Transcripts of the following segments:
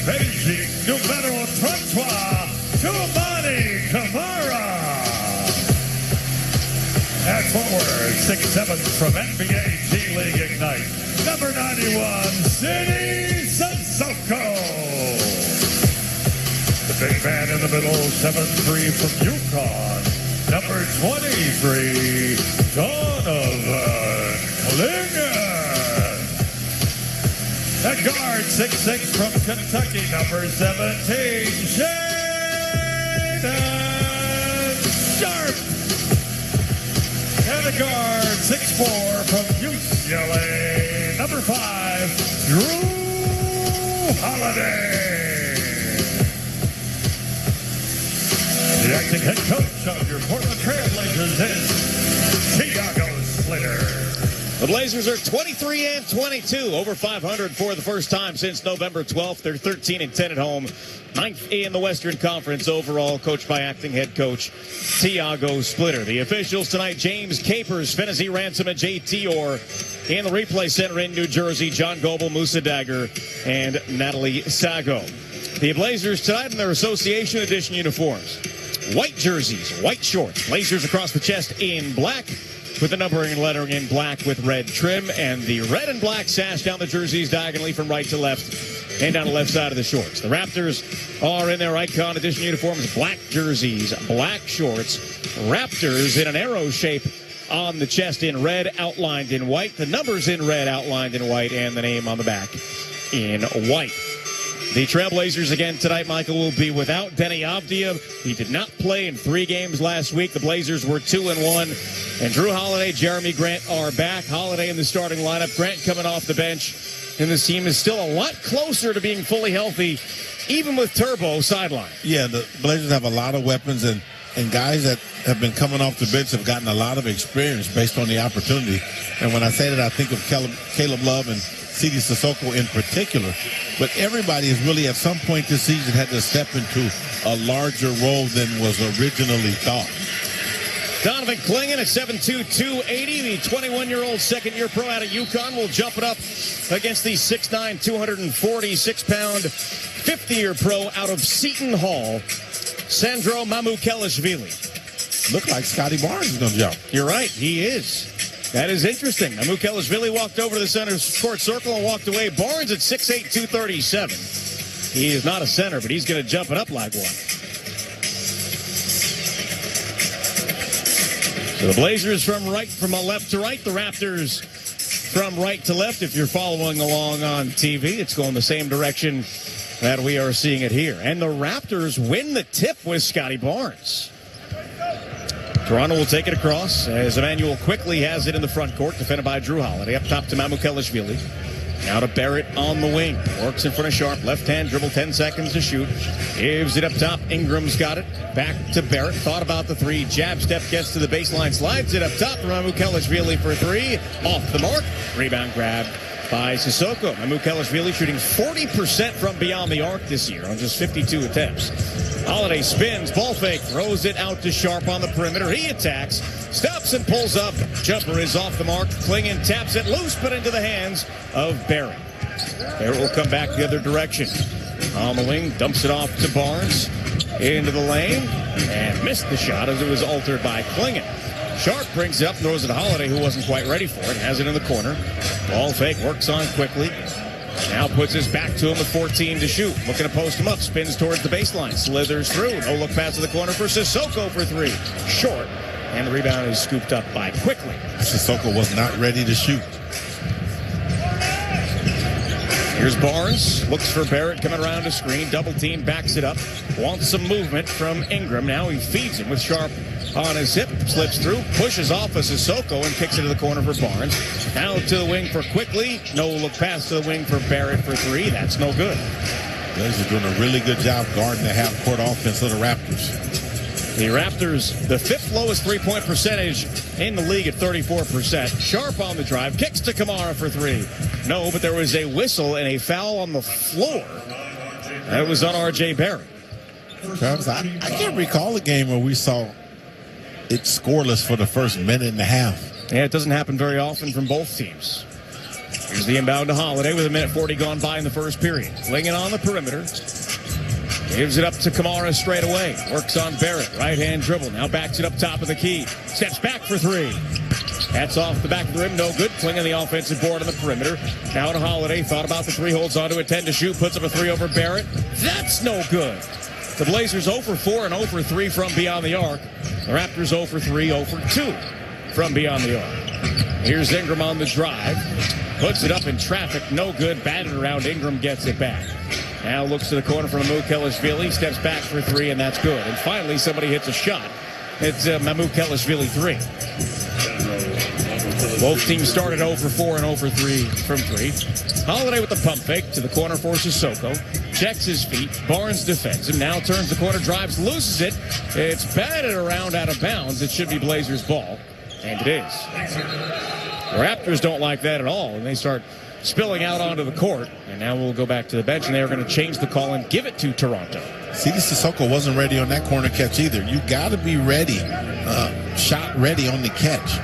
Beijing, numero 33, Toumani Camara. At forward, 6'7" from NBA G-League Ignite, number 91, Sidney Sissoko. The big man in the middle, 7'3" from UConn, number 23, Donovan Clingan. At guard, 6'6" from Kentucky, number 17, Shaedon Sharpe. And a guard, 6'4" from UCLA, number 5, Drew Holiday. The acting head coach of your Portland Trail Blazers is Tiago Splitter. The Blazers are 23-22, over 500 for the first time since November 12th. They're 13-10 at home, 9th in the Western Conference overall, coached by acting head coach Tiago Splitter. The officials tonight, James Capers, Finney Ransom, and JT Orr. In the replay center in New Jersey, John Goebel, Musa Dagger, and Natalie Sago. The Blazers tonight in their Association Edition uniforms. White jerseys, white shorts, Blazers across the chest in black, with the numbering and lettering in black with red trim, and the red and black sash down the jerseys diagonally from right to left and down the left side of the shorts. The Raptors are in their Icon Edition uniforms, black jerseys, black shorts. Raptors in an arrow shape on the chest in red, outlined in white. The numbers in red, outlined in white, and the name on the back in white. The Trailblazers again tonight, Michael, will be without Deni Avdija. He did not play in 3 games last week. The Blazers were 2-1. And Drew Holiday, Jeremy Grant are back. Holiday in the starting lineup, Grant coming off the bench. And this team is still a lot closer to being fully healthy, even with Turbo sidelined. Yeah, the Blazers have a lot of weapons, and guys that have been coming off the bench have gotten a lot of experience based on the opportunity. And when I say that, I think of Caleb Love and Sidney Sissoko in particular. But everybody has really, at some point this season, had to step into a larger role than was originally thought. Donovan Clingan at 7'2", 280. The 21-year-old second-year pro out of UConn will jump it up against the 6'9", 246-pound 50-year pro out of Seton Hall, Sandro Mamukelashvili. Look like Scotty Barnes is going to jump. You're right, he is. That is interesting. Mamukelashvili walked over to the center court circle and walked away. Barnes at 6'8", 237. He is not a center, but he's going to jump it up like one. So the Blazers from left to right. The Raptors from right to left. If you're following along on TV, it's going the same direction that we are seeing it here. And the Raptors win the tip with Scotty Barnes. Toronto will take it across as Emmanuel quickly has it in the front court, defended by Drew Holiday. Up top to Mamukelashvili. Now to Barrett on the wing. Works in front of Sharpe. Left hand dribble, 10 seconds to shoot. Gives it up top. Ingram's got it. Back to Barrett. Thought about the 3. Jab step, gets to the baseline. Slides it up top. Mamukelashvili for 3. Off the mark. Rebound grab by Sissoko. Mamukelashvili shooting 40% from beyond the arc this year on just 52 attempts. Holiday spins, ball fake, throws it out to Sharpe on the perimeter. He attacks, stops and pulls up. Jumper is off the mark. Clingan taps it loose, but into the hands of Barrett. Barrett will come back the other direction. On the wing, dumps it off to Barnes. Into the lane, and missed the shot as it was altered by Clingan. Sharpe brings it up, throws it to Holiday, who wasn't quite ready for it. Has it in the corner. Ball fake, works on quickly. Now puts his back to him with 14 to shoot. Looking to post him up. Spins towards the baseline. Slithers through. No look pass to the corner for Sissoko for 3. Short. And the rebound is scooped up by Quickly. Sissoko was not ready to shoot. Here's Barnes. Looks for Barrett coming around the screen. Double team. Backs it up. Wants some movement from Ingram. Now he feeds him with Sharpe on his hip. Slips through. Pushes off of Sissoko and kicks it to the corner for Barnes. Now to the wing for Quickly. No look pass to the wing for Barrett for 3. That's no good. Blazers are doing a really good job guarding the half-court offense of the Raptors. The Raptors, the 5th lowest three-point percentage in the league at 34%. Sharpe on the drive, kicks to Camara for 3. No, but there was a whistle and a foul on the floor. That was on R.J. Barrett. Travis, I can't recall a game where we saw it scoreless for the first minute and a half. Yeah, it doesn't happen very often from both teams. Here's the inbound to Holiday with 1:40 gone by in the first period. Klingen on the perimeter. Gives it up to Kamara straight away. Works on Barrett. Right-hand dribble. Now backs it up top of the key. Steps back for three. That's off the back of the rim. No good. Klingen the offensive board on the perimeter. Now to Holiday. Thought about the three. Holds on to it. 10 to shoot. Puts up a three over Barrett. That's no good. The Blazers 0 for 4 and 0 for 3 from beyond the arc. The Raptors 0 for 3, 0 for 2 from beyond the arc. Here's Ingram on the drive. Puts it up in traffic. No good. Batted around. Ingram gets it back. Now looks to the corner from Mamukelashvili. Steps back for 3, and that's good. And finally, somebody hits a shot. It's Mamukelashvili 3. Both teams started 0 for 4 and 0 for 3 from 3. Holiday with the pump fake to the corner for Sissoko. Checks his feet. Barnes defends him. Now turns the corner, drives, loses it. It's batted around out of bounds. It should be Blazers ball. And it is. The Raptors don't like that at all, and they start spilling out onto the court. And now we'll go back to the bench, and they're going to change the call and give it to Toronto. Sidy Cissoko wasn't ready on that corner catch either. You got to be ready, shot ready on the catch.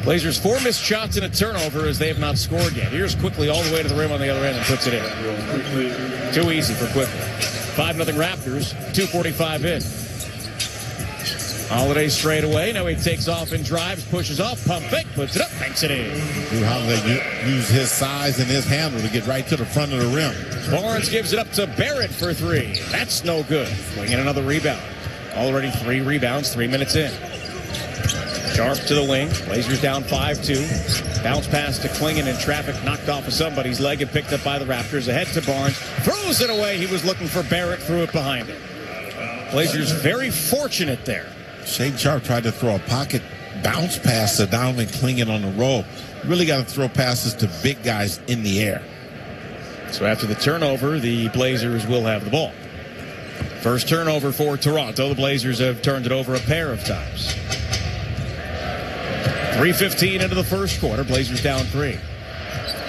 Blazers 4 missed shots and a turnover as they have not scored yet. Here's Quickly all the way to the rim on the other end and puts it in. Too easy for Quickly. 5-0 Raptors, 2:45 in. Holiday straight away. Now he takes off and drives, pushes off, pump fake, puts it up, banks it in. Drew Holiday used his size and his handle to get right to the front of the rim. Barnes gives it up to Barrett for 3. That's no good. Bringing another rebound. Already 3 rebounds, 3 minutes in. Sharp to the wing. Blazers down 5-2. Bounce pass to Klingen in traffic, knocked off of somebody's leg and picked up by the Raptors. Ahead to Barnes. Throws it away. He was looking for Barrett, threw it behind him. Blazers very fortunate there. Shade Sharp tried to throw a pocket bounce pass to Donovan Klingen on the roll. You really got to throw passes to big guys in the air. So after the turnover, the Blazers will have the ball. First turnover for Toronto. The Blazers have turned it over a pair of times. 3:15 into the first quarter. Blazers down 3.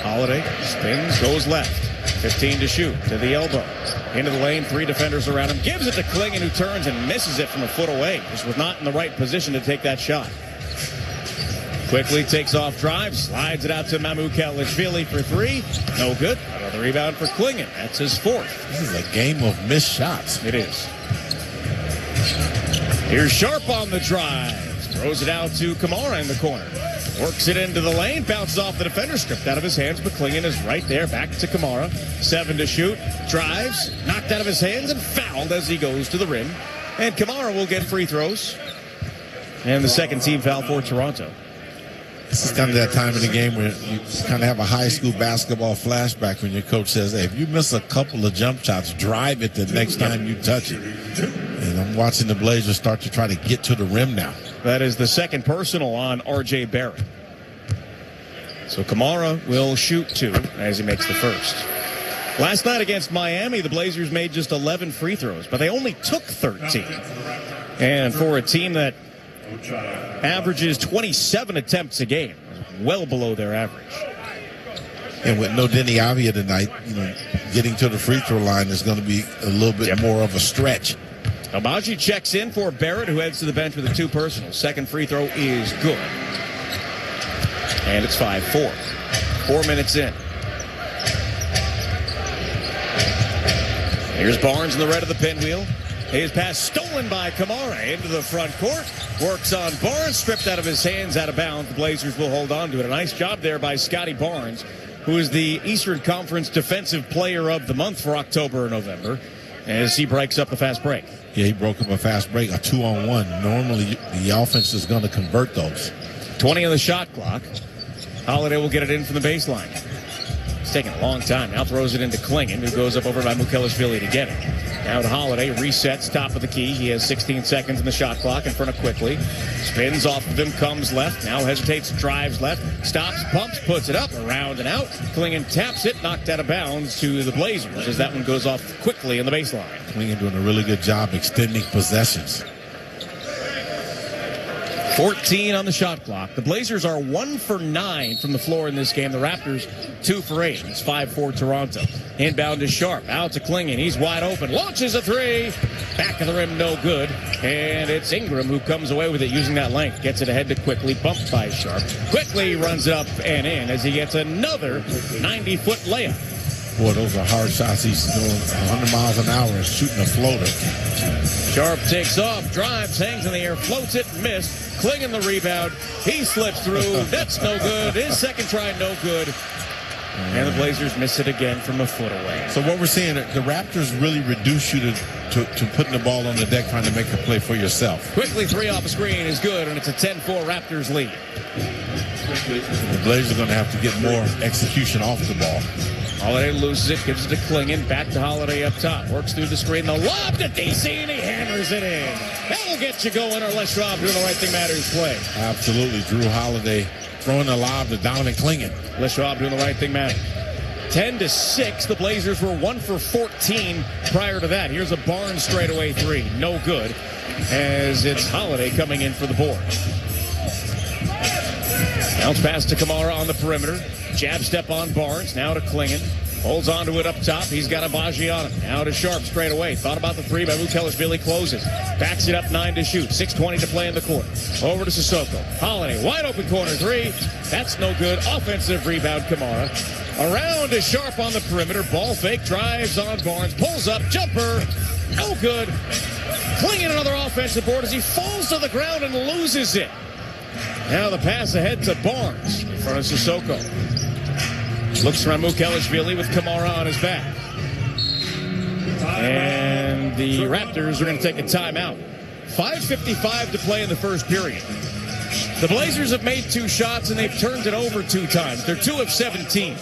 Holiday spins, goes left. 15 to shoot, to the elbow. Into the lane, 3 defenders around him. Gives it to Klingen, who turns and misses it from a foot away. Just was not in the right position to take that shot. Quickly takes off drive, slides it out to Mamukelashvili for 3. No good. Another rebound for Klingen. That's his 4th. This is a game of missed shots. It is. Here's Sharp on the drive. Throws it out to Kamara in the corner. Works it into the lane. Bounces off the defender. Stripped out of his hands, but Klingen is right there. Back to Kamara. 7 to shoot. Drives. Knocked out of his hands and fouled as he goes to the rim. And Kamara will get free throws. And the second team foul for Toronto. This is kind of that time in the game where you kind of have a high school basketball flashback when your coach says, hey, if you miss a couple of jump shots, drive it the next time you touch it. And I'm watching the Blazers start to try to get to the rim now. That is the second personal on R.J. Barrett. So Kamara will shoot 2 as he makes the first. Last night against Miami, the Blazers made just 11 free throws, but they only took 13. And for a team that averages 27 attempts a game, well below their average. And with no Denny Avia tonight, getting to the free throw line is going to be a little bit more of a stretch. Agbaji checks in for Barrett, who heads to the bench with a 2 personals. Second free throw is good. And it's 5-4. 4 minutes in. Here's Barnes in the red of the pinwheel. His pass stolen by Kamara into the front court. Works on Barnes, stripped out of his hands, out of bounds. The Blazers will hold on to it. A nice job there by Scotty Barnes, who is the Eastern Conference Defensive Player of the Month for October and November, as he breaks up the fast break. Yeah, he broke up a fast break, a 2-on-1. Normally, the offense is going to convert those. 20 on the shot clock. Holiday will get it in from the baseline. It's taking a long time. Now throws it into Klingen, who goes up over by Mamukelashvili to get it. Now to Holiday, resets, top of the key. He has 16 seconds in the shot clock in front of Quickly. Spins off of him, comes left. Now hesitates, drives left. Stops, pumps, puts it up, around and out. Klingen taps it, knocked out of bounds to the Blazers as that one goes off quickly in the baseline. Klingen doing a really good job extending possessions. 14 on the shot clock. The Blazers are 1 for 9 from the floor in this game. The Raptors 2 for 8. It's 5-4 Toronto. Inbound to Sharp. Out to Klingon. He's wide open. Launches a three. Back of the rim, no good. And it's Ingram who comes away with it using that length. Gets it ahead to Quickly. Bumped by Sharp. Quickly runs up and in as he gets another 90-foot layup. Boy, those are hard shots. He's doing 100 miles an hour and shooting a floater. Sharp takes off, drives, hangs in the air, floats it, missed. Klingon the rebound. He slips through. That's no good. His second try, no good. And the Blazers miss it again from a foot away. So what we're seeing, the Raptors really reduce you to putting the ball on the deck, trying to make a play for yourself. Quickly, three off the screen is good, and it's a 10-4 Raptors lead. The Blazers are going to have to get more execution off the ball. Holiday loses it, gives it to Klingon, back to Holiday up top, works through the screen, the lob to DC, and he hammers it in. That'll get you going, or Les Schwab doing the right thing matters play. Absolutely, Drew Holiday throwing the lob to Donovan Klingon. Les Schwab doing the right thing matters. 10-6, the Blazers were 1 for 14 prior to that. Here's a Barnes straightaway three, no good, as it's Holiday coming in for the board. Bounce pass to Kamara on the perimeter. Jab step on Barnes. Now to Klingon. Holds on to it up top. He's got Agbaji on him. Now to Sharp straight away. Thought about the three, but Mukelishvili closes. Backs it up 9 to shoot. 6:20 to play in the court. Over to Sissoko. Holiday. Wide open corner three. That's no good. Offensive rebound, Kamara. Around to Sharp on the perimeter. Ball fake. Drives on Barnes. Pulls up. Jumper. No good. Klingon another offensive board as he falls to the ground and loses it. Now the pass ahead to Barnes in front of Sissoko. Looks from Mukelishvili with Kamara on his back. And the Raptors are going to take a timeout. 5:55 to play in the first period. The Blazers have made 2 shots and they've turned it over 2 times. They're 2 of 17.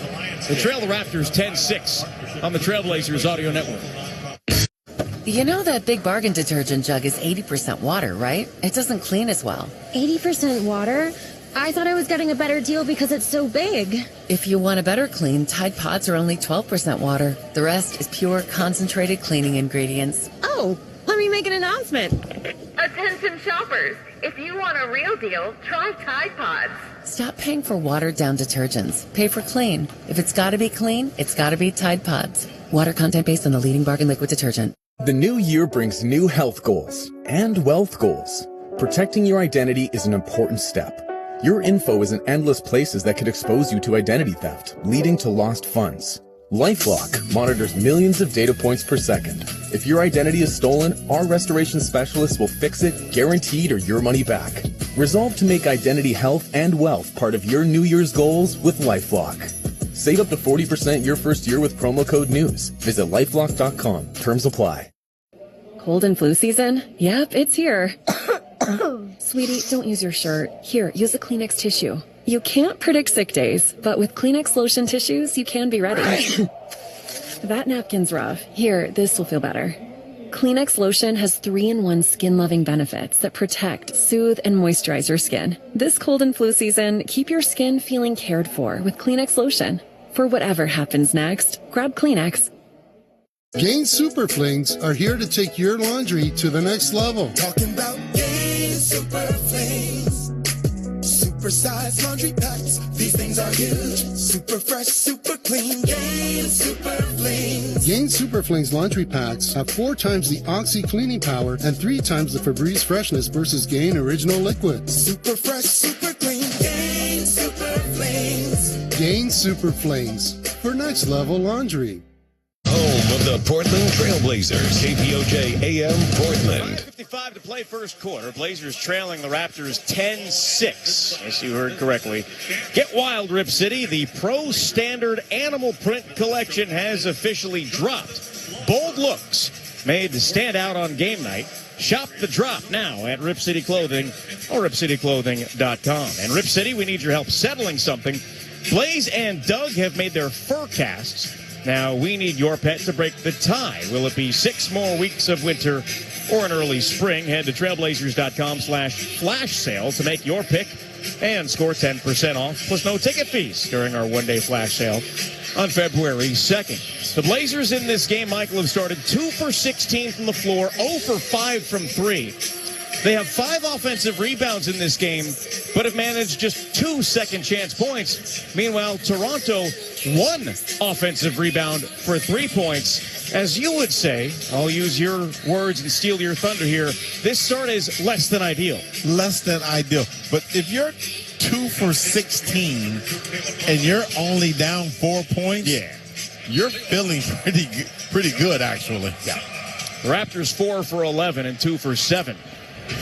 They trail the Raptors 10-6 on the Trailblazers Audio Network. You know that Big Bargain detergent jug is 80% water, right? It doesn't clean as well. 80% water? I thought I was getting a better deal because it's so big. If you want a better clean, Tide Pods are only 12% water. The rest is pure, concentrated cleaning ingredients. Oh, let me make an announcement. Attention shoppers, if you want a real deal, try Tide Pods. Stop paying for watered-down detergents. Pay for clean. If it's got to be clean, it's got to be Tide Pods. Water content based on the leading bargain liquid detergent. The new year brings new health goals and wealth goals. Protecting your identity is an important step. Your info is in endless places that could expose you to identity theft, leading to lost funds. LifeLock monitors millions of data points per second. If your identity is stolen, our restoration specialists will fix it, guaranteed, or your money back. Resolve to make identity health and wealth part of your New Year's goals with LifeLock. Save up to 40% your first year with promo code NEWS. Visit LifeLock.com. Terms apply. Cold and flu season? Yep, it's here. Sweetie, don't use your shirt. Here, use a Kleenex tissue. You can't predict sick days, but with Kleenex lotion tissues, you can be ready. That napkin's rough. Here, this will feel better. Kleenex lotion has 3-in-1 skin-loving benefits that protect, soothe, and moisturize your skin. This cold and flu season, keep your skin feeling cared for with Kleenex lotion. For whatever happens next, grab Kleenex. Gain Super Flings are here to take your laundry to the next level. Talking about Gain Super Flings. Super size laundry packs. These things are huge. Super fresh, super clean. Gain Super Flings. Gain Super Flings laundry packs have 4 times the Oxy cleaning power and 3 times the Febreze freshness versus Gain Original Liquid. Super fresh, super clean. Gain Super Flings. Gain Super Flings for next level laundry. Home of the Portland Trailblazers, KPOJ AM Portland. 5:55 to play first quarter. Blazers trailing the Raptors 10-6. Yes, you heard correctly. Get wild, Rip City. The Pro Standard Animal Print Collection has officially dropped. Bold looks made to stand out on game night. Shop the drop now at Rip City Clothing or ripcityclothing.com. And Rip City, we need your help settling something. Blaze and Doug have made their fur casts. Now, we need your pet to break the tie. Will it be 6 more weeks of winter or an early spring? Head to trailblazers.com/flash sale to make your pick and score 10% off, plus no ticket fees during our one-day flash sale on February 2nd. The Blazers in this game, Michael, have started 2 for 16 from the floor, 0 for 5 from 3. They have 5 offensive rebounds in this game, but have managed just 2 second-chance points. Meanwhile, Toronto, 1 offensive rebound for 3 points. As you would say, I'll use your words and steal your thunder here, this start is less than ideal. Less than ideal. But if you're 2 for 16 and you're only down 4 points, you're feeling pretty good, actually. Yeah. The Raptors 4 for 11 and 2 for 7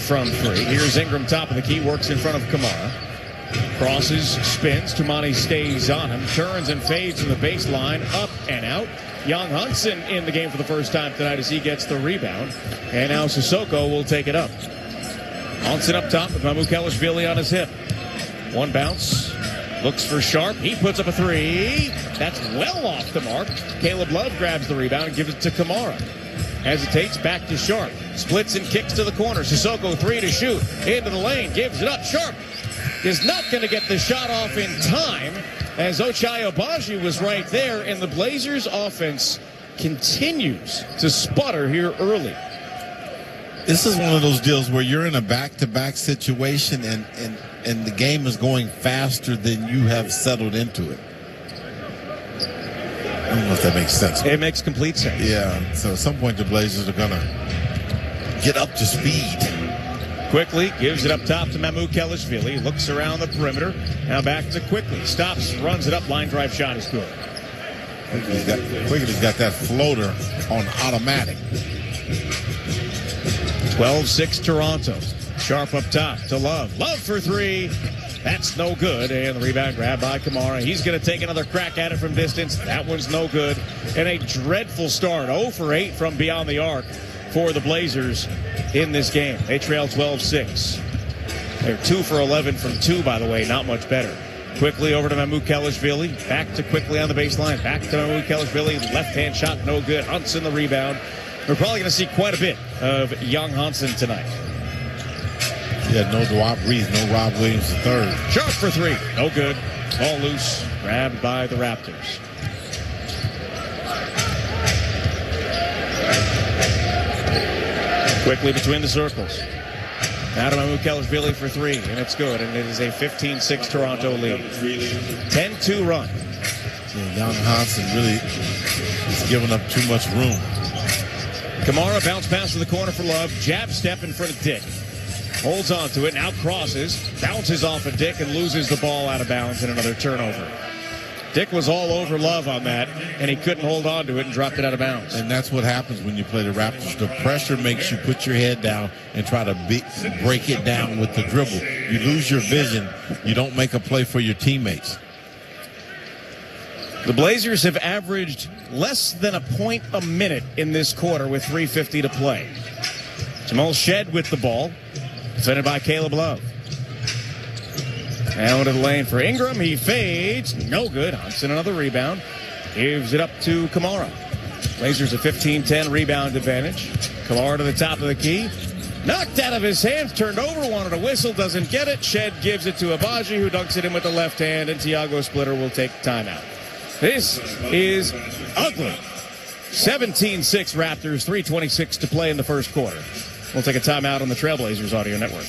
from 3. Here's Ingram, top of the key, works in front of Kamara. Crosses, spins. Tumani stays on him, turns and fades from the baseline, up and out. Young Hunson in the game for the first time tonight as he gets the rebound. And now Sissoko will take it up. Hunson up top with Mamukelashvili on his hip. One bounce. Looks for Sharp. He puts up a 3. That's well off the mark. Caleb Love grabs the rebound and gives it to Kamara. Hesitates, back to Sharp. Splits and kicks to the corner. Sissoko 3 to shoot. Into the lane. Gives it up. Sharp is not going to get the shot off in time as Ochai Agbaji was right there. And the Blazers offense continues to sputter here early. This is one of those deals where you're in a back-to-back situation and the game is going faster than you have settled into it. I don't know if that makes sense. It makes complete sense. Yeah, so at some point the Blazers are going to get up to speed. Quickly gives it up top to Mamukelashvili. Looks around the perimeter. Now back to Quickly. Stops, runs it up. Line drive shot is good. Quickly's got that floater on automatic. 12-6 Toronto. Sharp up top to Love. Love for 3. That's no good. And the rebound grabbed by Kamara. He's going to take another crack at it from distance. That one's no good. And a dreadful start. 0 for 8 from beyond the arc for the Blazers in this game. They trail 12-6. They're 2 for 11 from 2, by the way. Not much better. Quickly over to Mamukelashvili. Back to Quickly on the baseline. Back to Mamukelashvili. Left-hand shot, no good. Hunson the rebound. We're probably going to see quite a bit of young Hunson tonight. Yeah, no Dwight Reed, no Rob Williams III. Sharp for 3. No good. Ball loose. Grabbed by the Raptors. Quickly between the circles. Now to Mamukelashvili for 3, and it's good. And it is a 15-6 Toronto lead. 10-2 run. Yeah, young Hunson really is giving up too much room. Kamara bounce pass to the corner for Love. Jab step in front of Dick. Holds on to it, now crosses, bounces off of Dick and loses the ball out of bounds and another turnover. Dick was all over Love on that, and he couldn't hold on to it and dropped it out of bounds. And that's what happens when you play the Raptors. The pressure makes you put your head down and try to break it down with the dribble. You lose your vision. You don't make a play for your teammates. The Blazers have averaged less than a point a minute in this quarter with 3:50 to play. Jamal Shed with the ball. Defended by Caleb Love. Now into the lane for Ingram. He fades. No good. Hunson another rebound. Gives it up to Kamara. Blazers a 15-10 rebound advantage. Kamara to the top of the key. Knocked out of his hands. Turned over. Wanted a whistle. Doesn't get it. Shed gives it to Agbaji, who dunks it in with the left hand. And Tiago Splitter will take timeout. This is ugly. 17-6 Raptors. 3:26 to play in the first quarter. We'll take a timeout on the Trailblazers Audio Network.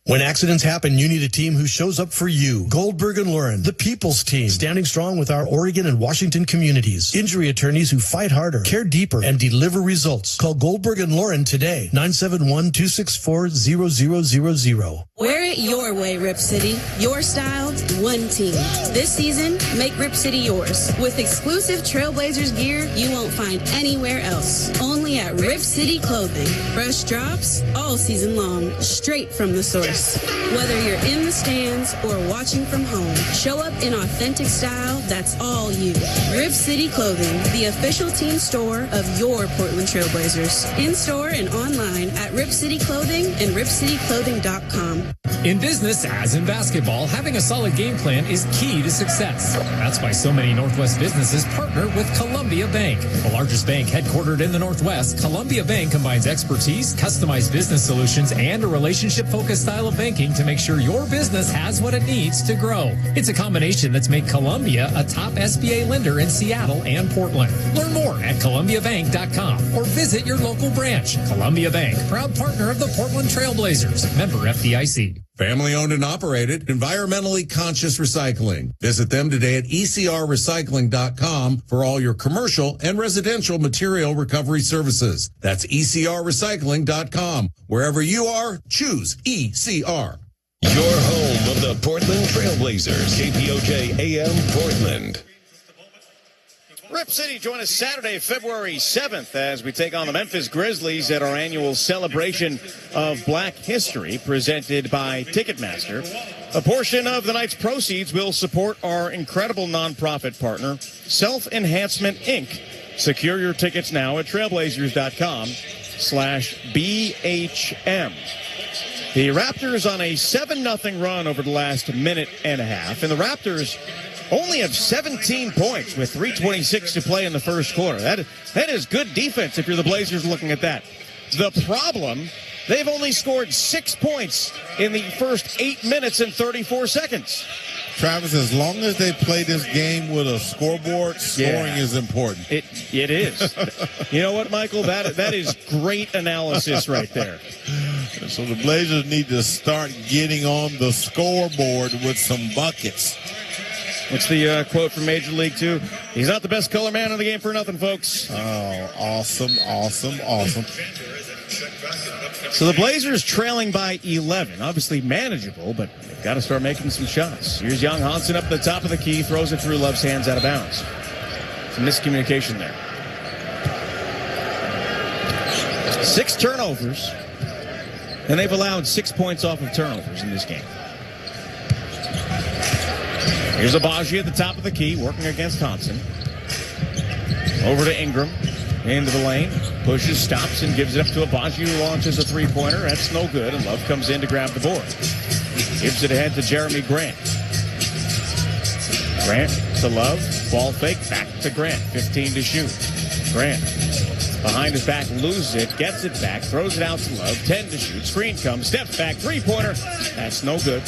When accidents happen, you need a team who shows up for you. Goldberg and Lauren, the people's team, standing strong with our Oregon and Washington communities. Injury attorneys who fight harder, care deeper, and deliver results. Call Goldberg and Lauren today, 971-264-0000. Wear it your way, Rip City. Your style, one team. This season, make Rip City yours. With exclusive Trailblazers gear you won't find anywhere else. Only at Rip City Clothing. Fresh drops all season long, straight from the source. Whether you're in the stands or watching from home, show up in authentic style that's all you. Rip City Clothing, the official team store of your Portland Trailblazers. In-store and online at Rip City Clothing and ripcityclothing.com. In business, as in basketball, having a solid game plan is key to success. That's why so many Northwest businesses partner with Columbia Bank. The largest bank headquartered in the Northwest, Columbia Bank combines expertise, customized business solutions, and a relationship-focused style of banking to make sure your business has what it needs to grow. It's a combination that's made Columbia a top SBA lender in Seattle and Portland. Learn more at ColumbiaBank.com or visit your local branch. Columbia Bank, proud partner of the Portland Trailblazers. Member FDIC. Family owned and operated, environmentally conscious recycling. Visit them today at ecrrecycling.com for all your commercial and residential material recovery services. That's ecrrecycling.com. Wherever you are, choose ECR. Your home of the Portland Trailblazers, KPOJ AM Portland. Rip City, join us Saturday, February 7th, as we take on the Memphis Grizzlies at our annual celebration of Black History, presented by Ticketmaster. A portion of the night's proceeds will support our incredible nonprofit partner, Self-Enhancement, Inc. Secure your tickets now at trailblazers.com/BHM. The Raptors on a 7-0 run over the last minute and a half, and the Raptors only have 17 points with 3:26 to play in the first quarter. That is good defense if you're the Blazers looking at that. The problem, they've only scored 6 points in the first 8 minutes and 34 seconds. Travis, as long as they play this game with a scoreboard, scoring is important. It is. You know what, Michael? That is great analysis right there. So the Blazers need to start getting on the scoreboard with some buckets. What's the quote from Major League 2? He's not the best color man in the game for nothing, folks. Oh, awesome. So the Blazers trailing by 11. Obviously manageable, but they've got to start making some shots. Here's Young Hansen up at the top of the key, throws it through Love's hands out of bounds. Some miscommunication there. 6 turnovers, and they've allowed 6 points off of turnovers in this game. Here's Agbaji at the top of the key, working against Hansen. Over to Ingram, into the lane, pushes, stops, and gives it up to Agbaji, who launches a three-pointer. That's no good, and Love comes in to grab the board. Gives it ahead to Jeremy Grant. Grant to Love, ball fake, back to Grant, 15 to shoot. Grant, behind his back, loses it, gets it back, throws it out to Love, 10 to shoot. Screen comes, steps back, three-pointer. That's no good.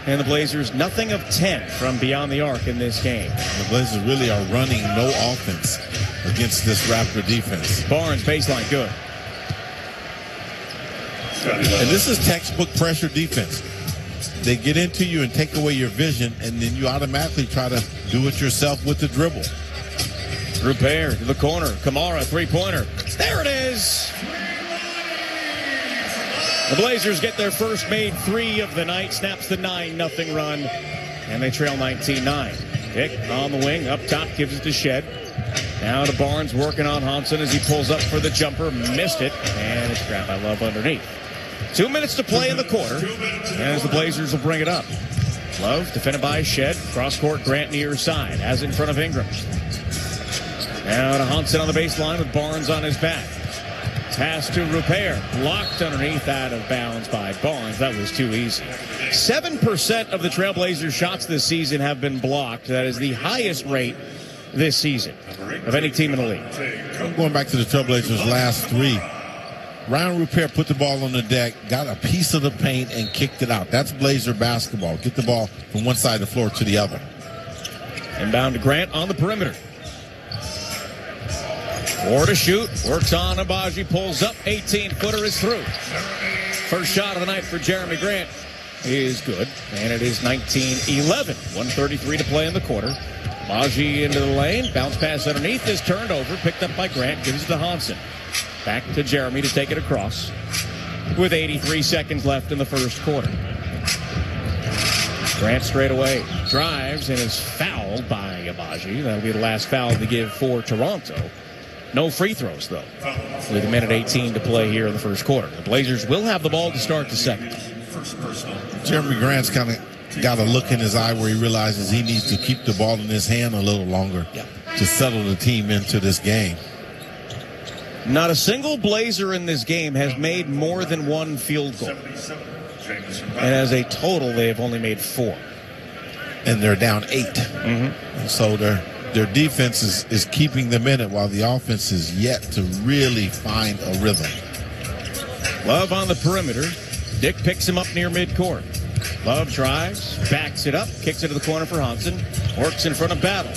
And the Blazers, nothing of 10 from beyond the arc in this game. The Blazers really are running no offense against this Raptor defense. Barnes, baseline, good. And this is textbook pressure defense. They get into you and take away your vision, and then you automatically try to do it yourself with the dribble. Rupert to the corner. Kamara, three-pointer. There it is. The Blazers get their first made three of the night, snaps the 9-0 run, and they trail 19-9. Pick on the wing, up top, gives it to Shed. Now to Barnes, working on Hansen as he pulls up for the jumper, missed it, and it's grabbed by Love underneath. 2 minutes to play in the quarter, as the Blazers will bring it up. Love, defended by Shed, cross-court, Grant near side, as in front of Ingram. Now to Hansen on the baseline with Barnes on his back. Pass to Rupert, blocked underneath, out of bounds by Barnes. That was too easy. 7% of the Trailblazers shots this season have been blocked. That is the highest rate this season of any team in the league. I'm going back to the Trailblazers' last three. Ryan Rupert put the ball on the deck, got a piece of the paint, and kicked it out. That's Blazer basketball. Get the ball from one side of the floor to the other. Inbound to Grant on the perimeter. 4 to shoot. Works on Agbaji. Pulls up. 18-footer is through. First shot of the night for Jeremy Grant is good. And it is 19-11. 1:33 to play in the quarter. Agbaji into the lane. Bounce pass underneath is turned over. Picked up by Grant. Gives it to Hansen. Back to Jeremy to take it across. With 83 seconds left in the first quarter. Grant straight away. Drives and is fouled by Agbaji. That'll be the last foul to give for Toronto. No free throws, though, with 1:18 to play here in the first quarter. The Blazers will have the ball to start the second. Jeremy Grant's kind of got a look in his eye where he realizes he needs to keep the ball in his hand a little longer to settle the team into this game. Not a single Blazer in this game has made more than one field goal. And as a total, they have only made 4. And they're down 8. And so their defense is keeping them in it while the offense is yet to really find a rhythm. Love on the perimeter. Dick picks him up near midcourt. Love drives, backs it up, kicks it to the corner for Hansen, works in front of Battle.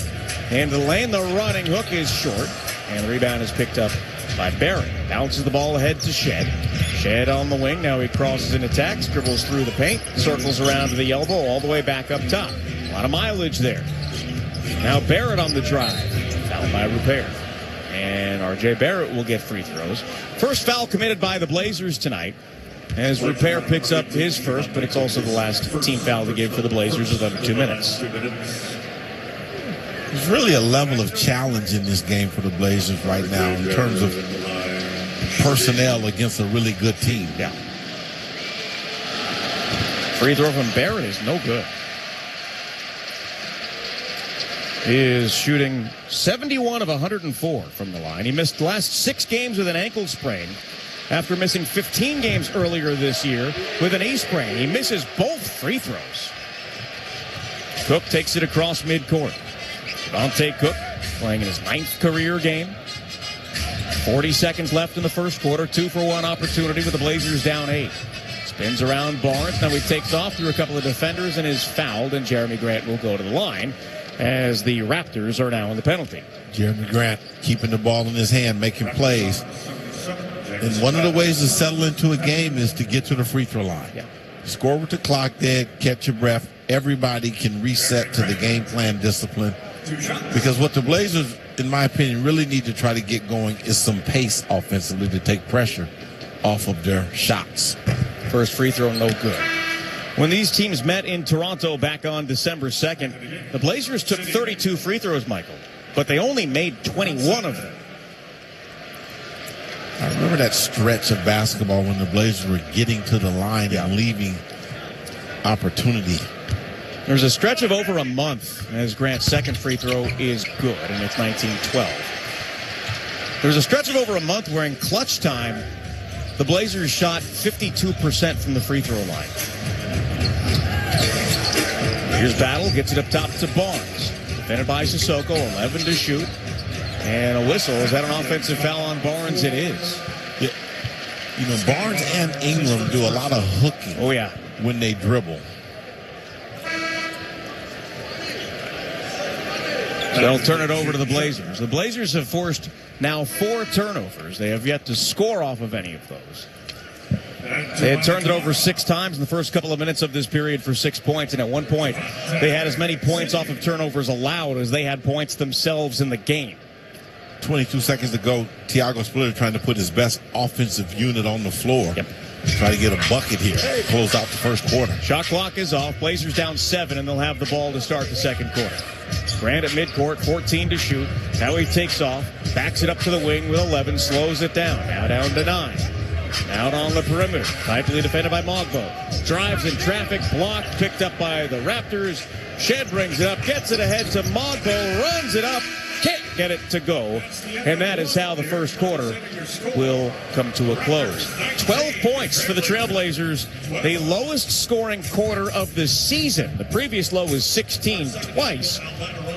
Into the lane, the running hook is short, and the rebound is picked up by Barrett. Bounces the ball ahead to Shed. Shed on the wing, now he crosses in attack, dribbles through the paint, circles around to the elbow, all the way back up top. A lot of mileage there. Now Barrett on the drive, fouled by Rupert. And R.J. Barrett will get free throws. First foul committed by the Blazers tonight, as Rupert picks up his first, but it's also the last team foul to give for the Blazers with under 2 minutes. There's really a level of challenge in this game for the Blazers right now in terms of personnel against a really good team. Yeah. Free throw from Barrett is no good. He is shooting 71 of 104 from the line. He missed the last 6 games with an ankle sprain after missing 15 games earlier this year with an knee sprain. He misses both free throws. Cook takes it across midcourt. Devontae Cook playing in his 9th career game. 40 seconds left in the first quarter. 2-for-1 opportunity with the Blazers down 8. Spins around Barnes. Now he takes off through a couple of defenders and is fouled, and Jeremy Grant will go to the line as the Raptors are now in the penalty. Jeremy Grant keeping the ball in his hand, making plays. And one of the ways to settle into a game is to get to the free throw line. Yeah. Score with the clock dead, catch your breath. Everybody can reset to the game plan discipline. Because what the Blazers, in my opinion, really need to try to get going is some pace offensively to take pressure off of their shots. First free throw, no good. When these teams met in Toronto back on December 2nd, the Blazers took 32 free throws, Michael, but they only made 21 of them. I remember that stretch of basketball when the Blazers were getting to the line and leaving opportunity. There's a stretch of over a month as Grant's second free throw is good, and it's 19-12. There's a stretch of over a month where in clutch time, the Blazers shot 52% from the free throw line. Here's Battle, gets it up top to Barnes. Defended by Sissoko, 11 to shoot. And a whistle. Is that an offensive foul on Barnes? It is. Yeah. You know, Barnes and Ingram do a lot of hooking. Oh, yeah. When they dribble. So they'll turn it over to the Blazers. The Blazers have forced now 4 turnovers. They have yet to score off of any of those. They had turned it over 6 times in the first couple of minutes of this period for 6 points, and at one point they had as many points off of turnovers allowed as they had points themselves in the game. 22 seconds to go. Thiago Splitter trying to put his best offensive unit on the floor. Yep. Try to get a bucket here. Close out the first quarter. Shot clock is off. Blazers down 7, and they'll have the ball to start the second quarter. Grant at midcourt, 14 to shoot. Now he takes off, backs it up to the wing with 11, slows it down. Now down to 9. Out on the perimeter, tightly defended by Mogbo. Drives in traffic, blocked, picked up by the Raptors. Shed brings it up, gets it ahead to Mogbo, runs it up, can't get it to go. And that is how the first quarter will come to a close. 12 points for the Trailblazers, the lowest scoring quarter of the season. The previous low was 16 twice,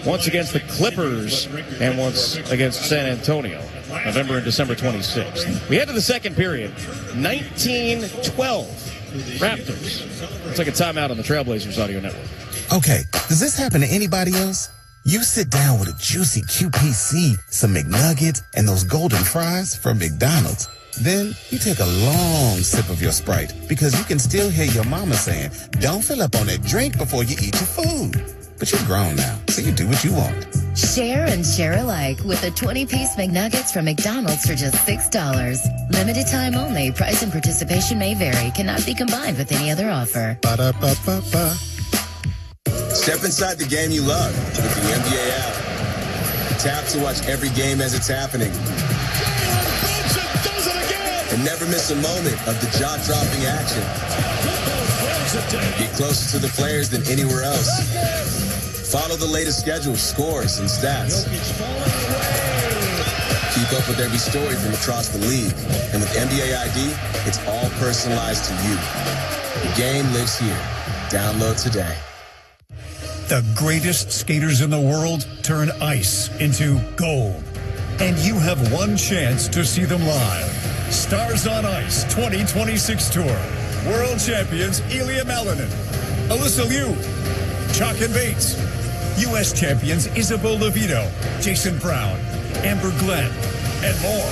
once against the Clippers and once against San Antonio. November and December 26th. We head to the second period. 19-12 Raptors. It's like a timeout on the Trailblazers audio network. Okay, does this happen to anybody else? You sit down with a juicy QPC, some McNuggets, and those golden fries from McDonald's. Then you take a long sip of your Sprite because you can still hear your mama saying, don't fill up on that drink before you eat your food. But you're grown now, so you do what you want. Share and share alike with the 20-piece McNuggets from McDonald's for just $6. Limited time only. Price and participation may vary. Cannot be combined with any other offer. Ba-da-ba-ba-ba. Step inside the game you love with the NBA app. Tap to watch every game as it's happening. And never miss a moment of the jaw-dropping action. Get closer to the players than anywhere else. Follow the latest schedules, scores, and stats. Keep up with every story from across the league. And with NBA ID, it's all personalized to you. The game lives here. Download today. The greatest skaters in the world turn ice into gold. And you have one chance to see them live. Stars on Ice 2026 Tour. World champions Ilya Malinin, Alyssa Liu, Chalkin Bates. U.S. champions Isabel Levito, Jason Brown, Amber Glenn, and more.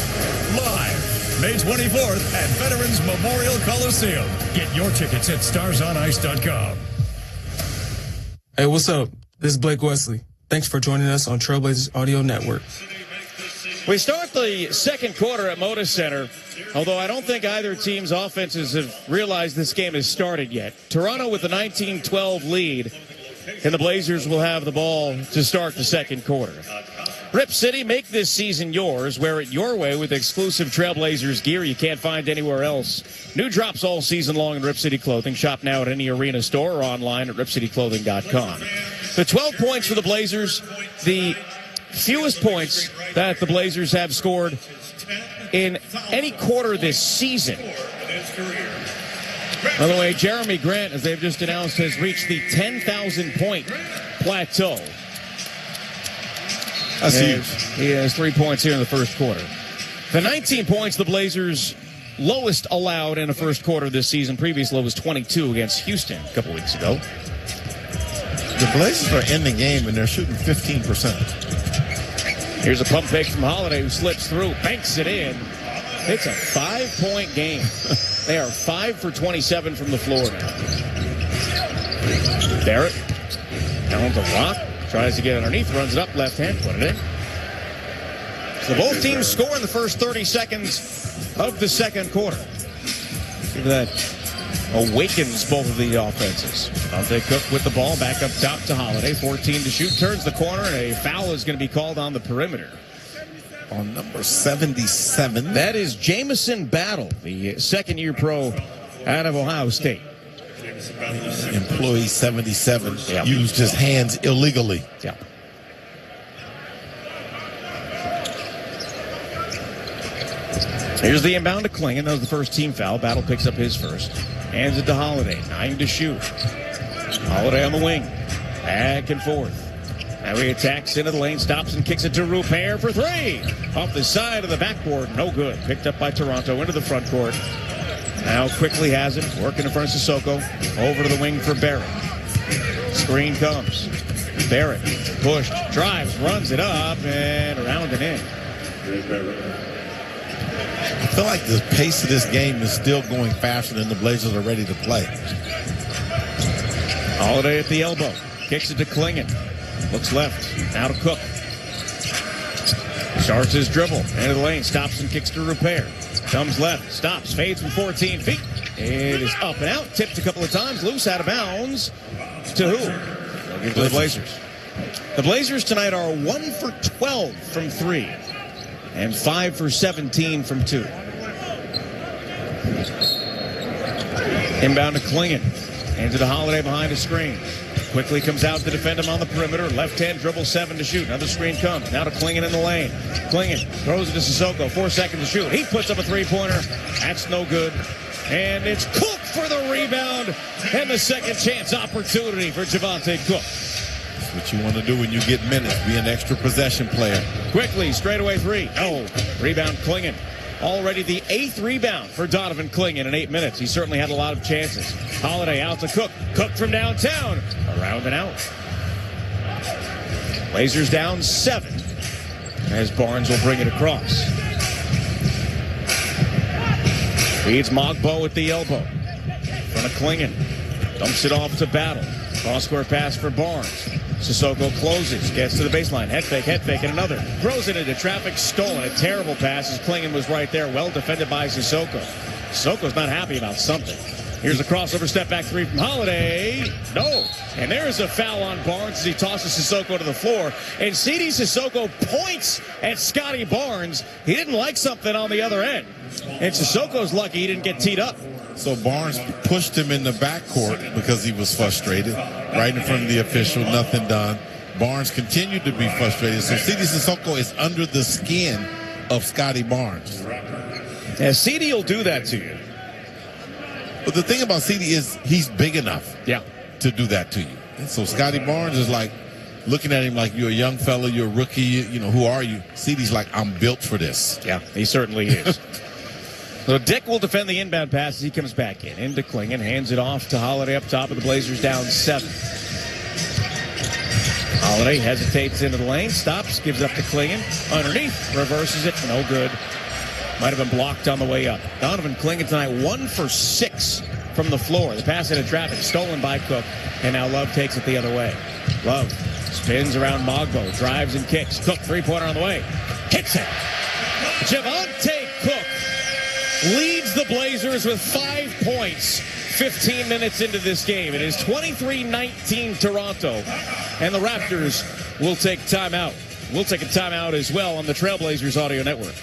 Live May 24th at Veterans Memorial Coliseum. Get your tickets at starsonice.com. Hey, what's up? This is Blake Wesley. Thanks for joining us on Trailblazers Audio Network. We start the second quarter at Moda Center, although I don't think either team's offenses have realized this game has started yet. Toronto with a 19-12 lead, and the Blazers will have the ball to start the second quarter. Rip City, make this season yours. Wear it your way with exclusive Trailblazers gear you can't find anywhere else. New drops all season long in Rip City Clothing. Shop now at any arena store or online at ripcityclothing.com. The 12 points for the Blazers, the fewest points that the Blazers have scored in any quarter this season. By the way, Jeremy Grant, as they've just announced, has reached the 10,000-point plateau. That's huge. He has 3 points here in the first quarter. The 19 points the Blazers lowest allowed in a first quarter this season. Previous low was 22 against Houston a couple weeks ago. The Blazers are in the game, and they're shooting 15%. Here's a pump fake from Holiday, who slips through, banks it in. It's a 5-point game. They are 5 for 27 from the floor now. Barrett down the block, tries to get underneath, runs it up, left hand, put it in. So both teams score in the first 30 seconds of the second quarter. See that awakens both of the offenses. Dante Cook with the ball back up top to Holiday. 14 to shoot. Turns the corner, and a foul is going to be called on the perimeter. On number 77. That is Jamison Battle, the second-year pro out of Ohio State. Employee 77 used his hands illegally. Yeah. Here's the inbound to Klingon. That was the first team foul. Battle picks up his first. Hands it to Holiday. 9 to shoot. Holiday on the wing. Back and forth. Now he attacks into the lane, stops and kicks it to Rupert for 3. Off the side of the backboard. No good. Picked up by Toronto into the front court. Now quickly has it. Working in front of Sissoko. Over to the wing for Barrett. Screen comes. Barrett pushed, drives, runs it up, and around and in. I feel like the pace of this game is still going faster than the Blazers are ready to play. Holiday at the elbow. Kicks it to Klingon. Looks left. Now to Cook. Starts his dribble. Into the lane. Stops and kicks to Rupert. Comes left. Stops. Fades from 14 feet. It is up and out. Tipped a couple of times. Loose out of bounds. To who? To the Blazers. The Blazers tonight are 1 for 12 from 3. And 5 for 17 from 2. Inbound to Klingon. Into the Holiday behind a screen. Quickly comes out to defend him on the perimeter. Left-hand dribble, 7 to shoot. Another screen comes. Now to Klingon in the lane. Klingon throws it to Sissoko. 4 seconds to shoot. He puts up a three-pointer. That's no good. And it's Cook for the rebound. And the second chance opportunity for Javonte Cook. That's what you want to do when you get minutes. Be an extra possession player. Quickly, straightaway 3. No. Rebound Klingon. Already the 8th rebound for Donovan Klingon in 8 minutes. He certainly had a lot of chances. Holiday out to Cook. Cook from downtown. Around and out. Blazers down 7 as Barnes will bring it across. Feeds Mogbo at the elbow. In front of Klingon. Dumps it off to Battle. Cross-court pass for Barnes. Sissoko closes, gets to the baseline. Head fake, and another. Throws it into traffic, stolen. A terrible pass as Klingon was right there. Well defended by Sissoko. Sissoko's not happy about something. Here's a crossover step back 3 from Holiday. No. And there's a foul on Barnes as he tosses Sissoko to the floor. And Sidi Sissoko points at Scotty Barnes. He didn't like something on the other end. And Sissoko's lucky he didn't get teed up. So Barnes pushed him in the backcourt because he was frustrated. Right in front of the official, nothing done. Barnes continued to be frustrated. So Sidi Sissoko is under the skin of Scotty Barnes. Yeah, Sidi will do that to you. But the thing about Sidi is he's big enough to do that to you. And so Scotty Barnes is like looking at him like, you're a young fella, you're a rookie, you know, who are you? Sidi's like, I'm built for this. Yeah, he certainly is. So Dick will defend the inbound pass as he comes back in. Into Clingan, hands it off to Holiday up top of the Blazers, down 7. Holiday hesitates into the lane, stops, gives up to Clingan. Underneath, reverses it, no good. Might have been blocked on the way up. Donovan Clingan tonight 1 for 6 from the floor. The pass into traffic, stolen by Cook, and now Love takes it the other way. Love spins around Mogbo, drives and kicks. Cook, three-pointer on the way. Hits it. Javonte Cook leads the Blazers with 5 points 15 minutes into this game. It is 23-19 Toronto, and the Raptors will take timeout. We'll take a timeout as well on the Trailblazers Audio Network.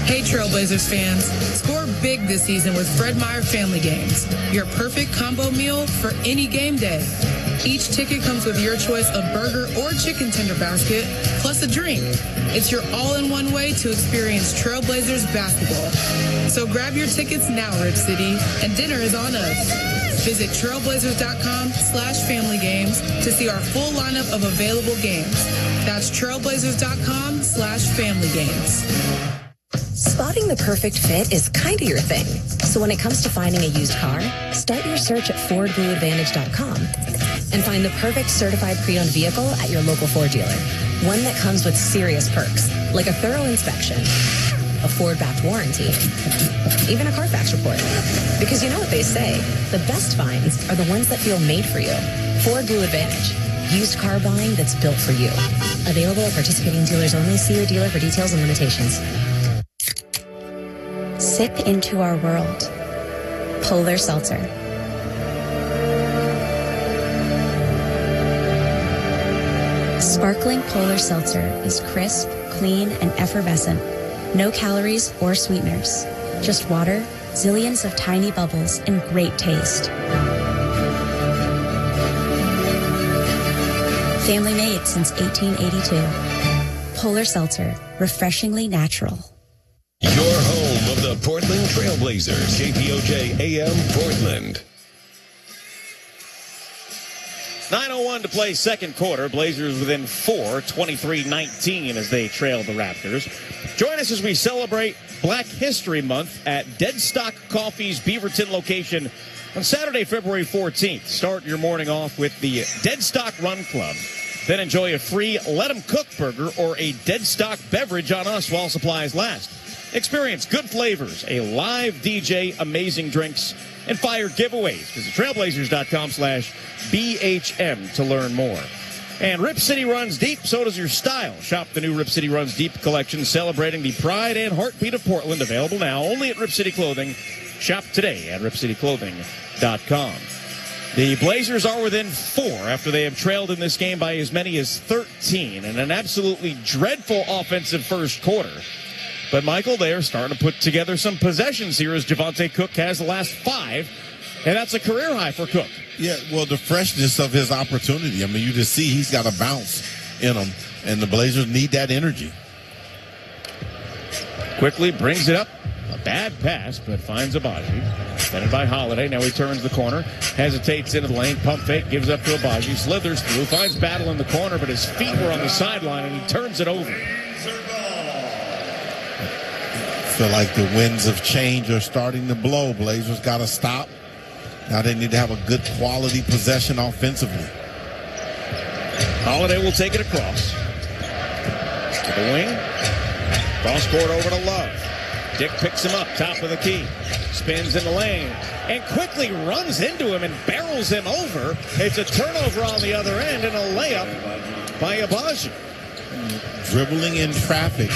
Hey Trailblazers fans, score big this season with Fred Meyer Family Games, your perfect combo meal for any game day. Each ticket comes with your choice of burger or chicken tender basket, plus a drink. It's your all-in-one way to experience Trailblazers basketball. So grab your tickets now, Rip City, and dinner is on us. Visit trailblazers.com/familygames to see our full lineup of available games. That's trailblazers.com/familygames. Spotting the perfect fit is kind of your thing. So when it comes to finding a used car, start your search at FordBlueAdvantage.com and find the perfect certified pre-owned vehicle at your local Ford dealer. One that comes with serious perks, like a thorough inspection, a Ford-backed warranty, even a Carfax report. Because you know what they say, the best finds are the ones that feel made for you. Ford Blue Advantage. Used car buying that's built for you. Available at participating dealers only. See your dealer for details and limitations. Sip into our world. Polar Seltzer. Sparkling Polar Seltzer is crisp, clean, and effervescent. No calories or sweeteners. Just water, zillions of tiny bubbles, and great taste. Family made since 1882. Polar Seltzer, refreshingly natural. Your home of the Portland Trailblazers, KPOJ AM Portland. 9:01 to play second quarter. Blazers within 4, 23-19 as they trail the Raptors. Join us as we celebrate Black History Month at Deadstock Coffee's Beaverton location on Saturday, February 14th. Start your morning off with the Deadstock Run Club. Then enjoy a free Let 'em Cook burger or a Deadstock beverage on us while supplies last. Experience good flavors, a live DJ, amazing drinks, and fire giveaways. Visit trailblazers.com/BHM to learn more. And Rip City runs deep, so does your style. Shop the new Rip City Runs Deep collection, celebrating the pride and heartbeat of Portland. Available now only at Rip City Clothing. Shop today at ripcityclothing.com. The Blazers are within 4 after they have trailed in this game by as many as 13 in an absolutely dreadful offensive first quarter. But, Michael, they are starting to put together some possessions here as Javonte Cook has the last 5, and that's a career high for Cook. Yeah, well, the freshness of his opportunity. I mean, you just see he's got a bounce in him, and the Blazers need that energy. Quickly brings it up. A bad pass, but finds Agbaji. Defended by Holiday. Now he turns the corner. Hesitates into the lane. Pump fake. Gives up to Agbaji. Slithers through. Finds Battle in the corner, but his feet were on the sideline, and he turns it over. Feel like the winds of change are starting to blow. Blazers got to stop. Now they need to have a good quality possession offensively. Holiday will take it across. To the wing. Cross court over to Love. Dick picks him up, top of the key. Spins in the lane. And quickly runs into him and barrels him over. It's a turnover on the other end and a layup by Agbaji. Dribbling in traffic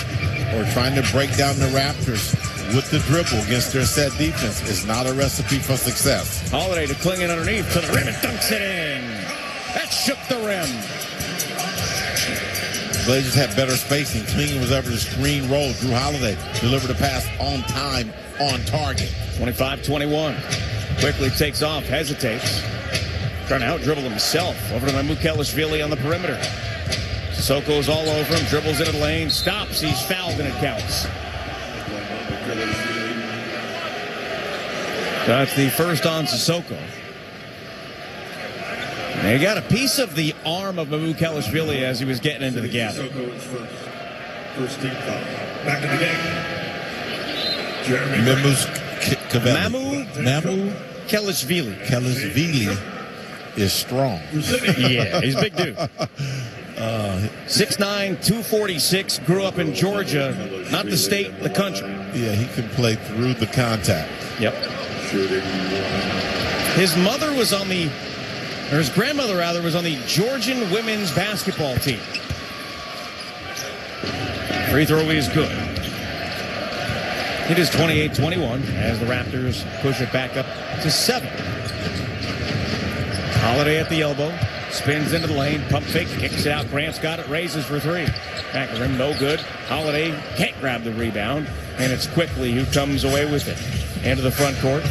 or trying to break down the Raptors with the dribble against their set defense is not a recipe for success. Holiday to Clingan underneath to the rim and dunks it in. That shook the rim. Blazers had better spacing. Clingan was able to screen roll. Drew Holiday delivered a pass on time, on target. 25-21. Quickly takes off, hesitates. Trying to out-dribble himself. Over to Mamukelashvili on the perimeter. Sissoko's all over him, dribbles into the lane, stops, he's fouled, and it counts. That's the first on Sissoko. They got a piece of the arm of Mamukelashvili as he was getting into the gap. First team foul. Back in the game. Mamu Kelishvili is strong. Yeah, he's a big dude. 6'9", 246, grew up in Georgia, not the state, the country. Yeah, he can play through the contact. Yep. His mother was on the, or his grandmother rather, was on the Georgian women's basketball team. Free throw is good. It is 28-21 as the Raptors push it back up to 7. Holiday at the elbow. Spins into the lane. Pump fake. Kicks it out. Grant's got it. Raises for 3. Back of rim. No good. Holiday can't grab the rebound. And it's Quickly who comes away with it. Into the front court.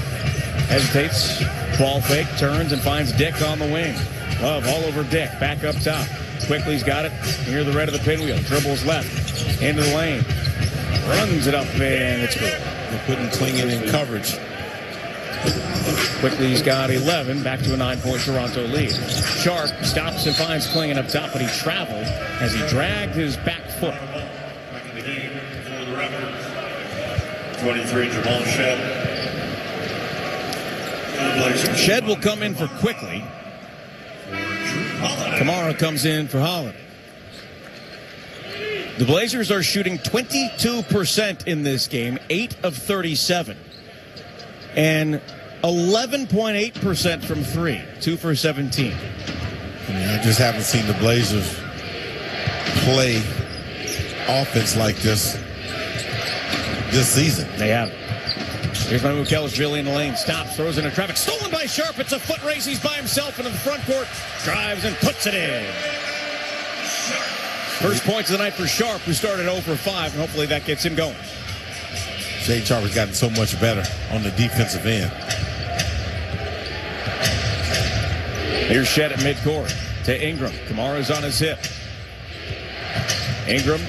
Hesitates. Ball fake. Turns and finds Dick on the wing. Love all over Dick. Back up top. Quickly's got it. Near the red of the pinwheel. Dribbles left. Into the lane. Runs it up and it's good. They're putting Clingan in coverage. Quickly's got 11, back to a 9-point Toronto lead. Sharp stops and finds Clingan up top, but he traveled as he dragged his back foot. Back in the game for the Raptors. 23, Jamal Shed. Shed will come in for Quickly. Kamara comes in for Holiday. The Blazers are shooting 22% in this game, 8 of 37. And 11.8% from 3, 2 for 17. I just haven't seen the Blazers play offense like this season. They have. Here's Mamu Kelishvili in the lane. Stops, throws into traffic. Stolen by Sharp. It's a foot race. He's by himself into the front court. Drives and puts it in. First points of the night for Sharp, who started 0 for 5, and hopefully that gets him going. Shade Sharp has gotten so much better on the defensive end. Here's Shed at midcourt to Ingram. Kamara's on his hip. Ingram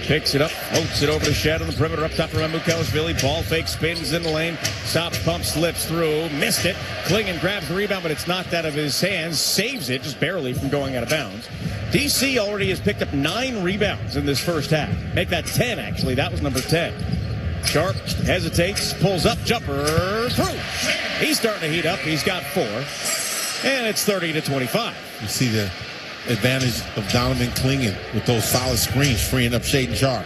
picks it up, floats it over to Shed on the perimeter, up top for Mamu Kelishvili. Ball fake, spins in the lane, stops, pumps, slips through, missed it. Clingan grabs the rebound, but it's not that of his hands. Saves it, just barely from going out of bounds. DC already has picked up 9 rebounds in this first half. Make that 10, actually. That was number 10. Sharp hesitates, pulls up, jumper, through. He's starting to heat up. He's got 4. And it's 30-25. You see the advantage of Donovan Clingan with those solid screens, freeing up Shaden Sharp.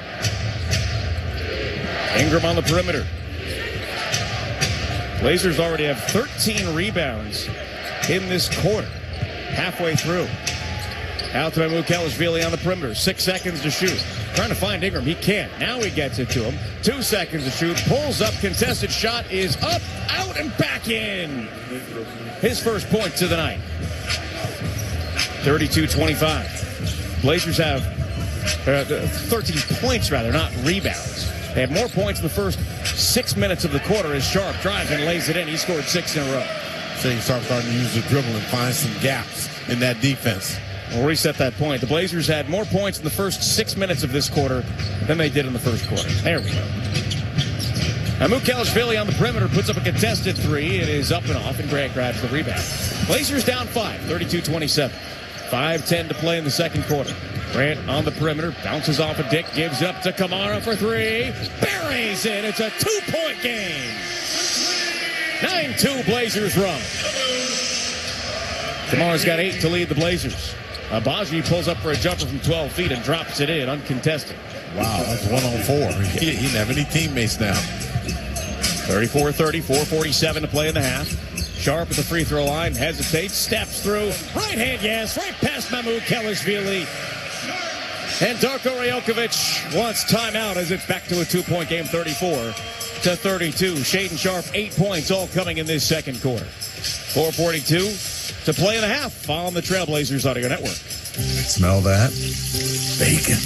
Ingram on the perimeter. Blazers already have 13 rebounds in this quarter, halfway through. Out to Mamu Kelishvili on the perimeter. 6 seconds to shoot. Trying to find Ingram. He can't. Now he gets it to him. 2 seconds to shoot. Pulls up. Contested shot is up, out, and back in. His first point to the night. 32-25. Blazers have 13 points, rather, not rebounds. They have more points in the first 6 minutes of the quarter as Sharp drives and lays it in. He scored 6 in a row. Shaden Sharp starting to use the dribble and find some gaps in that defense. We'll reset that point. The Blazers had more points in the first 6 minutes of this quarter than they did in the first quarter. There we go. Mamu Kelishvili on the perimeter puts up a contested 3. It is up and off, and Grant grabs the rebound. Blazers down 5, 32-27. 5:10 to play in the second quarter. Grant on the perimeter, bounces off a Dick, gives up to Kamara for 3. Buries it. It's a 2-point game. 9-2 Blazers run. Kamara's got 8 to lead the Blazers. Abaji pulls up for a jumper from 12 feet and drops it in, uncontested. Wow, that's 1-on-4. He didn't have any teammates now. 34-30, 4:47 to play in the half. Sharp at the free throw line, hesitates, steps through. Right hand, yes, right past Mamu Kelishvili. And Darko Rajokovic wants timeout as it's back to a 2-point game, 34-32. Shaden Sharp, 8 points, all coming in this second quarter. 4:42 to play in the half on the Trailblazers Audio Network. Smell that? Bacon.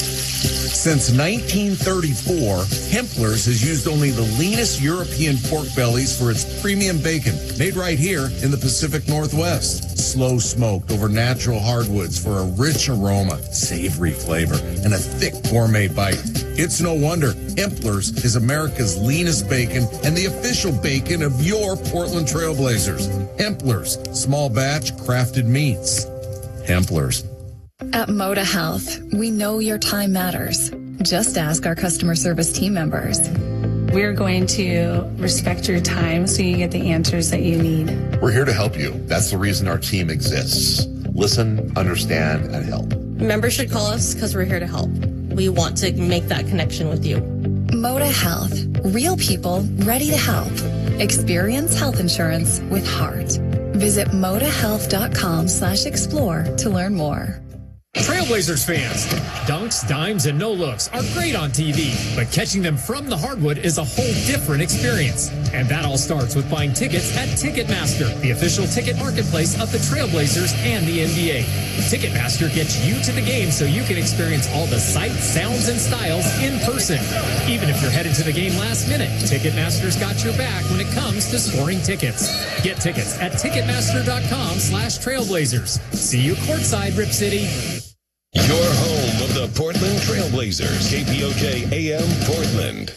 Since 1934, Hempler's has used only the leanest European pork bellies for its premium bacon, made right here in the Pacific Northwest. Slow smoked over natural hardwoods for a rich aroma, savory flavor, and a thick gourmet bite. It's no wonder Hempler's is America's leanest bacon and the official bacon of your Portland Trailblazers. Hempler's, small batch crafted meats. Hempler's. At Moda Health, we know your time matters. Just ask our customer service team members. We're going to respect your time so you get the answers that you need. We're here to help you. That's the reason our team exists. Listen, understand, and help. Members should call us because we're here to help. We want to make that connection with you. Moda Health. Real people ready to help. Experience health insurance with heart. Visit modahealth.com/explore to learn more. Trailblazers fans, dunks, dimes, and no-looks are great on TV, but catching them from the hardwood is a whole different experience. And that all starts with buying tickets at Ticketmaster, the official ticket marketplace of the Trailblazers and the NBA. Ticketmaster gets you to the game so you can experience all the sights, sounds, and styles in person. Even if you're headed to the game last minute, Ticketmaster's got your back when it comes to scoring tickets. Get tickets at Ticketmaster.com/Trailblazers. See you courtside, Rip City. Your home of the Portland Trailblazers, KPOJ AM Portland.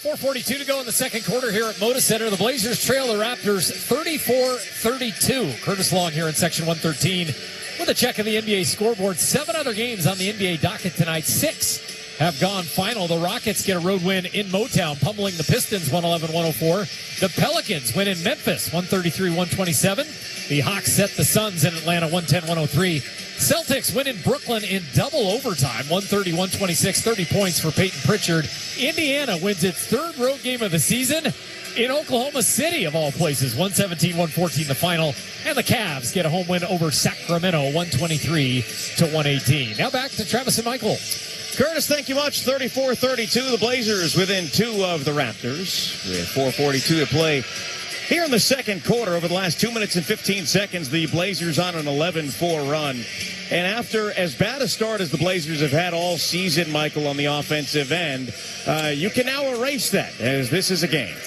4:42 to go in the second quarter here at Moda Center. The Blazers trail the Raptors 34-32. Curtis Long here in Section 113 with a check of the NBA scoreboard. 7 other games on the NBA docket tonight. 6 have gone final. The Rockets get a road win in Motown, pummeling the Pistons 111-104. The Pelicans win in Memphis 133-127. The Hawks set the Suns in Atlanta 110-103. Celtics win in Brooklyn in double overtime, 130-126, 30 points for Peyton Pritchard. Indiana wins its third road game of the season in Oklahoma City, of all places, 117-114 the final. And the Cavs get a home win over Sacramento, 123-118. Now back to Travis and Michael. Curtis, thank you much. 34-32, the Blazers within 2 of the Raptors with 4:42 to play. Here in the second quarter, over the last 2 minutes and 15 seconds, the Blazers on an 11-4 run. And after as bad a start as the Blazers have had all season, Michael, on the offensive end, you can now erase that, as this is a game.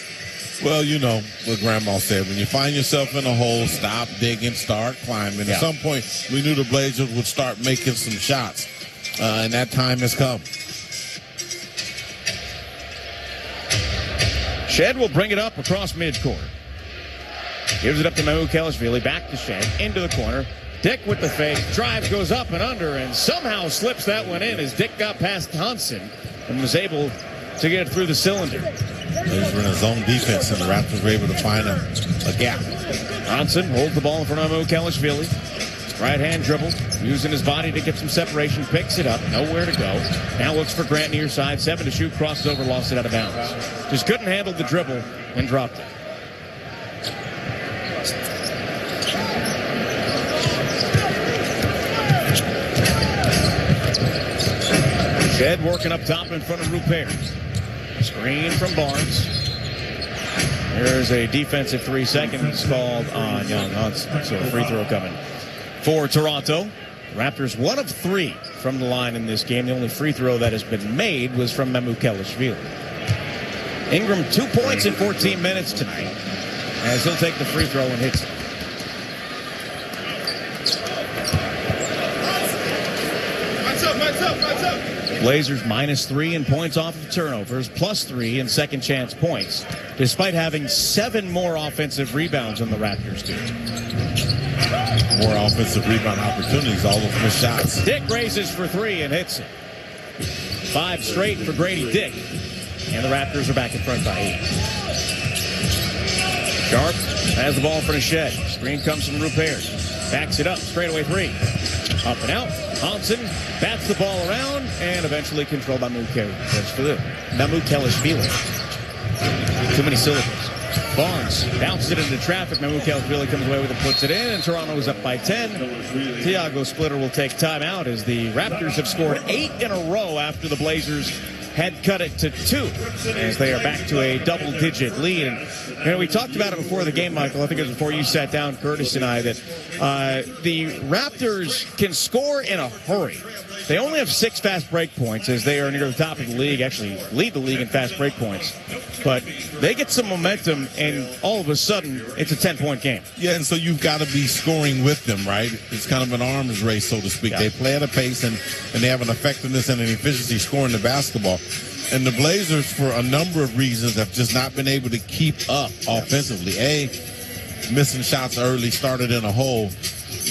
Well, you know what Grandma said. When you find yourself in a hole, stop digging, start climbing. Yeah. At some point, we knew the Blazers would start making some shots, and that time has come. Shed will bring it up across midcourt. Gives it up to Mamukelashvili, back to Shed, into the corner. Dick with the fake, drive goes up and under, and somehow slips that one in as Dick got past Hansen and was able to get it through the cylinder. Blazers were in a zone defense, and the Raptors were able to find a gap. Hansen holds the ball in front of Mamukelashvili. Right-hand dribble, using his body to get some separation, picks it up, nowhere to go. Now looks for Grant near side, 7 to shoot, crosses over, lost it out of bounds. Just couldn't handle the dribble and dropped it. Shed working up top in front of Rupert. Screen from Barnes. There's a defensive 3 seconds called on Young Hansen. So a free throw coming for Toronto. Raptors 1 of 3 from the line in this game. The only free throw that has been made was from Mamukelashvili. Ingram 2 points in 14 minutes tonight, as he'll take the free throw and hits it. Blazers -3 in points off of turnovers, +3 in second chance points, despite having 7 more offensive rebounds than the Raptors do. More offensive rebound opportunities, all those missed shots. Dick raises for 3 and hits it. 5 straight for Grady Dick. And the Raptors are back in front by 8. Sharp has the ball in front of Shed. Screen comes from Rupert. Backs it up, straightaway 3. Up and out. Hansen bats the ball around and eventually controlled by Mamukelashvili. Too many syllables. Barnes bounces it into traffic. Mamukelashvili comes away with it, puts it in, and Toronto is up by 10. Thiago Splitter will take timeout as the Raptors have scored 8 in a row after the Blazers had cut it to 2 as they are back to a double-digit lead. And we talked about it before the game, Michael. I think it was before you sat down, Curtis and I, that the Raptors can score in a hurry. They only have 6 fast break points as they are near the top of the league, actually lead the league in fast break points. But they get some momentum, and all of a sudden, it's a 10-point game. Yeah, and so you've got to be scoring with them, right? It's kind of an arms race, so to speak. Yeah. They play at a pace, and they have an effectiveness and an efficiency scoring the basketball. And the Blazers, for a number of reasons, have just not been able to keep up offensively. Missing shots early, started in a hole.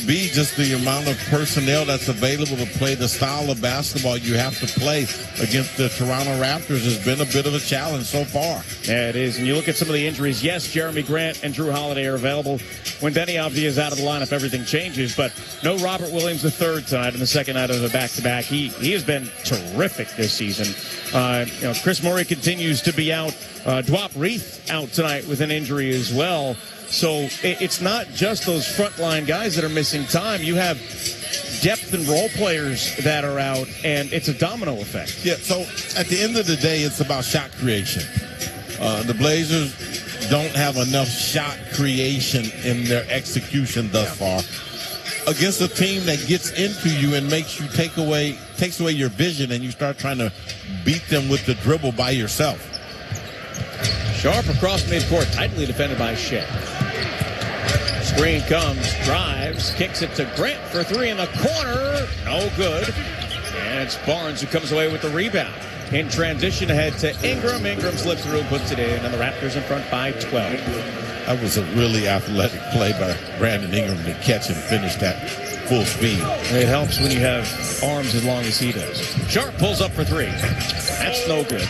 B, just the amount of personnel that's available to play the style of basketball you have to play against the Toronto Raptors has been a bit of a challenge so far. Yeah, it is. And you look at some of the injuries. Yes, Jeremy Grant and Drew Holiday are available. When Denny Avdia is out of the lineup, everything changes. But no Robert Williams III tonight in the second night of the back-to-back. He has been terrific this season. Chris Murray continues to be out. Dwap Reith out tonight with an injury as well. So it's not just those frontline guys that are missing time. You have depth and role players that are out, and it's a domino effect. Yeah, so at the end of the day, it's about shot creation. The Blazers don't have enough shot creation in their execution thus far. Against a team that gets into you and takes away your vision, and you start trying to beat them with the dribble by yourself. Sharp across midcourt, tightly defended by Shea. Screen comes, drives, kicks it to Grant for three in the corner. No good. And it's Barnes who comes away with the rebound. In transition ahead to Ingram. Ingram slips through, puts it in, and the Raptors in front by 12. That was a really athletic play by Brandon Ingram to catch and finish that full speed. It helps when you have arms as long as he does. Sharp pulls up for three. That's no good.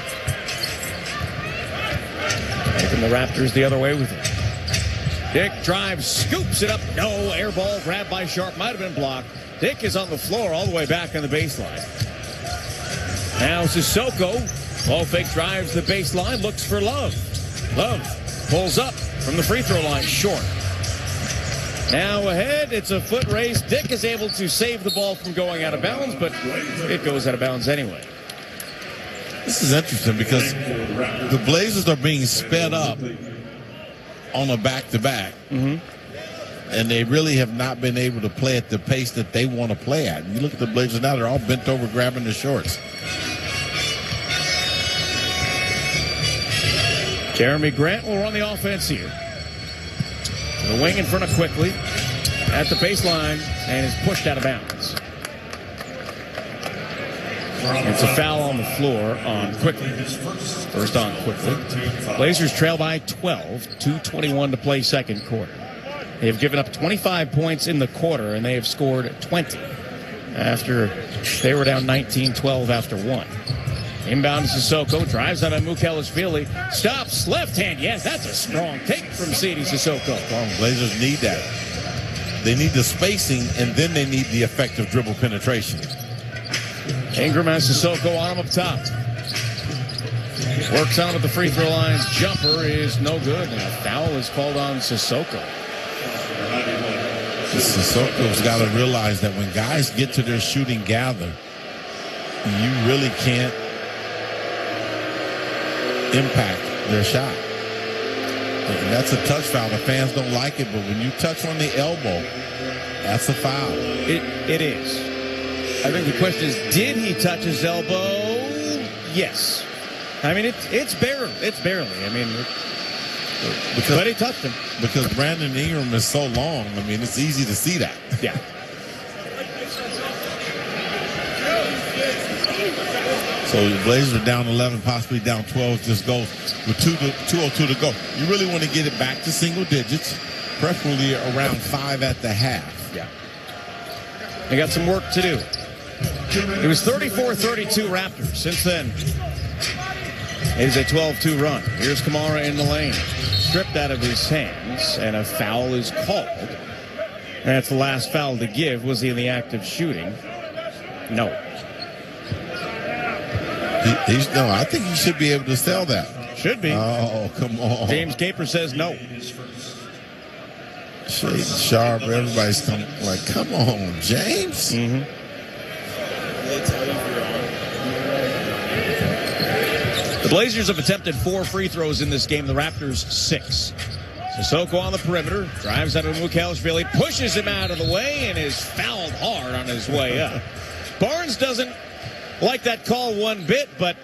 Taking the Raptors the other way with it. Dick drives, scoops it up. No, air ball grabbed by Sharp. Might have been blocked. Dick is on the floor all the way back on the baseline. Now Sissoko. Ball fake drives the baseline. Looks for Love. Love pulls up from the free throw line. Short. Now ahead. It's a foot race. Dick is able to save the ball from going out of bounds, but it goes out of bounds anyway. This is interesting because the Blazers are being sped up on a back-to-back, and they really have not been able to play at the pace that they want to play at. And you look at the Blazers now, they're all bent over grabbing the shorts. Jeremy Grant will run the offense here. The wing in front of Quickly at the baseline and is pushed out of bounds. It's a foul on the floor on Quickly. First on Quickly. Blazers trail by 12, 2:21 to play second quarter. They have given up 25 points in the quarter, and they have scored 20 after they were down 19-12 after one. Inbound to Sissoko, drives out on Mukelashvili, stops, left hand, yes, that's a strong take from Sadie Sissoko. Blazers need that. They need the spacing, and then they need the effective dribble penetration. Ingram has Sissoko on him up top. Works on him at the free throw lines. Jumper is no good, and a foul is called on Sissoko. Sissoko's got to realize that when guys get to their shooting gather, you really can't impact their shot. And that's a touch foul. The fans don't like it, but when you touch on the elbow, that's a foul. It is. I think the question is, did he touch his elbow? Yes. I mean, it's barely. I mean, but he touched him. Because Brandon Ingram is so long, I mean, it's easy to see that. Yeah. So the Blazers are down 11, possibly down 12, just goes with 2:02 to go. You really want to get it back to single digits, preferably around 5 at the half. Yeah. They got some work to do. It was 34-32 Raptors. Since then, it is a 12-2 run. Here's Kamara in the lane. Stripped out of his hands, and a foul is called. And that's the last foul to give. Was he in the act of shooting? No. No, I think he should be able to sell that. Should be. Oh, come on. James Caper says no. Shade Sharp, everybody's like, come on, James. The Blazers have attempted 4 free throws in this game. The Raptors 6. Sissoko on the perimeter, drives out of Mukelashvili, pushes him out of the way, and is fouled hard on his way up. Barnes doesn't like that call one bit, but,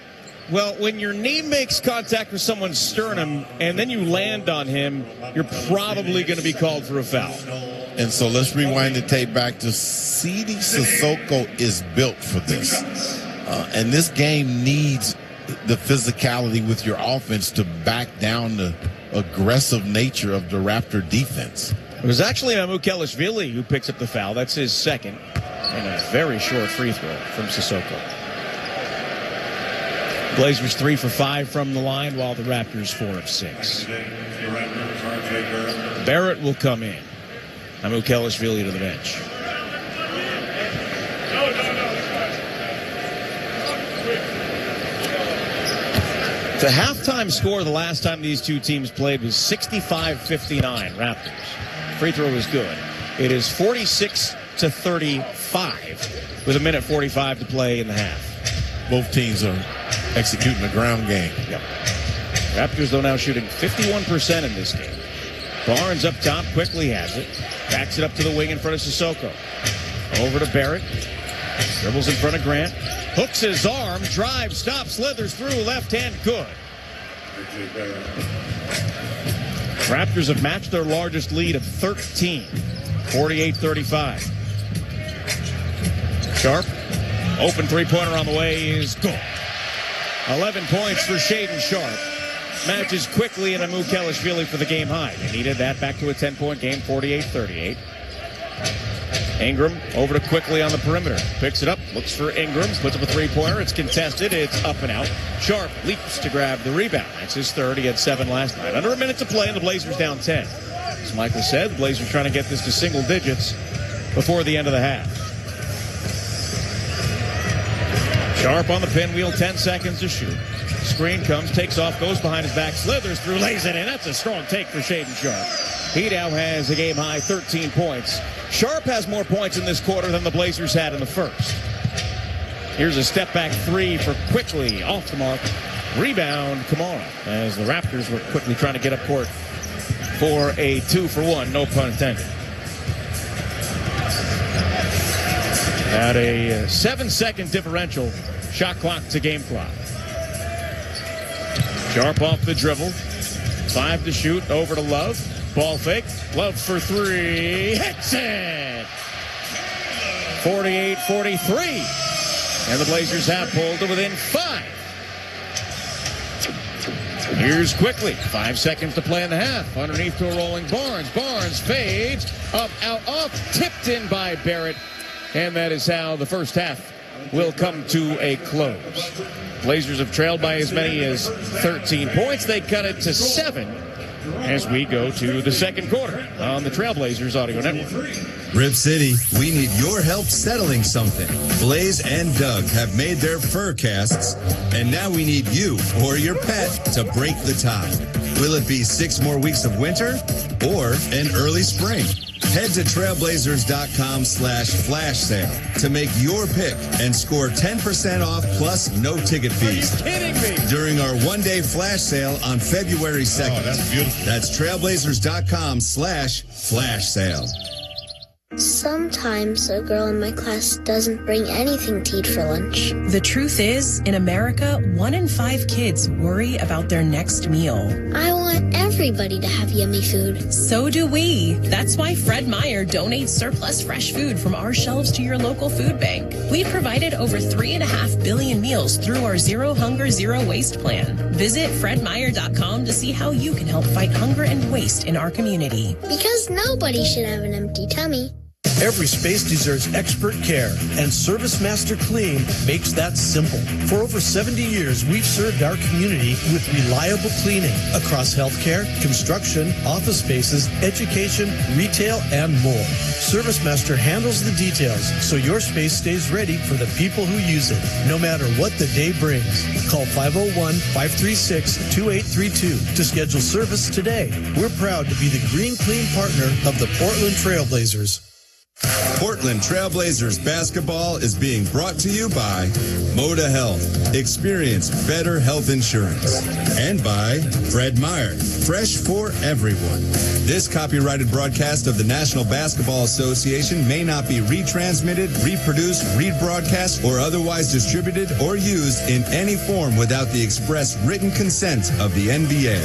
well, when your knee makes contact with someone's sternum and then you land on him, you're probably going to be called for a foul. And so let's rewind the tape back to Sadie Sissoko is built for this. And this game needs the physicality with your offense to back down the aggressive nature of the Raptor defense. It was actually Mamukelashvili who picks up the foul. That's his second. And a very short free throw from Sissoko. Blazers 3 for 5 from the line, while the Raptors 4 of 6. Barrett will come in. Mamukelashvili to the bench. The halftime score the last time these two teams played was 65-59 Raptors. Free throw was good. It is 46-35 with 1:45 to play in the half. Both teams are executing the ground game. Yep. Raptors, though, now shooting 51% in this game. Barnes up top, quickly has it. Backs it up to the wing in front of Sissoko. Over to Barrett. Dribbles in front of Grant. Hooks his arm, drives, stops, slithers through, left hand, good. Raptors have matched their largest lead of 13, 48-35. Sharp, open three-pointer on the way is good. 11 points for Shaedon Sharp. Matches quickly in Mamukelashvili for the game high. They needed that back to a 10-point game, 48-38. Ingram over to Quickly on the perimeter. Picks it up, looks for Ingram, puts up a three-pointer. It's contested, it's up and out. Sharp leaps to grab the rebound. That's his third. He had 7 last night. Under a minute to play, and the Blazers down 10. As Michael said, the Blazers trying to get this to single digits before the end of the half. Sharp on the pinwheel, 10 seconds to shoot. Screen comes, takes off, goes behind his back, slithers through, lays it in. That's a strong take for Shaedon Sharp. He now has a game-high 13 points. Sharp has more points in this quarter than the Blazers had in the first. Here's a step-back three for Quickly, off the mark. Rebound, Kamara, as the Raptors were quickly trying to get up court for a 2-for-1, no pun intended. At a 7-second differential, shot clock to game clock. Sharp off the dribble, 5 to shoot, over to Love. Ball fake, Love for 3, hits it! 48-43. And the Blazers have pulled to within 5. Here's Quickly, 5 seconds to play in the half. Underneath to a rolling Barnes. Barnes fades, up, out, off, tipped in by Barrett. And that is how the first half will come to a close. Blazers have trailed by as many as 13 points. They cut it to 7 as we go to the second quarter on the Trailblazers Audio Network. Rip City, we need your help settling something. Blaze and Doug have made their fur casts, and now we need you or your pet to break the tie. Will it be 6 more weeks of winter or an early spring? Head to trailblazers.com/flash sale to make your pick and score 10% off plus no ticket fees. Are you kidding me? During our one-day flash sale on February 2nd. Oh, that's beautiful. That's trailblazers.com/flash sale. Sometimes a girl in my class doesn't bring anything to eat for lunch. The truth is, in America, 1 in 5 kids worry about their next meal. I want everybody to have yummy food. So do we. That's why Fred Meyer donates surplus fresh food from our shelves to your local food bank. We've provided over 3.5 billion meals through our Zero Hunger, Zero Waste plan. Visit fredmeyer.com to see how you can help fight hunger and waste in our community. Because nobody should have an empty tummy. Every space deserves expert care, and ServiceMaster Clean makes that simple. For over 70 years, we've served our community with reliable cleaning across healthcare, construction, office spaces, education, retail, and more. ServiceMaster handles the details so your space stays ready for the people who use it, no matter what the day brings. Call 501-536-2832 to schedule service today. We're proud to be the green clean partner of the Portland Trailblazers. Portland Trailblazers basketball is being brought to you by Moda Health. Experience better health insurance. And by Fred Meyer. Fresh for everyone. This copyrighted broadcast of the National Basketball Association may not be retransmitted, reproduced, rebroadcast, or otherwise distributed or used in any form without the express written consent of the NBA.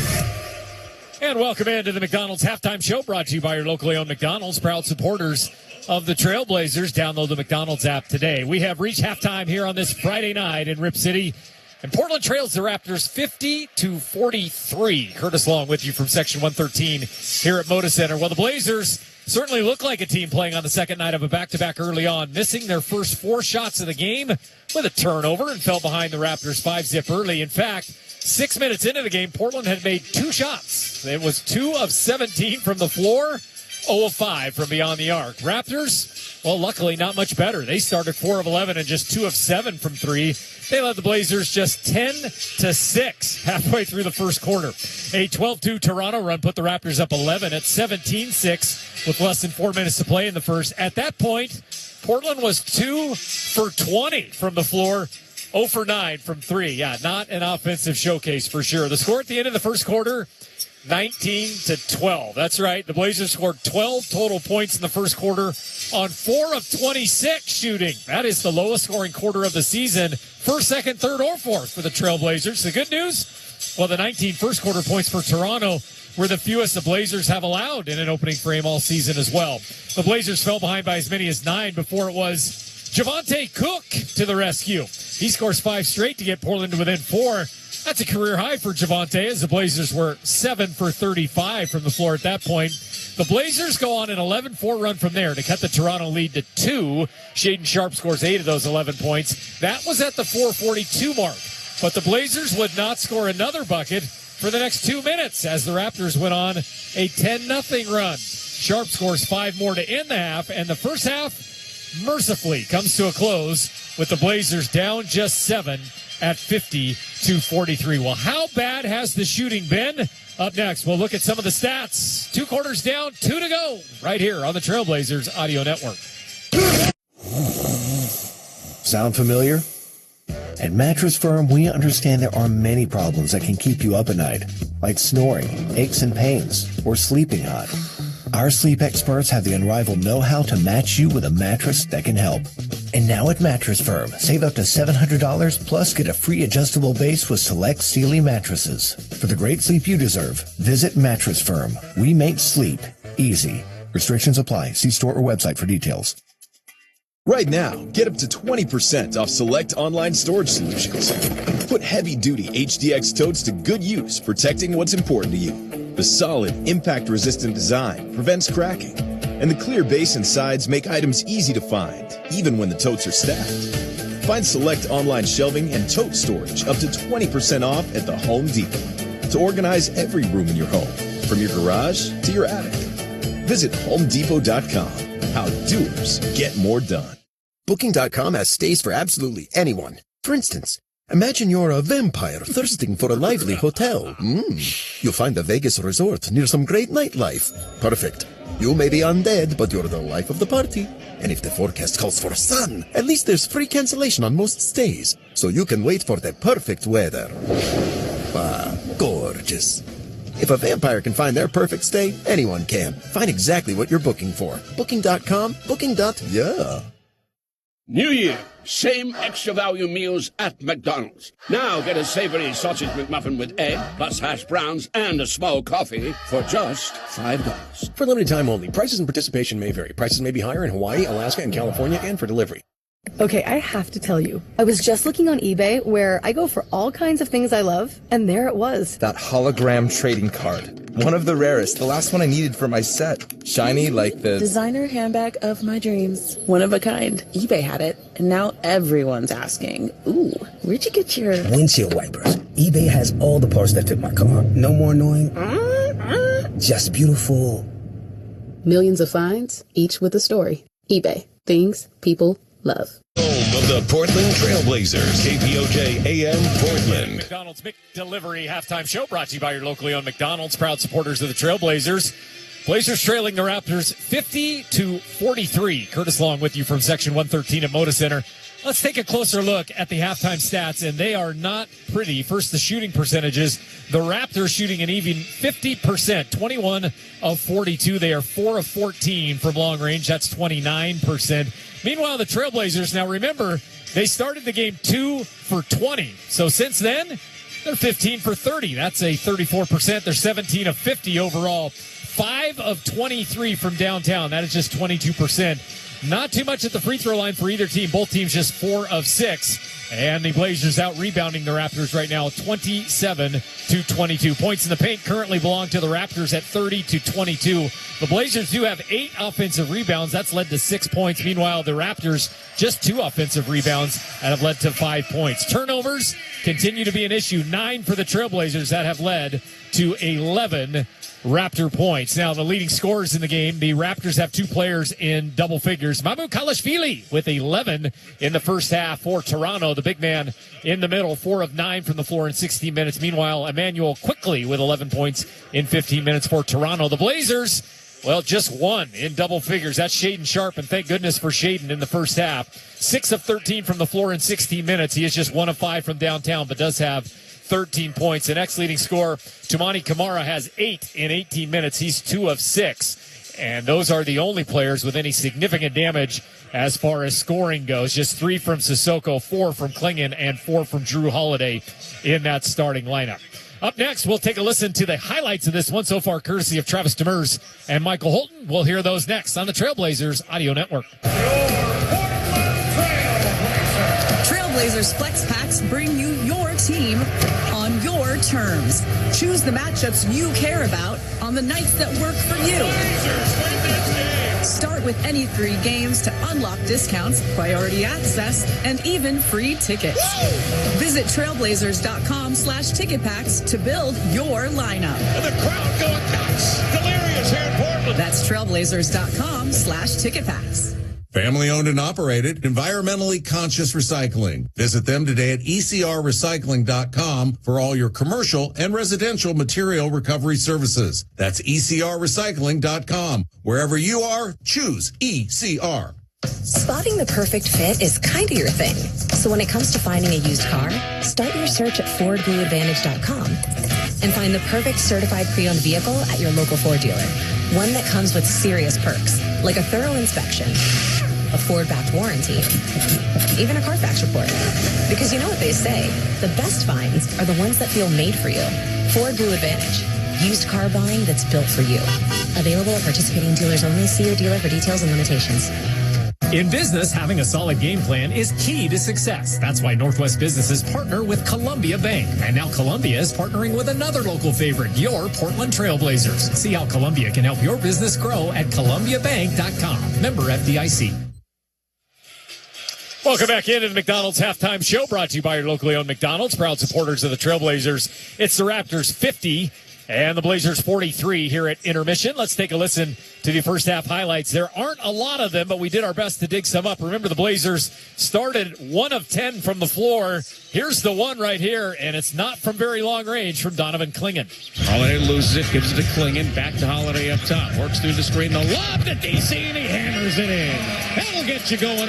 And welcome into the McDonald's Halftime Show, brought to you by your locally owned McDonald's, proud supporters of the Trailblazers. Download the McDonald's app today. We have reached halftime here on this Friday night in Rip City. And Portland trails the Raptors 50-43. Curtis Long with you from Section 113 here at Moda Center. Well, the Blazers certainly look like a team playing on the second night of a back-to-back early on, missing their first 4 shots of the game with a turnover and fell behind the Raptors 5-zip early. In fact, 6 minutes into the game, Portland had made 2 shots. It was 2 of 17 from the floor, 0 of 5 from beyond the arc. Raptors, well, luckily not much better. They started 4 of 11 and just 2 of 7 from 3. They led the Blazers just 10-6 halfway through the first quarter. A 12-2 Toronto run put the Raptors up 11 at 17-6 with less than 4 minutes to play in the first. At that point, Portland was 2 for 20 from the floor, 0 for 9 from 3. Yeah, not an offensive showcase for sure. The score at the end of the first quarter, 19-12. That's right. The Blazers scored 12 total points in the first quarter on 4 of 26 shooting. That is the lowest scoring quarter of the season. First, second, third, or fourth for the Trailblazers. The good news, well, the 19 first quarter points for Toronto were the fewest the Blazers have allowed in an opening frame all season as well. The Blazers fell behind by as many as 9 before it was Javonte Cook to the rescue. He scores 5 straight to get Portland to within 4. That's a career high for Javonte, as the Blazers were 7 for 35 from the floor at that point. The Blazers go on an 11-4 run from there to cut the Toronto lead to 2. Shaedon Sharpe scores 8 of those 11 points. That was at the 4:42 mark. But the Blazers would not score another bucket for the next 2 minutes as the Raptors went on a 10-0 run. Sharpe scores 5 more to end the half, and the first half mercifully comes to a close with the Blazers down just 7 at 50-43. Well, how bad has the shooting been? Up next, we'll look at some of the stats. 2 quarters down, 2 to go, right here on the Trailblazers Audio Network. Sound familiar? At Mattress Firm, we understand there are many problems that can keep you up at night, like snoring, aches and pains, or sleeping hot. Our sleep experts have the unrivaled know-how to match you with a mattress that can help. And now at Mattress Firm, save up to $700 plus get a free adjustable base with select Sealy mattresses. For the great sleep you deserve, visit Mattress Firm. We make sleep easy. Restrictions apply. See store or website for details. Right now, get up to 20% off select online storage solutions. Put heavy-duty HDX totes to good use, protecting what's important to you. The solid, impact-resistant design prevents cracking, and the clear base and sides make items easy to find, even when the totes are stacked. Find select online shelving and tote storage up to 20% off at the Home Depot to organize every room in your home, from your garage to your attic. Visit HomeDepot.com. How doers get more done. Booking.com has stays for absolutely anyone. For instance, imagine you're a vampire thirsting for a lively hotel. You'll find a Vegas resort near some great nightlife. Perfect. You may be undead, but you're the life of the party. And if the forecast calls for sun, at least there's free cancellation on most stays, so you can wait for the perfect weather. Ah, gorgeous. If a vampire can find their perfect stay, anyone can. Find exactly what you're booking for. Booking.com, booking.yeah. New Year, same extra value meals at McDonald's. Now get a savory sausage McMuffin with egg, plus hash browns and a small coffee for just $5. For limited time only. Prices and participation may vary. Prices may be higher in Hawaii, Alaska, and California, and for delivery. Okay, I have to tell you, I was just looking on eBay where I go for all kinds of things I love, and there it was. That hologram trading card. One of the rarest. The last one I needed for my set. Shiny like the designer handbag of my dreams. One of a kind. eBay had it, and now everyone's asking, ooh, where'd you get your windshield wipers? eBay has all the parts that fit my car. No more annoying. Just beautiful. Millions of finds, each with a story. eBay. Things people love. Home of the Portland Trailblazers, KPOJ AM Portland. McDonald's McDelivery halftime show brought to you by your locally owned McDonald's, proud supporters of the Trailblazers. Blazers trailing the Raptors 50-43. Curtis Long with you from Section 113 at Moda Center. Let's take a closer look at the halftime stats, and they are not pretty. First, the shooting percentages. The Raptors shooting an even 50%, 21 of 42. They are 4 of 14 from long range. That's 29%. Meanwhile, the Trailblazers, now remember, they started the game 2 for 20. So since then, they're 15 for 30. That's a 34%. They're 17 of 50 overall 5 of 23 from downtown. That is just 22%. Not too much at the free throw line for either team. Both teams just 4 of 6. And the Blazers out rebounding the Raptors right now, 27-22. Points in the paint currently belong to the Raptors at 30-22. The Blazers do have 8 offensive rebounds. That's led to 6 points. Meanwhile, the Raptors just 2 offensive rebounds and have led to 5 points. Turnovers continue to be an issue. 9 for the Trailblazers that have led to 11 Raptor points. Now, the leading scorers in the game, the Raptors have 2 players in double figures. Mamukelashvili with 11 in the first half for Toronto. The big man in the middle, 4 of 9 from the floor in 16 minutes. Meanwhile, Emmanuel Quickly with 11 points in 15 minutes for Toronto. The Blazers, well, just 1 in double figures. That's Shaedon Sharpe, and thank goodness for Shaedon in the first half. 6 of 13 from the floor in 16 minutes. He is just 1 of 5 from downtown, but does have 13 points. The next leading scorer, Toumani Camara, has 8 in 18 minutes. He's 2 of 6. And those are the only players with any significant damage as far as scoring goes. Just 3 from Sissoko, 4 from Klingon, and 4 from Drew Holiday in that starting lineup. Up next, we'll take a listen to the highlights of this one so far, courtesy of Travis Demers and Michael Holton. We'll hear those next on the Trailblazers Audio Network. Trailblazers Flex Packs bring you your team on your terms. Choose the matchups you care about on the nights that work for you. Start with any 3 games to unlock discounts, priority access, and even free tickets. Visit trailblazers.com/ticket packs to build your lineup. And the crowd going nuts. Delirious here in Portland. That's trailblazers.com/ticket packs. Family owned and operated, environmentally conscious recycling. Visit them today at ecrrecycling.com for all your commercial and residential material recovery services. That's ecrrecycling.com. Wherever you are, choose ECR. Spotting the perfect fit is kind of your thing. So when it comes to finding a used car, start your search at FordBlueAdvantage.com and find the perfect certified pre-owned vehicle at your local Ford dealer. One that comes with serious perks, like a thorough inspection, a Ford-backed warranty, even a Carfax report. Because you know what they say, the best finds are the ones that feel made for you. Ford Blue Advantage. Used car buying that's built for you. Available at participating dealers only. See your dealer for details and limitations. In business, having a solid game plan is key to success. That's why Northwest businesses partner with Columbia Bank. And now Columbia is partnering with another local favorite, your Portland Trailblazers. See how Columbia can help your business grow at ColumbiaBank.com. Member FDIC. Welcome back into the McDonald's Halftime Show, brought to you by your locally owned McDonald's, proud supporters of the Trailblazers. It's the Raptors 50 and the Blazers 43 here at intermission. Let's take a listen to the first half highlights. There aren't a lot of them, but we did our best to dig some up. Remember, the Blazers started 1 of 10 from the floor. Here's the one right here, and it's not from very long range from Donovan Klingon. Holiday loses it, gives it to Klingon, back to Holiday up top. Works through the screen, the lob to DC, and he hammers it in. That'll get you going.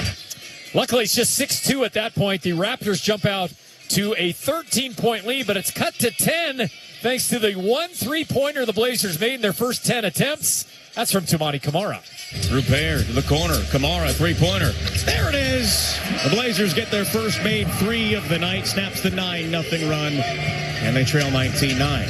Luckily, it's just 6-2 at that point. The Raptors jump out to a 13-point lead, but it's cut to 10 thanks to the 1 3-pointer the Blazers made in their first 10 attempts. That's from Toumani Camara. Rupert to the corner. Camara, 3-pointer. There it is. The Blazers get their first made 3 of the night. Snaps the 9-0 run, and they trail 19-9.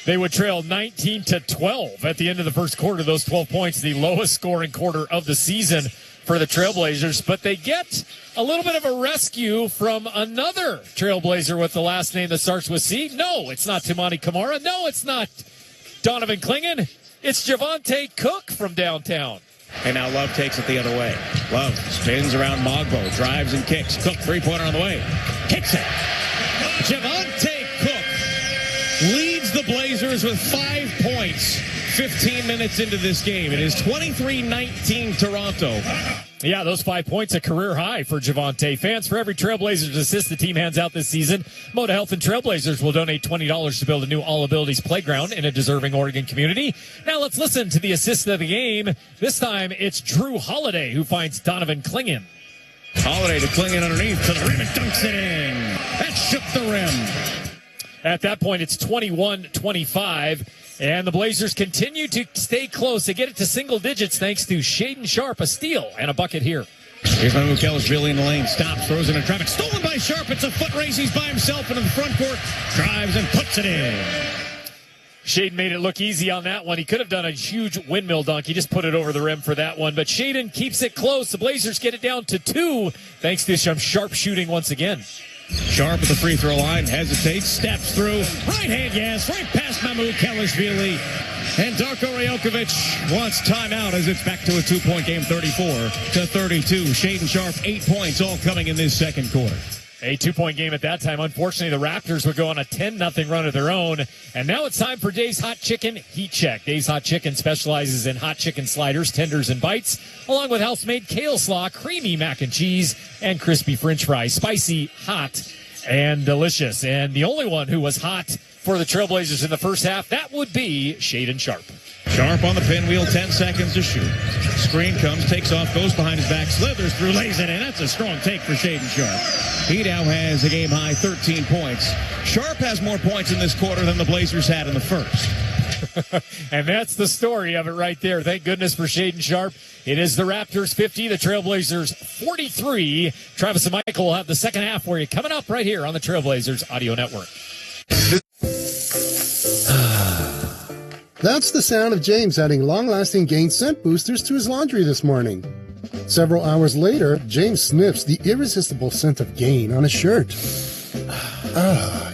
They would trail 19-12 at the end of the first quarter. Those 12 points, the lowest scoring quarter of the season for the Trailblazers, but they get a little bit of a rescue from another Trailblazer with the last name that starts with C. No, it's not Toumani Camara. No, it's not Donovan Klingon. It's Javonte Cook from downtown. And now Love takes it the other way. Love spins around Mogbo, drives and kicks. Cook, 3-pointer on the way. Kicks it. Javonte Cook leads the Blazers with 5 points. 15 minutes into this game. It is 23-19 Toronto. Yeah, those 5 points, a career high for Javonte. Fans, for every Trailblazers assist the team hands out this season, Moda Health and Trailblazers will donate $20 to build a new All Abilities playground in a deserving Oregon community. Now let's listen to the assist of the game. This time it's Drew Holiday who finds Donovan Klingon. Holiday to Klingon underneath to the rim and dunks it in. That shook the rim. At that point, it's 21-25. And the Blazers continue to stay close. They get it to single digits thanks to Shaedon Sharpe, a steal and a bucket here. Here's Mamukelashvili in the lane. Stops, throws into traffic. Stolen by Sharpe. It's a foot race. He's by himself into the front court. Drives and puts it in. Shaden made it look easy on that one. He could have done a huge windmill dunk. He just put it over the rim for that one. But Shaden keeps it close. The Blazers get it down to 2 thanks to some sharp shooting once again. Sharp at the free throw line, hesitates, steps through. Right hand, yes, right past Mamukelashvili. And Darko Rajokovic wants timeout as it's back to a 2-point game, 34-32. Shaden Sharp, 8 points, all coming in this second quarter. A 2-point game at that time. Unfortunately, the Raptors would go on a 10-0 run of their own. And now it's time for Dave's Hot Chicken Heat Check. Dave's Hot Chicken specializes in hot chicken sliders, tenders, and bites, along with house-made kale slaw, creamy mac and cheese, and crispy french fries. Spicy, hot, and delicious. And the only one who was hot for the Trailblazers in the first half, that would be Shaden Sharp. Sharp on the pinwheel, 10 seconds to shoot. Screen comes, takes off, goes behind his back, slithers through, lays it in. That's a strong take for Shaden Sharp. He now has a game-high 13 points. Sharp has more points in this quarter than the Blazers had in the first. And that's the story of it right there. Thank goodness for Shaden Sharp. It is the Raptors 50, the Trailblazers 43. Travis and Michael will have the second half for you coming up right here on the Trailblazers Audio Network. That's the sound of James adding long-lasting Gain scent boosters to his laundry this morning. Several hours later, James sniffs the irresistible scent of Gain on his shirt.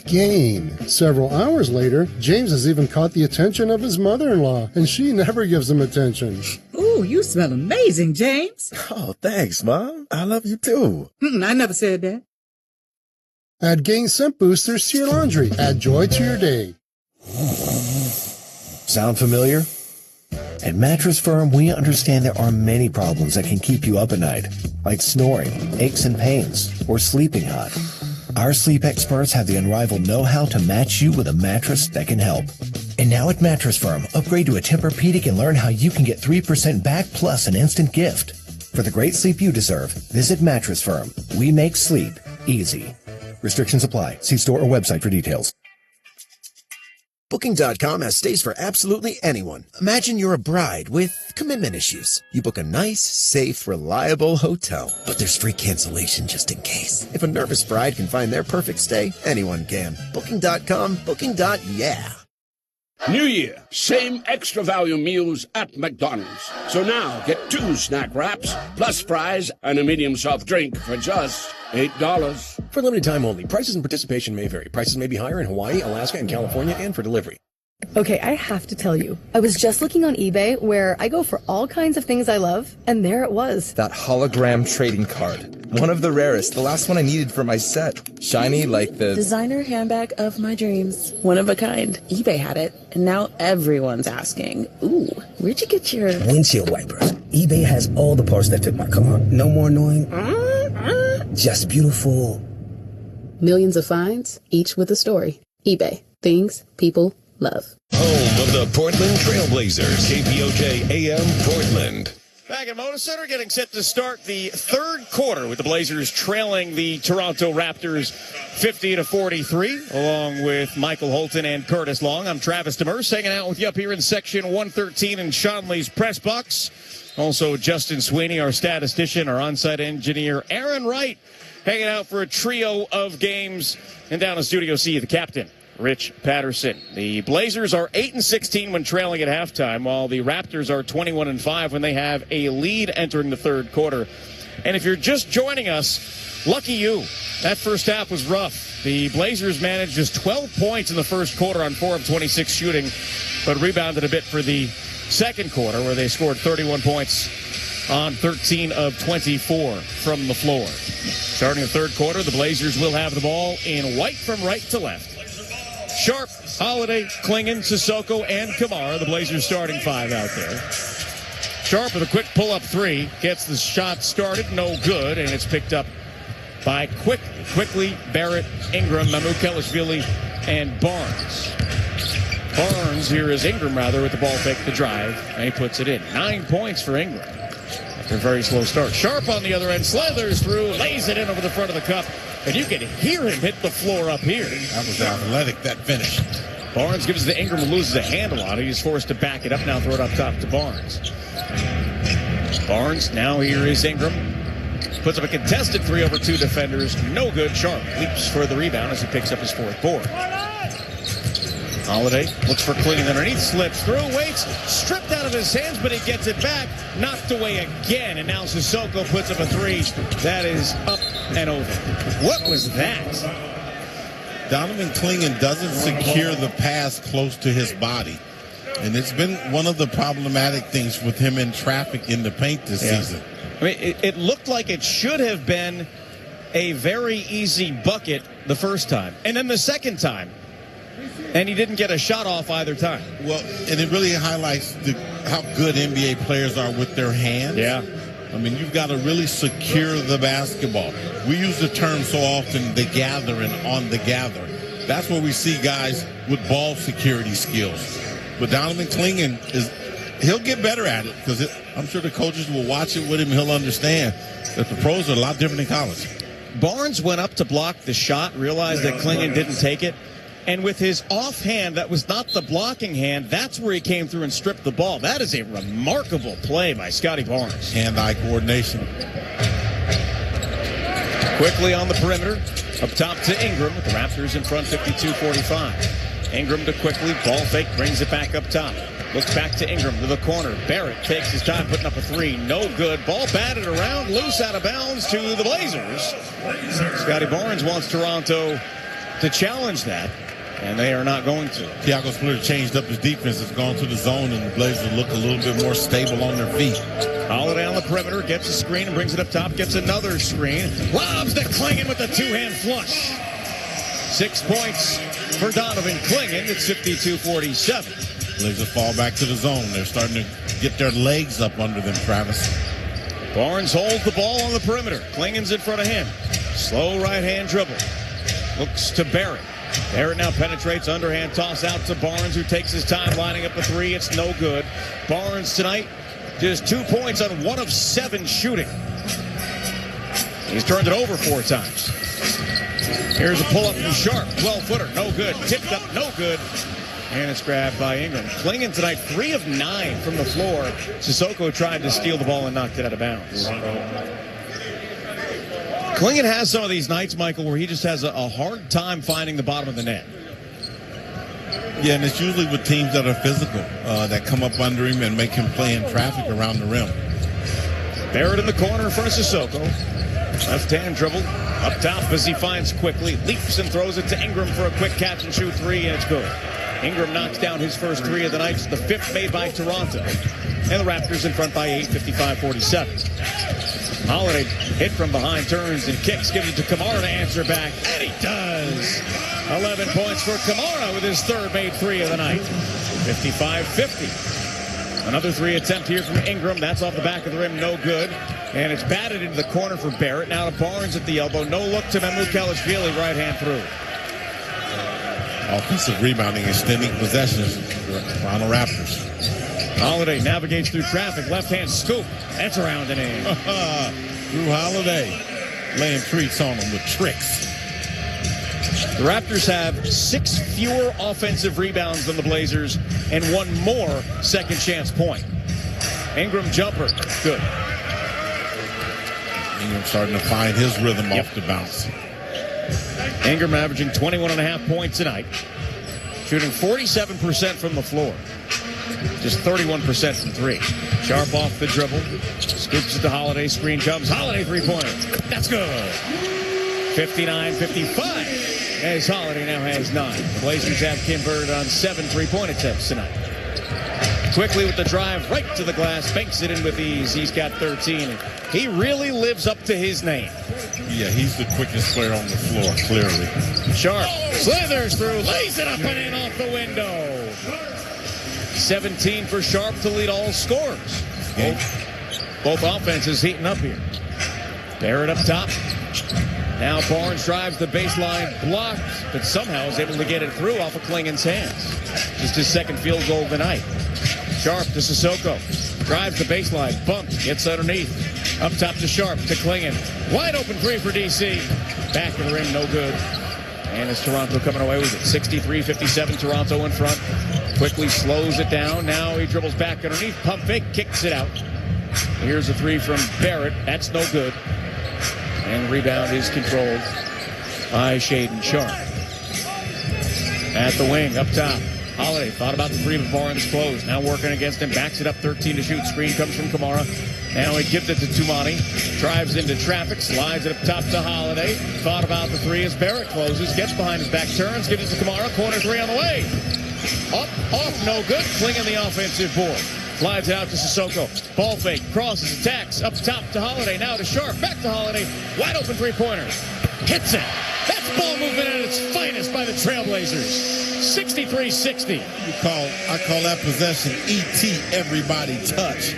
Gain. Several hours later, James has even caught the attention of his mother-in-law, and she never gives him attention. Ooh, you smell amazing, James. Oh, thanks, Mom. I love you too. I never said that. Add Gain scent boosters to your laundry. Add joy to your day. Sound familiar? At Mattress Firm, we understand there are many problems that can keep you up at night, like snoring, aches and pains, or sleeping hot. Our sleep experts have the unrivaled know-how to match you with a mattress that can help. And now at Mattress Firm, upgrade to a Tempur-Pedic and learn how you can get 3% back plus an instant gift. For the great sleep you deserve, visit Mattress Firm. We make sleep easy. Restrictions apply. See store or website for details. Booking.com has stays for absolutely anyone. Imagine you're a bride with commitment issues. You book a nice, safe, reliable hotel, but there's free cancellation just in case. If a nervous bride can find their perfect stay, anyone can. Booking.com, booking.yeah. New Year, same extra value meals at McDonald's. So now get 2 snack wraps, plus fries, and a medium soft drink for just $8. For limited time only. Prices and participation may vary. Prices may be higher in Hawaii, Alaska, and California, and for delivery. Okay, I have to tell you, I was just looking on eBay where I go for all kinds of things I love, and there it was. That hologram trading card. One of the rarest. The last one I needed for my set. Shiny like the designer handbag of my dreams. One of a kind. eBay had it, and now everyone's asking, ooh, where'd you get your windshield wipers? eBay has all the parts that fit my car. No more annoying. Just beautiful. Millions of finds, each with a story. eBay. Things people love. Home of the Portland Trailblazers, KPOJ AM Portland. Back at Moda Center, getting set to start the third quarter with the Blazers trailing the Toronto Raptors 50-43, along with Michael Holton and Curtis Long. I'm Travis Demers, hanging out with you up here in Section 113 in Shanley's press box. Also, Justin Sweeney, our statistician, our on-site engineer, Aaron Wright, hanging out for a trio of games. And down in Studio C, the captain, Rich Patterson. The Blazers are 8-16 when trailing at halftime, while the Raptors are 21-5 when they have a lead entering the third quarter. And if you're just joining us, lucky you. That first half was rough. The Blazers managed just 12 points in the first quarter on 4 of 26 shooting, but rebounded a bit for the second quarter, where they scored 31 points on 13 of 24 from the floor. Starting the third quarter, the Blazers will have the ball in white from right to left. Sharp, Holiday, Klingon, Sissoko, and Kamara, the Blazers starting 5 out there. Sharp with a quick pull-up 3, gets the shot started, no good, and it's picked up by quickly Barrett, Ingram, Mamukelashvili, and Barnes. Barnes, here is Ingram rather, with the ball fake, the drive, and he puts it in. 9 points for Ingram after a very slow start. Sharp on the other end, slithers through, lays it in over the front of the cup. And you can hear him hit the floor up here. That was athletic, that finish. Barnes gives it to Ingram, who loses a handle on it. He's forced to back it up now, throw it up top to Barnes. Barnes, now here is Ingram. Puts up a contested 3 over 2 defenders. No good. Sharp leaps for the rebound as he picks up his 4th board. Holiday looks for Klingon underneath, slips through, waits, stripped out of his hands, but he gets it back, knocked away again, and now Sissoko puts up a three. That is up and over. What was that? Donovan Klingon doesn't secure the pass close to his body. And it's been one of the problematic things with him in traffic in the paint this season. I mean, it looked like it should have been a very easy bucket the first time. And then the second time. And he didn't get a shot off either time. Well, and it really highlights how good NBA players are with their hands. Yeah. I mean, you've got to really secure the basketball. We use the term so often, the gather and on the gather. That's where we see guys with ball security skills. But Donovan Klingon, he'll get better at it because I'm sure the coaches will watch it with him. He'll understand that the pros are a lot different in college. Barnes went up to block the shot, realized that Klingon didn't take it. And with his offhand, that was not the blocking hand, that's where he came through and stripped the ball. That is a remarkable play by Scotty Barnes. Hand-eye coordination. Quickly on the perimeter, up top to Ingram with the Raptors in front 52-45. Ingram to quickly, ball fake, brings it back up top. Looks back to Ingram to the corner. Barrett takes his time putting up a three. No good. Ball batted around, loose out of bounds to the Blazers. Scotty Barnes wants Toronto to challenge that. And they are not going to. Thiago Splitter changed up his defense. It's gone to the zone, and the Blazers look a little bit more stable on their feet. Holiday on the perimeter, gets a screen and brings it up top, gets another screen. Lobs to Klingon with the two-hand flush. 6 points for Donovan Klingon. It's 52-47. Blazers fall back to the zone. They're starting to get their legs up under them, Travis. Barnes holds the ball on the perimeter. Klingon's in front of him. Slow right-hand dribble. Looks to Barrett. Barrett now penetrates, underhand toss out to Barnes, who takes his time lining up a three. It's no good. Barnes tonight just 2 points on 1 of 7 shooting. He's turned it over 4 times. Here's a pull-up from Sharp, 12-footer, no good. Tipped up, no good. And it's grabbed by Ingram. Klingon tonight 3 of 9 from the floor. Sissoko tried to steal the ball and knocked it out of bounds. Klingon has some of these nights, Michael, where he just has a hard time finding the bottom of the net. Yeah, and it's usually with teams that are physical, that come up under him and make him play in traffic around the rim. Barrett in the corner in front of Sissoko. Left-hand dribble. Up top as he finds quickly. Leaps and throws it to Ingram for a quick catch and shoot three, and it's good. Ingram knocks down his first three of the night. It's the 5th made by Toronto. And the Raptors in front by 8, 55-47. Holiday hit from behind, turns and kicks, gives it to Kamara to answer back, and he does. 11 points for Kamara with his 3rd made three of the night. 55-50. Another three attempt here from Ingram. That's off the back of the rim, no good. And it's batted into the corner for Barrett. Now to Barnes at the elbow. No look to Mamukelashvili, right hand through. Offensive rebounding, extending possessions for the Toronto Raptors. Holiday navigates through traffic. Left-hand scoop. That's around and in. Drew Holiday laying treats on them with tricks. The Raptors have 6 fewer offensive rebounds than the Blazers and 1 more second chance point. Ingram jumper. Good. Ingram starting to find his rhythm off the bounce. Ingram averaging 21.5 points tonight. Shooting 47% from the floor. Just 31% from 3. Sharp off the dribble. Scoops it to Holiday. Screen comes. Holiday three-pointer. That's good. 59-55. As Holiday now has 9. The Blazers have converted on 7 3-point attempts tonight. Quickly with the drive right to the glass. Banks it in with ease. He's got 13. He really lives up to his name. Yeah, he's the quickest player on the floor, clearly. Sharp slithers through. Lays it up and in off the window. 17 for Sharp to lead all scorers. Both offenses heating up here. Barrett up top. Now Barnes drives the baseline, blocked, but somehow is able to get it through off of Klingon's hands. Just his 2nd field goal of the night. Sharp to Sissoko. Drives the baseline, bumped, gets underneath. Up top to Sharp, to Klingon. Wide open three for DC. Back of the rim, no good. And it's Toronto coming away with it. 63-57, Toronto in front. Quickly slows it down. Now he dribbles back underneath. Pump fake, kicks it out. Here's a three from Barrett. That's no good. And the rebound is controlled by Shaedon Sharp. At the wing, up top. Holiday thought about the three, but Barnes closed. Now working against him. Backs it up 13 to shoot. Screen comes from Kamara. Now he gives it to Tumani. Drives into traffic. Slides it up top to Holiday. Thought about the three as Barrett closes. Gets behind his back. Turns. Gives it to Kamara. Corner three on the way. Up, off, no good. Klingen the offensive board. Slides it out to Sissoko. Ball fake. Crosses. Attacks. Up top to Holiday. Now to Sharp. Back to Holiday. Wide open three-pointer. Hits it. That's ball movement at its finest by the Trailblazers. 63-60. I call that possession E.T. everybody touch.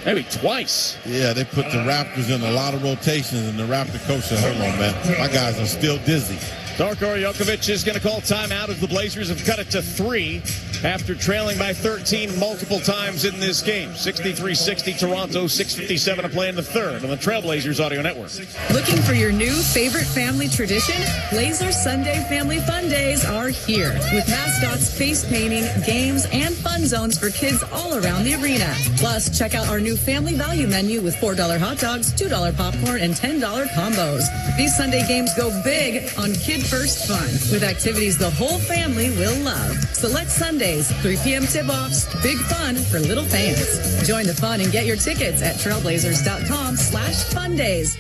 Maybe twice. Yeah, they put the Raptors in a lot of rotations, and the Raptor coach said, hold on, man. My guys are still dizzy. Darko Jokovic is going to call timeout as the Blazers have cut it to 3 after trailing by 13 multiple times in this game. 63-60 Toronto, 6:57 to play in the third on the Trailblazers Audio Network. Looking for your new favorite family tradition? Blazers Sunday Family Fun Days are here with mascots, face painting, games, and fun zones for kids all around the arena. Plus, check out our new family value menu with $4 hot dogs, $2 popcorn, and $10 combos. These Sunday games go big on Kid First Fun with activities the whole family will love. Select Sundays, 3 p.m. tip-offs, big fun for little fans. Join the fun and get your tickets at trailblazers.com/fundays.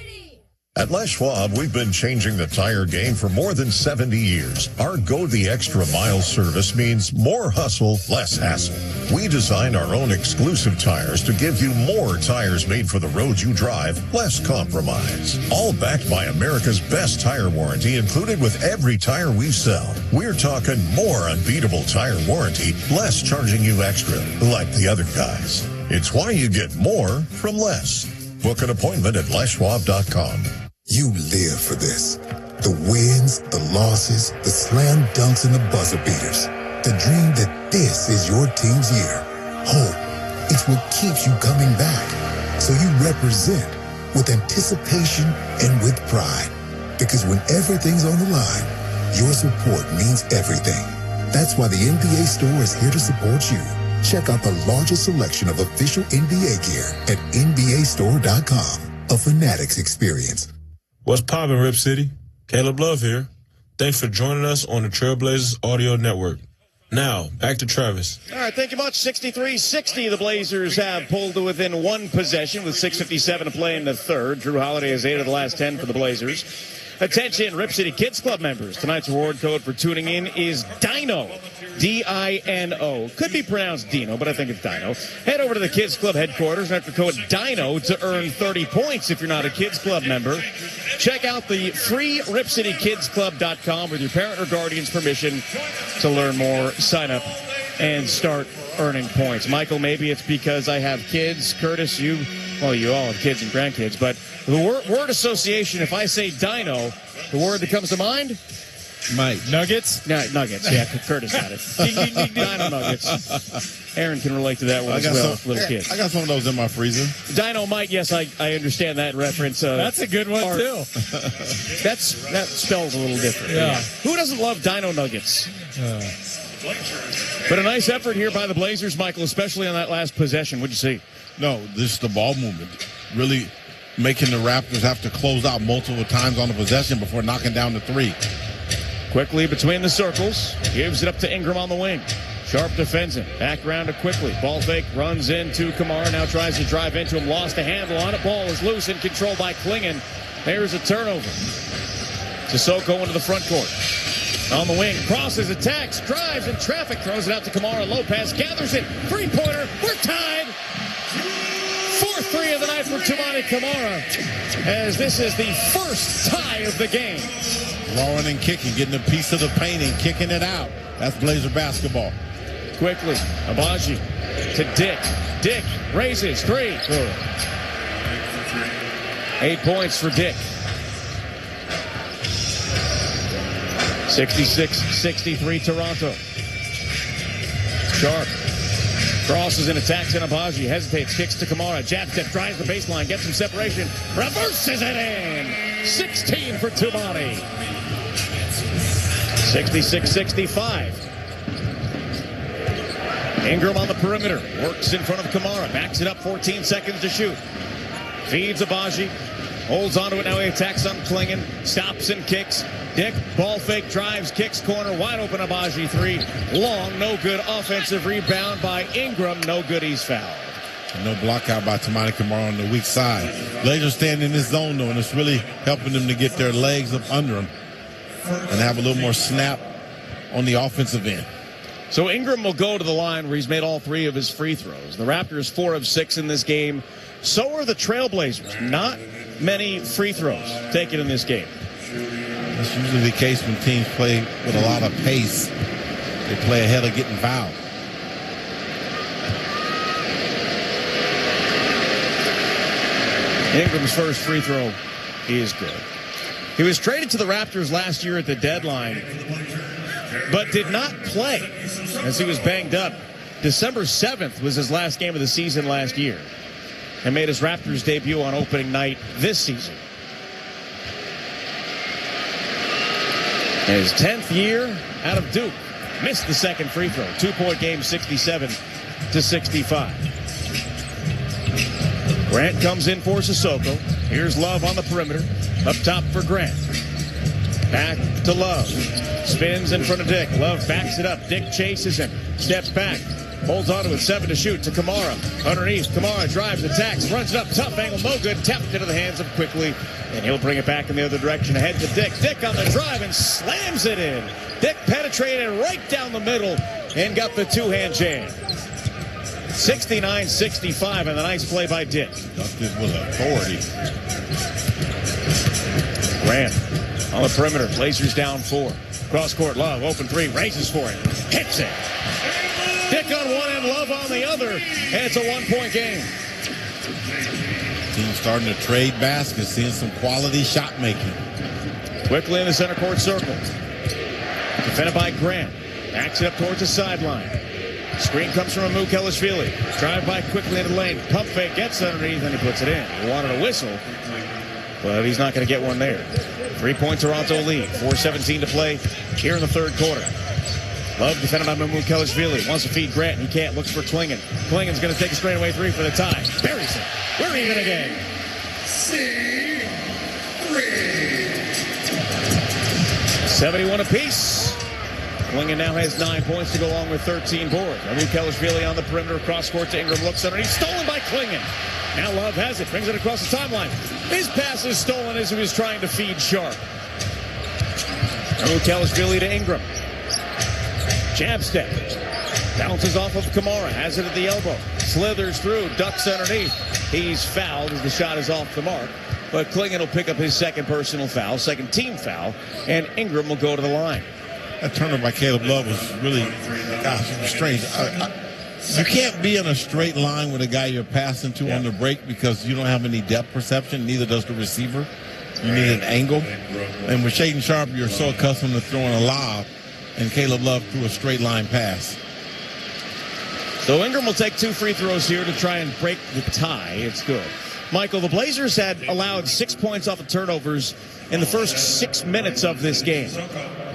At Les Schwab, we've been changing the tire game for more than 70 years. Our Go the Extra Mile service means more hustle, less hassle. We design our own exclusive tires to give you more tires made for the road you drive, less compromise. All backed by America's best tire warranty included with every tire we sell. We're talking more unbeatable tire warranty, less charging you extra, like the other guys. It's why you get more from less. Book an appointment at leschwab.com. You live for this. The wins, the losses, the slam dunks, and the buzzer beaters. The dream that this is your team's year. Hope, it's what keeps you coming back. So you represent with anticipation and with pride. Because when everything's on the line, your support means everything. That's why the NBA store is here to support you. Check out the largest selection of official NBA gear at NBAstore.com. A Fanatics experience. What's poppin', Rip City? Caleb Love here. Thanks for joining us on the Trailblazers Audio Network. Now, back to Travis. All right, thank you much. 63-60, the Blazers have pulled to within one possession with 6:57 to play in the third. Drew Holiday has 8 of the last 10 for the Blazers. Attention, Rip City Kids Club members. Tonight's reward code for tuning in is DINO. D-I-N-O. Could be pronounced Dino, but I think it's Dino. Head over to the Kids Club headquarters and enter code DINO to earn 30 points if you're not a Kids Club member. Check out the free RipCityKidsClub.com with your parent or guardian's permission to learn more, sign up, and start earning points. Michael, maybe it's because I have kids. Curtis, you all have kids and grandkids, but the word association, if I say Dino, the word that comes to mind? Mike. Nuggets? No, Nuggets. Yeah, Curtis got it. Dino Nuggets. Aaron can relate to that one as well, little kid. I got some of those in my freezer. Dynamite, yes, I understand that reference. That's a good one, too. That spells a little different. Yeah. Who doesn't love Dino Nuggets? But a nice effort here by the Blazers, Michael, especially on that last possession. What'd you see? No, this is the ball movement. Really making the Raptors have to close out multiple times on the possession before knocking down the three. Quickly between the circles. Gives it up to Ingram on the wing. Sharp defends him. Back round to Quickly. Ball fake. Runs into Kamara. Now tries to drive into him. Lost a handle on it. Ball is loose and controlled by Klingen. There's a turnover. Sissoko into the front court. On the wing. Crosses, attacks, drives in traffic. Throws it out to Kamara. Lopez gathers it. Three-pointer. We're tied. 4th 3 of the night for Toumani Camara. As this is the first tie of the game. Blowing and kicking, getting a piece of the paint and kicking it out. That's Blazer basketball. Quickly, Abaji to Dick. Dick raises 3. 8 points for Dick. 66-63 Toronto. Sharp crosses and attacks in Abaji. Hesitates, kicks to Kamara. Jab step, drives the baseline, gets some separation. Reverses it in. 16 for Toumani. 66-65. Ingram on the perimeter. Works in front of Kamara. Backs it up, 14 seconds to shoot. Feeds Abaji. holds onto it. Now he attacks on Klingon. Stops and kicks. Dick, ball fake, drives, kicks corner. Wide open Agbaji 3. Long, no good. Offensive rebound by Ingram. No good. He's fouled. No block out by Toumani Camara on the weak side. Blazers stand in this zone, though, and it's really helping them to get their legs up under them and have a little more snap on the offensive end. So Ingram will go to the line where he's made all 3 of his free throws. The Raptors 4 of 6 in this game. So are the Trailblazers. Not many free throws taken in this game. That's usually the case when teams play with a lot of pace. They play ahead of getting fouled. Ingram's first free throw is good. He was traded to the Raptors last year at the deadline, but did not play as he was banged up. December 7th was his last game of the season last year and made his Raptors debut on opening night this season. His 10th year out of Duke. Missed the second free throw. 2-point game, 67-65. Grant comes in for Sissoko. Here's Love on the perimeter. Up top for Grant. Back to Love. Spins in front of Dick. Love backs it up. Dick chases him. Steps back. Holds on to it. 7 to shoot to Camara. Underneath. Camara drives, attacks, runs it up. Tough angle. No good. Tapped into the hands of Quickly. And he'll bring it back in the other direction. Ahead to Dick. Dick on the drive and slams it in. Dick penetrated right down the middle and got the two-hand jam. 69-65, and a nice play by Dick. This with authority. Grant on the perimeter. Blazers down 4. Cross court, Love, open 3, races for it. Hits it. Dick on one and Love on the other, and it's a 1-point game. Team starting to trade baskets, seeing some quality shot making. Quickly in the center court circle. Defended by Grant. Backs it up towards the sideline. Screen comes from Amu-Kelishvili. Drive by Quickly into the lane. Pump fake, gets underneath, and he puts it in. He wanted a whistle, but he's not going to get one there. 3-point Toronto lead. 4:17 to play here in the third quarter. Love defended by Amu-Kelishvili. Wants to feed Grant. He can't. Looks for Klingon. Klingon's going to take a straightaway 3 for the tie. Buries it. We're even again. 71 apiece. Klingon now has 9 points to go along with 13 boards. Amu-Kelishvili on the perimeter, cross court to Ingram, looks underneath, stolen by Klingon. Now Love has it, brings it across the timeline. His pass is stolen as he was trying to feed Sharp. Amu-Kelishvili to Ingram. Jab step. Bounces off of Camara, has it at the elbow. Slithers through, ducks underneath. He's fouled as the shot is off the mark. But Klingon will pick up his second personal foul, second team foul, and Ingram will go to the line. That turnover by Caleb Love was really, gosh, it was strange. You can't be in a straight line with a guy you're passing to on the break because you don't have any depth perception. Neither does the receiver. You need an angle. And with Shaedon Sharpe, you're so accustomed to throwing a lob, and Caleb Love threw a straight line pass. So Ingram will take 2 free throws here to try and break the tie. It's good. Michael, the Blazers had allowed 6 points off of turnovers in the first 6 minutes of this game.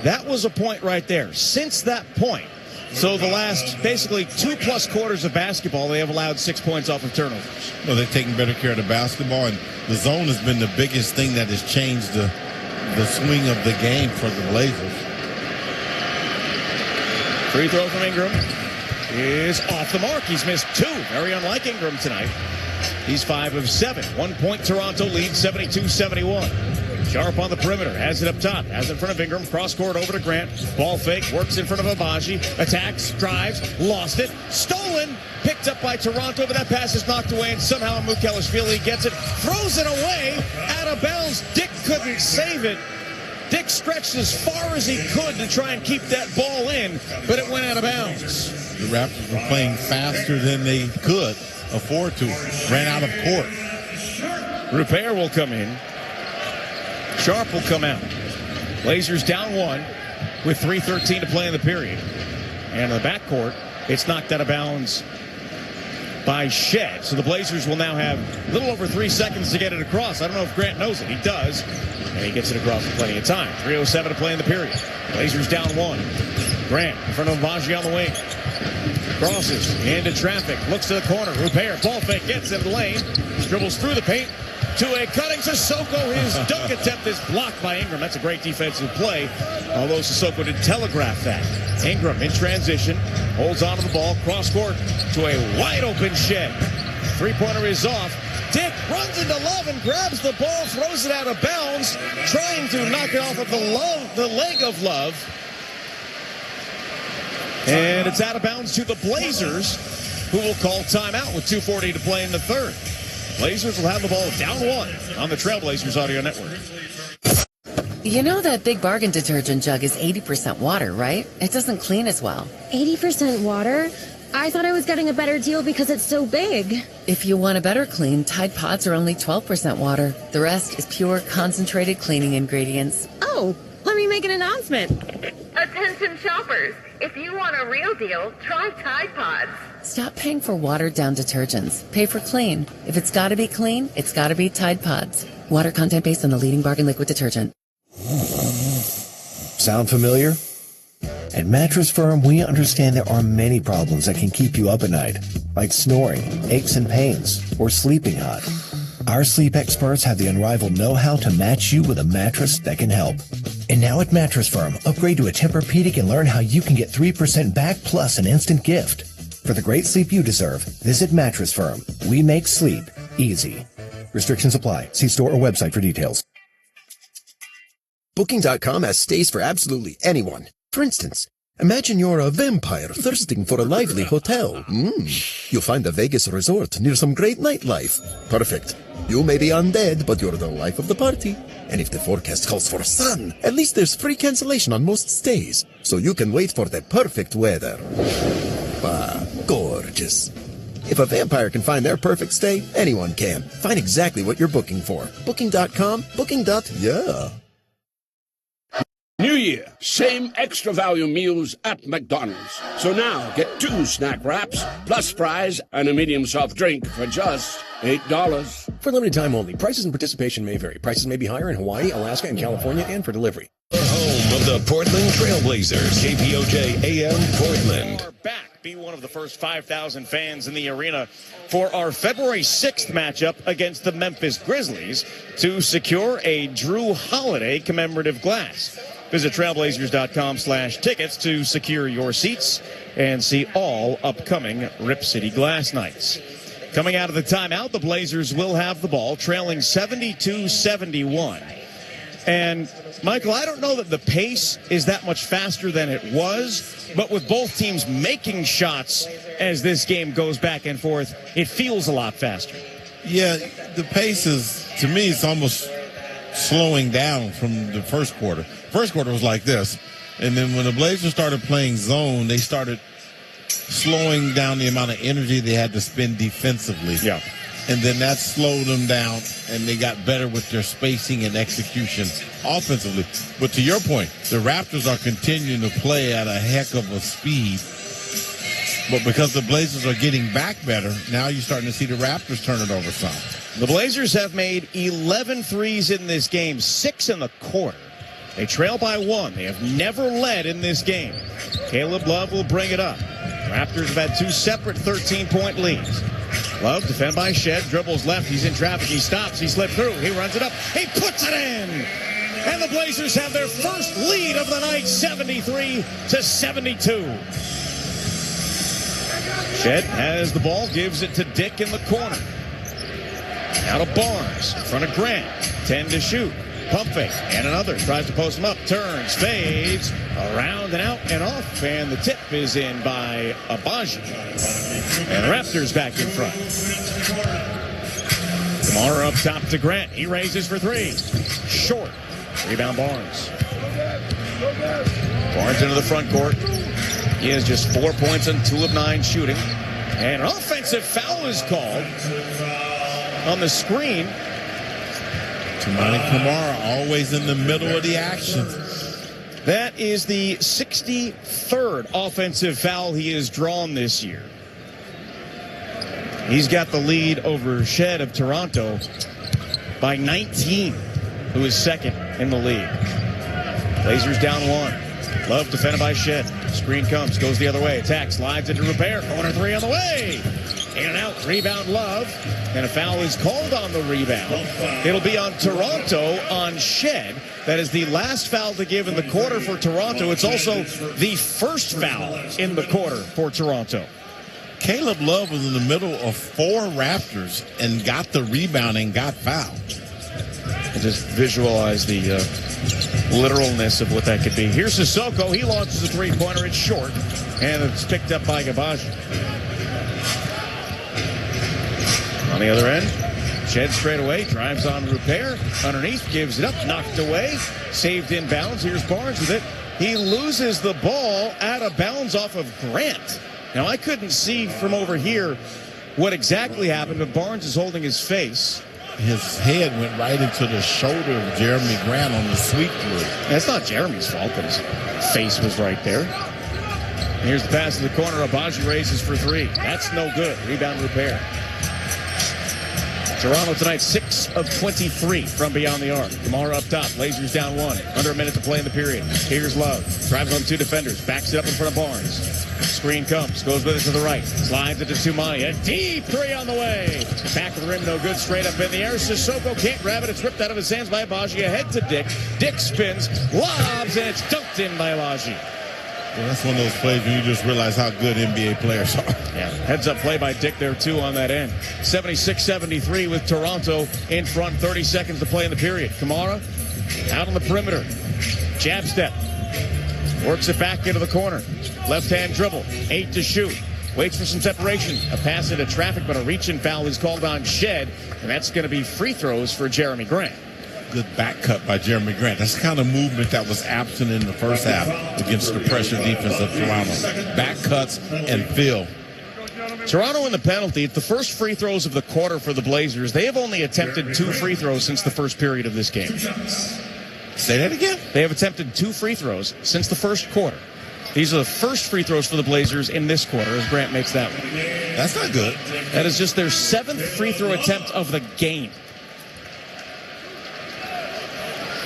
That was a point right there. Since that point, so the last basically 2+ quarters of basketball, they have allowed 6 points off of turnovers. Well, they're taking better care of the basketball, and the zone has been the biggest thing that has changed the swing of the game for the Blazers. Free throw from Ingram is off the mark. He's missed 2. Very unlike Ingram tonight. He's 5 of 7. 1-point Toronto lead, 72-71. Sharp on the perimeter, has it up top, has it in front of Ingram, cross court over to Grant, ball fake, works in front of Agbaji, attacks, drives, lost it, stolen, picked up by Toronto, but that pass is knocked away, and somehow Amu-Kelishvili gets it, throws it away, out of bounds. Dick couldn't save it. Dick stretched as far as he could to try and keep that ball in, but it went out of bounds. The Raptors were playing faster than they could afford to, ran out of court. Rupert will come in. Sharp will come out. Blazers down 1 with 3:13 to play in the period. And in the backcourt, it's knocked out of bounds by Shed. So the Blazers will now have a little over 3 seconds to get it across. I don't know if Grant knows it. He does. And he gets it across in plenty of time. 3:07 to play in the period. Blazers down 1. Grant in front of Agbaji on the wing. Crosses into traffic. Looks to the corner. Rupert, ball fake, gets in the lane. Dribbles through the paint. to a cutting Sissoko. His dunk attempt is blocked by Ingram. That's a great defensive play, although Sissoko did telegraph that. Ingram in transition, holds onto the ball, cross court to a wide open Shed. Three-pointer is off. Dick runs into Love and grabs the ball, throws it out of bounds, trying to knock it off of the leg of Love. And it's out of bounds to the Blazers, who will call timeout with 2:40 to play in the third. Blazers will have the ball down 1 on the Trailblazers Audio Network. You know that Big Bargain detergent jug is 80% water, right? It doesn't clean as well. 80% water? I thought I was getting a better deal because it's so big. If you want a better clean, Tide Pods are only 12% water. The rest is pure, concentrated cleaning ingredients. Oh, let me make an announcement. Attention shoppers, if you want a real deal, try Tide Pods. Stop paying for watered-down detergents. Pay for clean. If it's got to be clean, it's got to be Tide Pods. Water content based on the leading bargain liquid detergent. Sound familiar? At Mattress Firm, we understand there are many problems that can keep you up at night, like snoring, aches and pains, or sleeping hot. Our sleep experts have the unrivaled know-how to match you with a mattress that can help. And now at Mattress Firm, upgrade to a Tempur-Pedic and learn how you can get 3% back plus an instant gift. For the great sleep you deserve, visit Mattress Firm. We make sleep easy. Restrictions apply. See store or website for details. Booking.com has stays for absolutely anyone. For instance, imagine you're a vampire thirsting for a lively hotel. You'll find a Vegas resort near some great nightlife. Perfect. You may be undead, but you're the life of the party. And if the forecast calls for sun, at least there's free cancellation on most stays, so you can wait for the perfect weather. Ah, gorgeous. If a vampire can find their perfect stay, anyone can. Find exactly what you're booking for. Booking.com, booking.yeah. New Year, same extra value meals at McDonald's. So now get 2 snack wraps, plus fries, and a medium soft drink for just $8. For limited time only. Prices and participation may vary. Prices may be higher in Hawaii, Alaska, and California, and for delivery. Home of the Portland Trailblazers, KPOJ AM Portland. We're back. Be one of the first 5,000 fans in the arena for our February 6th matchup against the Memphis Grizzlies to secure a Drew Holiday commemorative glass. Visit trailblazers.com/tickets to secure your seats and see all upcoming Rip City Glass Nights. Coming out of the timeout, the Blazers will have the ball, trailing 72-71. And, Michael, I don't know that the pace is that much faster than it was, but with both teams making shots as this game goes back and forth, it feels a lot faster. Yeah, the pace is, to me, it's almost slowing down from the first quarter. First quarter was like this. And then when the Blazers started playing zone, they started slowing down the amount of energy they had to spend defensively. Yeah. And then that slowed them down, and they got better with their spacing and execution offensively. But to your point, the Raptors are continuing to play at a heck of a speed. But because the Blazers are getting back better, now you're starting to see the Raptors turn it over some. The Blazers have made 11 threes in this game, 6 in the quarter. They trail by 1. They have never led in this game. Caleb Love will bring it up. Raptors have had 2 separate 13-point leads. Love, defended by Shed, dribbles left. He's in traffic. He stops. He slipped through. He runs it up. He puts it in. And the Blazers have their first lead of the night, 73-72. Shed has the ball, gives it to Dick in the corner. Now to Barnes, in front of Grant. 10 to shoot. Pump fake, and another. Tries to post him up, turns, fades, around and out and off, and the tip is in by Agbaji. And Raptors back in front. Kamara up top to Grant. He raises for 3. Short. Rebound Barnes. Barnes into the front court. He has just 4 points on 2 of 9 shooting. And an offensive foul is called on the screen. Toumani Camara always in the middle of the action. That is the 63rd offensive foul he has drawn this year. He's got the lead over Shed of Toronto by 19, who is second in the league. Blazers down 1. Love defended by Shed. Screen comes, goes the other way, attacks, slides into repair. Corner 3 on the way. In and out, rebound Love. And a foul is called on the rebound. It'll be on Toronto on Shed. That is the last foul to give in the quarter for Toronto. It's also the first foul in the quarter for Toronto. Caleb Love was in the middle of 4 Raptors and got the rebound and got fouled. And just visualize the literalness of what that could be. Here's Sissoko. He launches a three-pointer. It's short, and it's picked up by Agbaji. On the other end, Shed straight away, drives on Rupert. Underneath, gives it up, knocked away, saved in bounds. Here's Barnes with it. He loses the ball out of bounds off of Grant. Now, I couldn't see from over here what exactly happened, but Barnes is holding his face. His head went right into the shoulder of Jeremy Grant on the sweep through. That's not Jeremy's fault that his face was right there. And here's the pass to the corner. Agbaji raises for 3. That's no good. Rebound Rupert. Toronto tonight, 6 of 23 from beyond the arc. Kamara up top. Blazers down 1. Under a minute to play in the period. Here's Love. Drives on 2 defenders. Backs it up in front of Barnes. Screen comes. Goes with it to the right. Slides it to Tumani. A deep 3 on the way. Back of the rim. No good. Straight up in the air. Sissoko can't grab it. It's ripped out of his hands by Agbaji. Ahead to Dick. Dick spins. Lobs. And it's dunked in by Agbaji. Well, that's one of those plays when you just realize how good NBA players are. Yeah, heads up play by Dick there, too, on that end. 76-73 with Toronto in front. 30 seconds to play in the period. Kamara out on the perimeter. Jab step. Works it back into the corner. Left-hand dribble. 8 to shoot. Waits for some separation. A pass into traffic, but a reach-in foul is called on Shed. And that's going to be free throws for Jeremy Grant. Good back cut by Jeremy Grant. That's the kind of movement that was absent in the first half against the pressure defense of Toronto. Back cuts and fill. Toronto in the penalty. It's the first free throws of the quarter for the Blazers. They have only attempted 2 free throws since the first period of this game. Say that again? They have attempted 2 free throws since the first quarter. These are the first free throws for the Blazers in this quarter as Grant makes that one. That's not good. That is just their 7th free throw attempt of the game.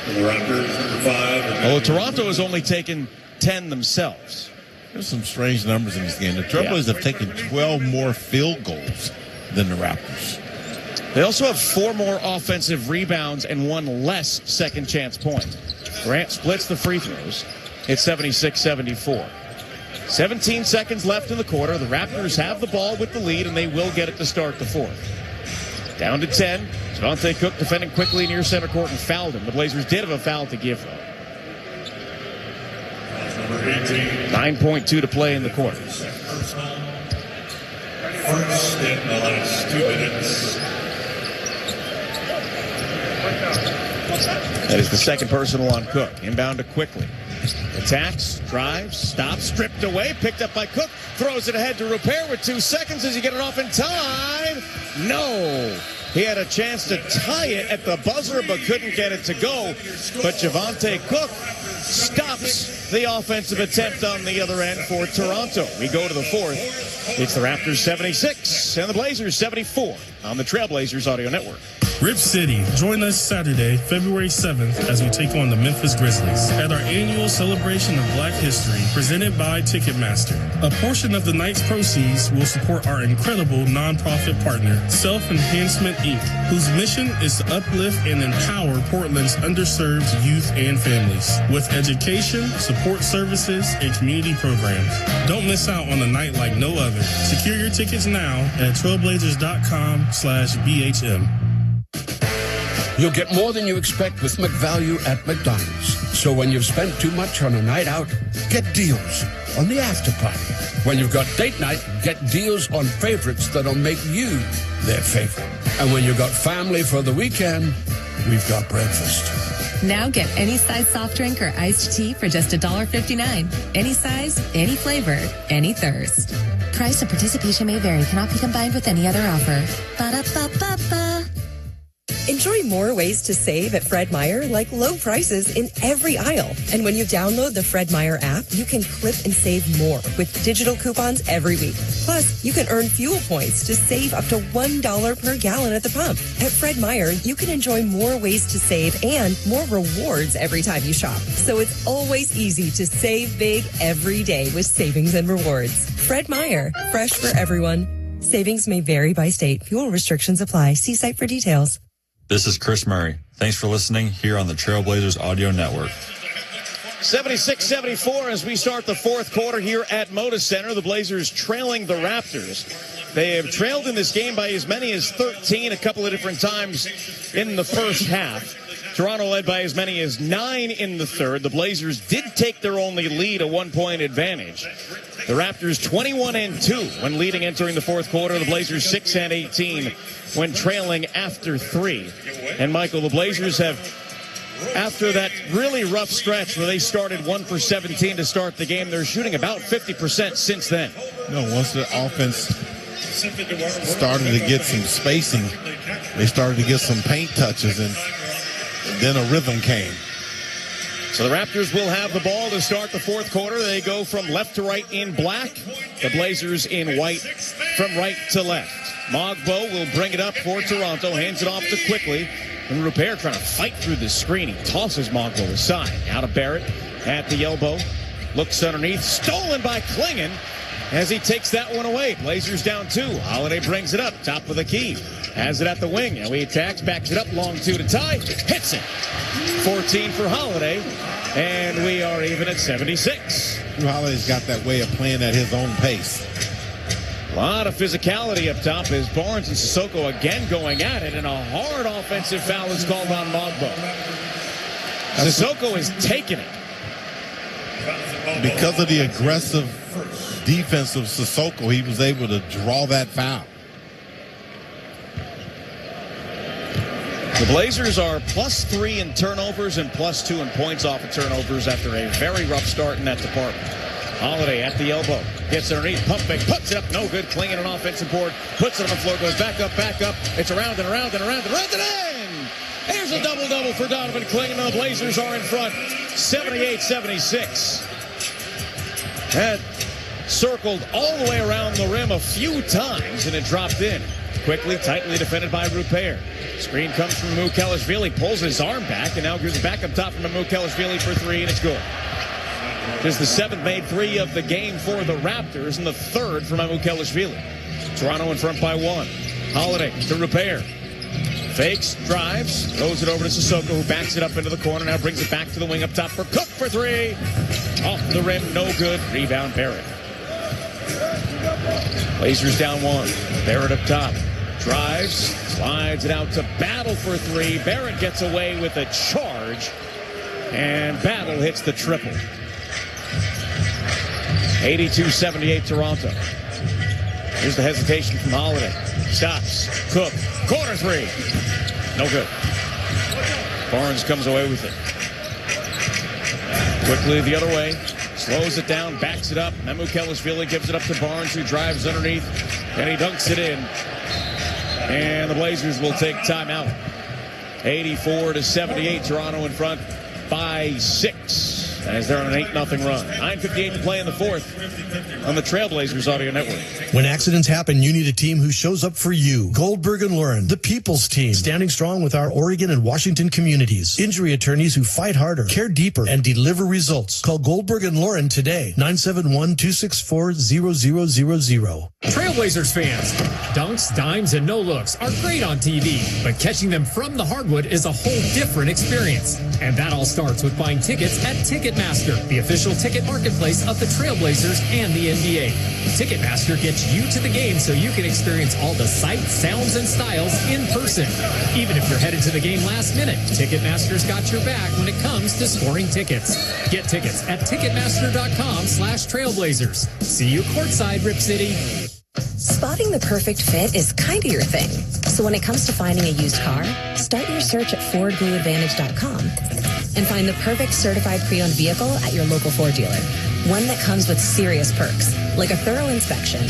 Oh, Toronto has only taken 10 themselves. There's some strange numbers in this game. The Trailblazers have taken 12 more field goals than the Raptors. They also have 4 more offensive rebounds and 1 less second chance point. Grant splits the free throws. It's 76-74. 17 seconds left in the quarter. The Raptors have the ball with the lead, and they will get it to start the 4th. Down to 10. Javonte Cook defending quickly near center court and fouled him. The Blazers did have a foul to give, though. 9.2 to play in the quarter. First in the last 2 minutes. That is the second personal on Cook. Inbound to Quickly. Attacks, drives, stops, stripped away, picked up by Cook, throws it ahead to Rupert with 2 seconds. Does he get it off in time? No. He had a chance to tie it at the buzzer, but couldn't get it to go. But Javonte Cook stops the offensive attempt on the other end for Toronto. We go to the 4th. It's the Raptors 76 and the Blazers 74 on the Trailblazers Audio Network. Rip City, join us Saturday, February 7th, as we take on the Memphis Grizzlies at our annual celebration of Black History presented by Ticketmaster. A portion of the night's proceeds will support our incredible nonprofit partner, Self Enhancement Inc., whose mission is to uplift and empower Portland's underserved youth and families with education, support services, and community programs. Don't miss out on a night like no other. Secure your tickets now at trailblazers.com/BHM. You'll get more than you expect with McValue at McDonald's. So when you've spent too much on a night out, get deals on the after party. When you've got date night, get deals on favorites that'll make you their favorite. And when you've got family for the weekend, we've got breakfast. Now get any size soft drink or iced tea for just $1.59. Any size, any flavor, any thirst. Price and participation may vary. Cannot be combined with any other offer. Ba-da-ba-ba-ba. Enjoy more ways to save at Fred Meyer, like low prices in every aisle. And when you download the Fred Meyer app, you can clip and save more with digital coupons every week. Plus, you can earn fuel points to save up to $1 per gallon at the pump. At Fred Meyer, you can enjoy more ways to save and more rewards every time you shop. So it's always easy to save big every day with savings and rewards. Fred Meyer, fresh for everyone. Savings may vary by state. Fuel restrictions apply. See site for details. This is Chris Murray. Thanks for listening here on the Trailblazers Audio Network. 76-74 as we start the fourth quarter here at Moda Center. The Blazers trailing the Raptors. They have trailed in this game by as many as 13 a couple of different times in the first half. Toronto led by as many as 9 in the third. The Blazers did take their only lead, a 1-point advantage. The Raptors 21-2 when leading entering the fourth quarter. The Blazers 6-18 when trailing after 3. And Michael, the Blazers have, after that really rough stretch where they started 1 for 17 to start the game, they're shooting about 50% since then. No, once the offense started to get some spacing, they started to get some paint touches, and then a rhythm came. So the Raptors will have the ball to start the fourth quarter. They go from left to right in black. The Blazers in white from right to left. Mogbo will bring it up for Toronto, hands it off to Quickly. And Rupert trying to fight through the screen. He tosses Mogbo aside. Out of Barrett at the elbow. Looks underneath. Stolen by Klingon as he takes that one away. Blazers down 2. Holiday brings it up. Top of the key. Has it at the wing. Now he attacks. Backs it up. Long 2 to tie. Hits it. 14 for Holiday. And we are even at 76. Holiday's got that way of playing at his own pace. A lot of physicality up top as Barnes and Sissoko again going at it, and a hard offensive foul is called on Mogbo. Sissoko is taking it. Because of the aggressive defense of Sissoko, he was able to draw that foul. The Blazers are +3 in turnovers and +2 in points off of turnovers after a very rough start in that department. Holiday at the elbow. Gets underneath, pump fake, puts it up, no good. Klingon an offensive board, puts it on the floor, goes back up. It's around and around and around and around and in! Here's a double-double for Donovan Klingon. The Blazers are in front, 78-76. Had circled all the way around the rim a few times, and it dropped in. Quickly, tightly defended by Rupert. Screen comes from Mukelashvili, pulls his arm back, and now gives it back up top from Mukelashvili for 3, and it's good. Just the 7th made 3 of the game for the Raptors, and the 3rd for Mukelashvili. Toronto in front by 1. Holiday to Rupert. Fakes, drives, throws it over to Sissoko, who backs it up into the corner, now brings it back to the wing up top for Cook for 3. Off the rim, no good. Rebound, Barrett. Blazers down 1. Barrett up top. Drives, slides it out to Battle for 3. Barrett gets away with a charge, and Battle hits the triple. 82-78 Toronto. Here's the hesitation from Holiday. Stops. Cook. Corner 3. No good. Barnes comes away with it. Quickly the other way. Slows it down. Backs it up. Mukelashvili gives it up to Barnes, who drives underneath. And he dunks it in. And the Blazers will take timeout. 84-78. Toronto in front by 6. As they're on an 8-0 run. 9:58 to play in the fourth on the Trailblazers Audio Network. When accidents happen, you need a team who shows up for you. Goldberg and Lauren, the people's team, standing strong with our Oregon and Washington communities. Injury attorneys who fight harder, care deeper, and deliver results. Call Goldberg and Lauren today. 971-264-0000. Trailblazers fans, dunks, dimes, and no-looks are great on TV, but catching them from the hardwood is a whole different experience. And that all starts with buying tickets at Ticketmaster, the official ticket marketplace of the Trailblazers and the NBA. Ticketmaster gets you to the game so you can experience all the sights, sounds, and styles in person. Even if you're headed to the game last minute, Ticketmaster's got your back when it comes to scoring tickets. Get tickets at Ticketmaster.com/Trailblazers. See you courtside, Rip City. Spotting the perfect fit is kind of your thing. So when it comes to finding a used car, start your search at FordBlueAdvantage.com and find the perfect certified pre-owned vehicle at your local Ford dealer. One that comes with serious perks, like a thorough inspection,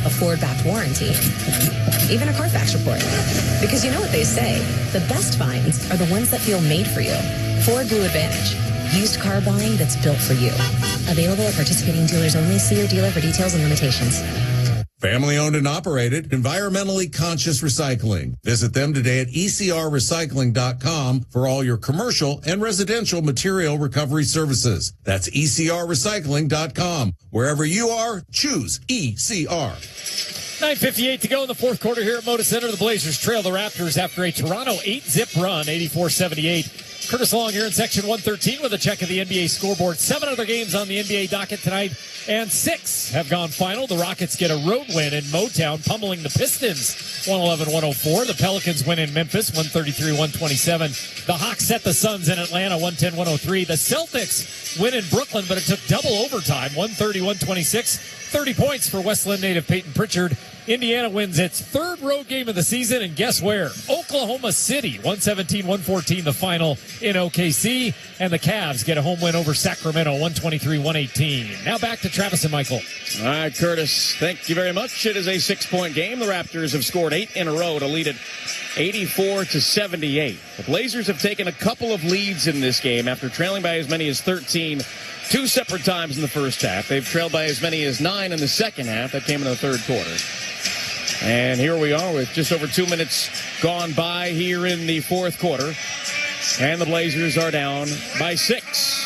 a Ford-backed warranty, even a Carfax report. Because you know what they say, the best finds are the ones that feel made for you. Ford Blue Advantage. Used car buying that's built for you. Available at participating dealers only. See your dealer for details and limitations. Family owned and operated, environmentally conscious recycling. Visit them today at ecrrecycling.com for all your commercial and residential material recovery services. That's ecrrecycling.com. Wherever you are, choose ECR. 9:58 to go in the fourth quarter here at Moda Center. The Blazers trail the Raptors after a Toronto 8-zip run, 84-78. Curtis Long here in Section 113 with a check of the NBA scoreboard. 7 other games on the NBA docket tonight, and 6 have gone final. The Rockets get a road win in Motown, pummeling the Pistons 111-104. The Pelicans win in Memphis 133-127. The Hawks set the Suns in Atlanta 110-103. The Celtics win in Brooklyn, but it took double overtime 130-126. 30 points for Westland native Peyton Pritchard. Indiana wins its third road game of the season, and guess where? Oklahoma City, 117-114 the final in OKC, and the Cavs get a home win over Sacramento, 123-118. Now back to Travis and Michael. All right, Curtis, thank you very much. It is a 6-point game. The Raptors have scored 8 in a row to lead it 84-78. The Blazers have taken a couple of leads in this game after trailing by as many as 13 2 separate times in the first half. They've trailed by as many as 9 in the second half. That came in the third quarter. And here we are with just over 2 minutes gone by here in the fourth quarter. And the Blazers are down by 6.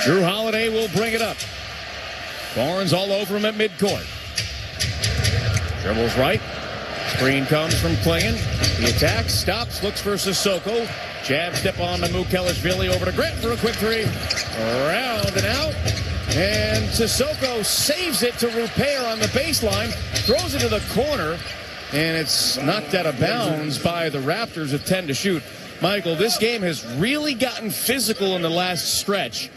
Drew Holiday will bring it up. Barnes all over him at midcourt. Dribbles right. Screen comes from Klingon. He attacks, stops, looks for Sissoko. Jab step on Mamukelashvili over to Grant for a quick three. Around and out. And Sissoko saves it to Rupert on the baseline. Throws it to the corner. And it's knocked out of bounds by the Raptors with 10 to shoot. Michael, this game has really gotten physical in the last stretch.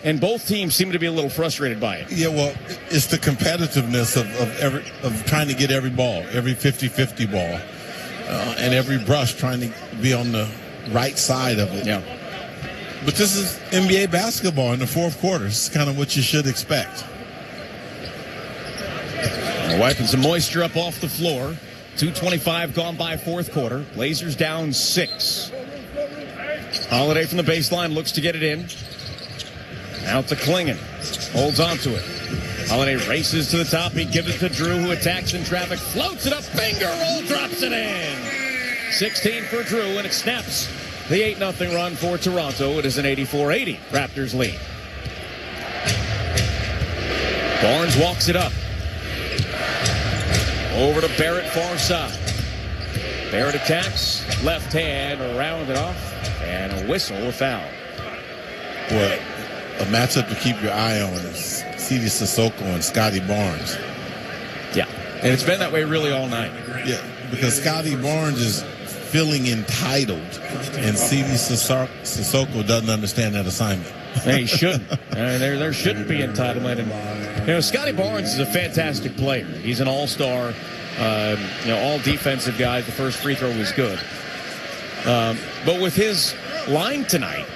And both teams seem to be a little frustrated by it. Yeah, well, it's the competitiveness of trying to get every ball, every 50-50 ball, and every brush trying to be on the right side of it. Yeah. But this is NBA basketball in the fourth quarter. It's kind of what you should expect. Wiping some moisture up off the floor. 2:25 gone by fourth quarter. Blazers down 6. Holiday from the baseline looks to get it in. Out to Klingon. Holds on to it. Holiday races to the top. He gives it to Drew, who attacks in traffic. Floats it up. Finger roll. Drops it in. 16 for Drew, and it snaps the 8-0 run for Toronto. It is an 84-80 Raptors lead. Barnes walks it up. Over to Barrett, far side. Barrett attacks. Left hand. Around it off. And a whistle, a foul. Well, a matchup to keep your eye on is Sidi Sissoko and Scotty Barnes. Yeah, and it's been that way really all night. Yeah, because Scotty Barnes is feeling entitled, and Sidi Sissoko doesn't understand that assignment. And he shouldn't. There shouldn't be entitlement. And, Scotty Barnes is a fantastic player. He's an all-star, all defensive guy. The first free throw was good. But with his line tonight,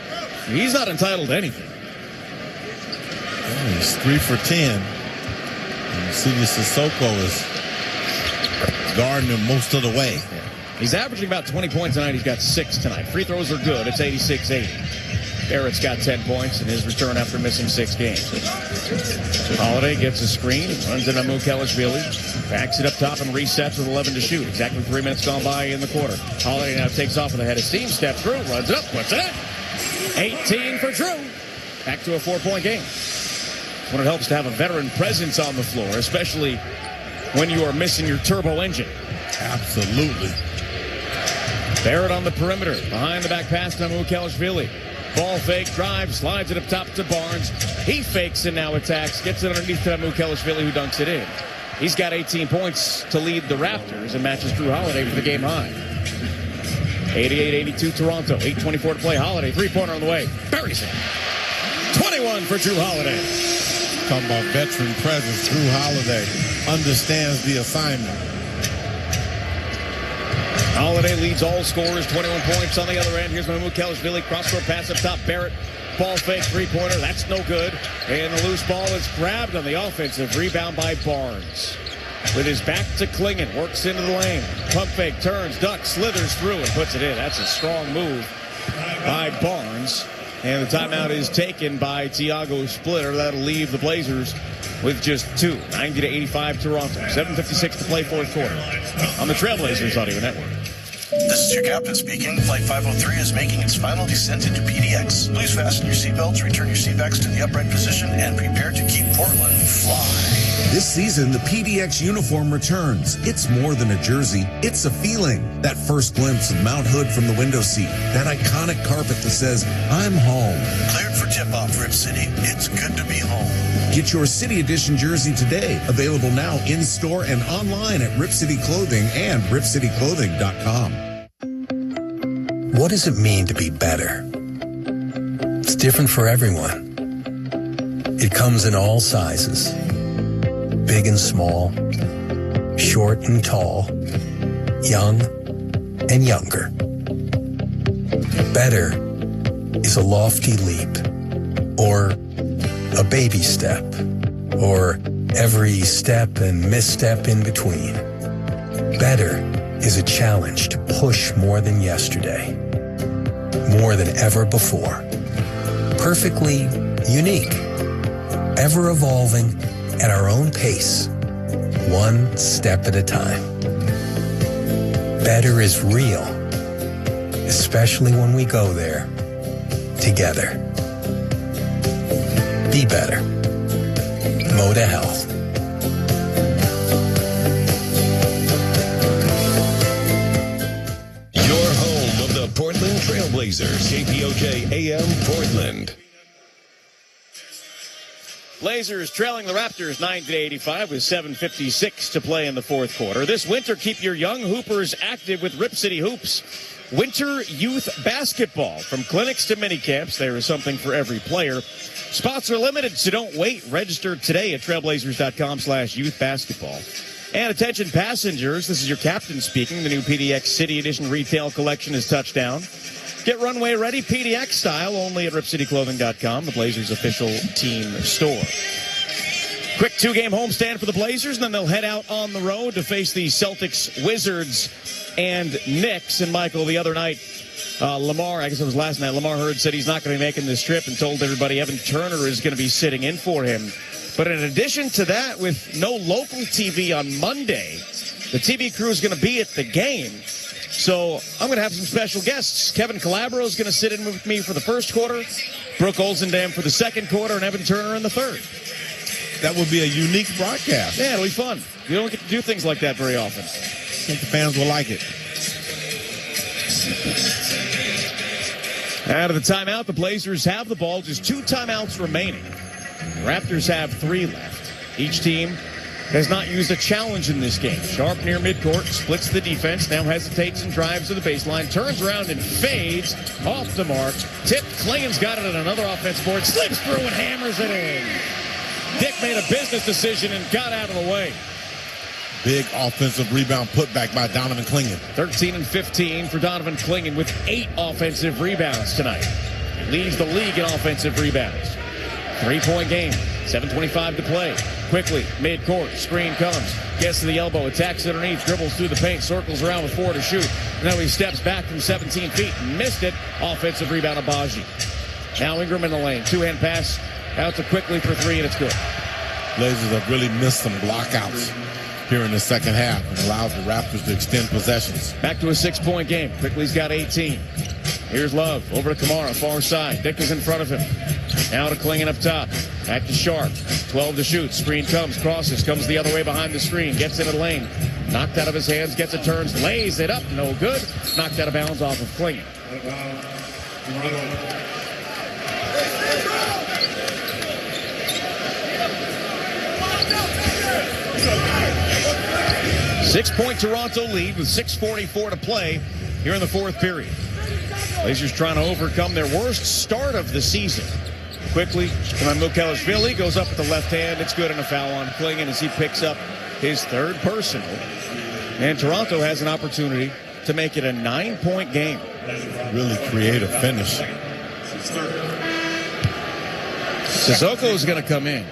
he's not entitled to anything. He's 3 for 10. And Sidi Sissoko is guarding him most of the way. He's averaging about 20 points tonight. He's got 6 tonight. Free throws are good. It's 86-80. Barrett's got 10 points in his return after missing 6 games. Holiday gets a screen, runs into Mamukelashvili, backs it up top and resets with 11 to shoot. Exactly 3 minutes gone by in the quarter. Holiday now takes off with a head of steam, steps through, runs it up, puts it in. 18 for Drew. Back to a 4-point game. That's when it helps to have a veteran presence on the floor, especially when you are missing your turbo engine. Absolutely. Barrett on the perimeter. Behind the back pass to Mamukelashvili. Ball fake, drive, slides it up top to Barnes. He fakes and now attacks. Gets it underneath to Mamukelashvili, who dunks it in. He's got 18 points to lead the Raptors and matches Drew Holiday for the game high. 88-82 Toronto. 8:24 to play. Holiday, three-pointer on the way. Buries it. 21 for Drew Holiday. Talking about veteran presence. Drew Holiday understands the assignment. Holiday leads all scorers, 21 points on the other end. Here's Mamukelashvili, cross-court pass up top. Barrett, ball fake, three-pointer. That's no good. And the loose ball is grabbed on the offensive rebound by Barnes. With his back to Klingon, works into the lane. Pump fake, turns, ducks, slithers through, and puts it in. That's a strong move by Barnes. And the timeout is taken by Tiago Splitter. That'll leave the Blazers with just 2. 90-85 Toronto. 7:56 to play fourth quarter on the Trailblazers Audio Network. This is your captain speaking. Flight 503 is making its final descent into PDX. Please fasten your seatbelts, return your seatbacks to the upright position, and prepare to keep Portland fly. This season, the PDX uniform returns. It's more than a jersey. It's a feeling. That first glimpse of Mount Hood from the window seat. That iconic carpet that says, I'm home. Cleared for tip-off, Rip City. It's good to be home. Get your City Edition jersey today. Available now in-store and online at Rip City Clothing and ripcityclothing.com. What does it mean to be better? It's different for everyone. It comes in all sizes. Big and small, short and tall, young and younger. Better is a lofty leap, or a baby step, or every step and misstep in between. Better is a challenge to push more than yesterday, more than ever before. Perfectly unique, ever evolving at our own pace, one step at a time. Better is real, especially when we go there together. Be better. Moda Health. Your home of the Portland Trailblazers, KPOJ AM Portland. Blazers trailing the Raptors 90-85 with 7:56 to play in the fourth quarter. This winter, keep your young hoopers active with Rip City Hoops. Winter youth basketball. From clinics to mini camps, there is something for every player. Spots are limited, so don't wait. Register today at trailblazers.com/youth basketball. And attention passengers, this is your captain speaking. The new PDX City Edition retail collection is touchdown. Get runway ready, PDX style, only at ripcityclothing.com, the Blazers' official team store. Quick two-game homestand for the Blazers, and then they'll head out on the road to face the Celtics, Wizards, and Knicks. And, Michael, the other night, Lamar, I guess it was last night, Lamar Hurd said he's not going to be making this trip and told everybody Evan Turner is going to be sitting in for him. But in addition to that, with no local TV on Monday, the TV crew is going to be at the game. So I'm going to have some special guests. Kevin Calabro is going to sit in with me for the first quarter, Brooke Olzendam for the second quarter, and Evan Turner in the third. That would be a unique broadcast. Yeah, it'll be fun. You don't get to do things like that very often. I think the fans will like it. Out of the timeout, the Blazers have the ball. Just 2 timeouts remaining. The Raptors have 3 left. Each team has not used a challenge in this game. Sharp near midcourt, splits the defense, now hesitates and drives to the baseline, turns around and fades off the mark. Tipped, Clayton's got it at another offense board, slips through and hammers it in. Dick made a business decision and got out of the way. Big offensive rebound putback by Donovan Clingan. 13 and 15 for Donovan Clingan with 8 offensive rebounds tonight. Leads the league in offensive rebounds. 3-point game, 7:25 to play. Quickly, midcourt, screen comes, gets to the elbow, attacks underneath, dribbles through the paint, circles around with 4 to shoot. Now he steps back from 17 feet, missed it. Offensive rebound, Abaji. Now Ingram in the lane, 2-hand pass out to Quickly for 3, and it's good. Blazers have really missed some blockouts here in the second half and allowed the Raptors to extend possessions. Back to a 6-point game. Quickly's got 18. Here's Love over to Kamara, far side. Dick is in front of him. Now to Clingan up top. Back to Sharp. 12 to shoot. Screen comes, crosses, comes the other way behind the screen. Gets into the lane. Knocked out of his hands, gets it, turns, lays it up. No good. Knocked out of bounds off of Clingan. 6-point Toronto lead with 6:44 to play here in the fourth period. Blazers trying to overcome their worst start of the season. Quickly, Mukelashvili goes up with the left hand. It's good, and a foul on Clingan as he picks up his third personal. And Toronto has an opportunity to make it a 9-point game. Really creative finish. Sissoko is going to come in.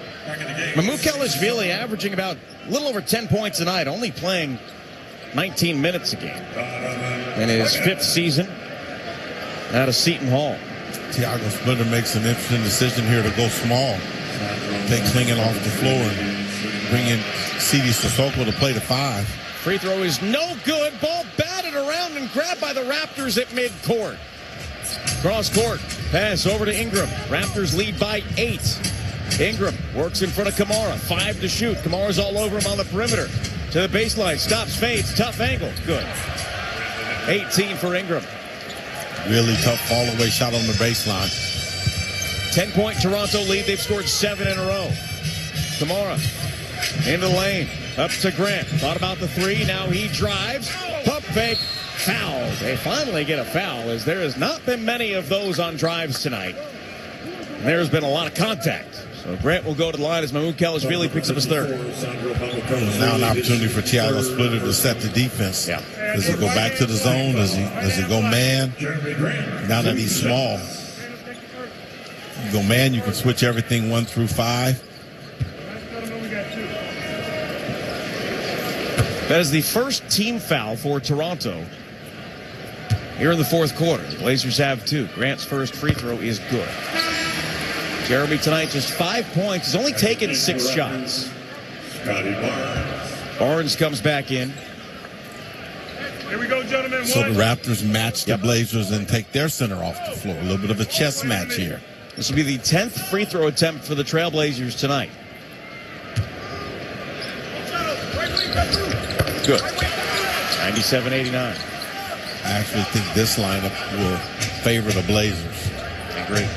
Mukelashvili averaging about a little over 10 points a night, only playing 19 minutes a game. In his 5th season out of Seton Hall. Tiago Splitter makes an interesting decision here to go small. Take Clingan off the floor and bring in Sidi Sissoko to play the 5. Free throw is no good. Ball batted batted around and grabbed by the Raptors at midcourt. Cross court, pass over to Ingram. Raptors lead by 8. Ingram works in front of Kamara. 5 to shoot. Kamara's all over him on the perimeter. To the baseline, stops, fades, tough angle. Good. 18 for Ingram. Really tough fall-away shot on the baseline. 10-point Toronto lead. They've scored 7 in a row. Kamara into the lane. Up to Grant. Thought about the 3. Now he drives. Pump fake. Foul. They finally get a foul, as there has not been many of those on drives tonight. And there's been a lot of contact. So Grant will go to the line as Mamukelashvili picks up his 3rd. Now an opportunity for Thiago Splitter to set the defense. Yeah. Does he go back to the zone? Does he go man? Now that he's small. You go man, you can switch everything 1 through 5. That is the first team foul for Toronto here in the 4th quarter. The Blazers have 2. Grant's first free throw is good. Jeremy tonight just 5 points. He's only taken 6 shots. Barnes comes back in. Here we go, gentlemen. So the Raptors match the Blazers and take their center off the floor. A little bit of a chess match here. This will be the 10th free throw attempt for the Trailblazers tonight. Good. 97-89. I actually think this lineup will favor the Blazers. I agree.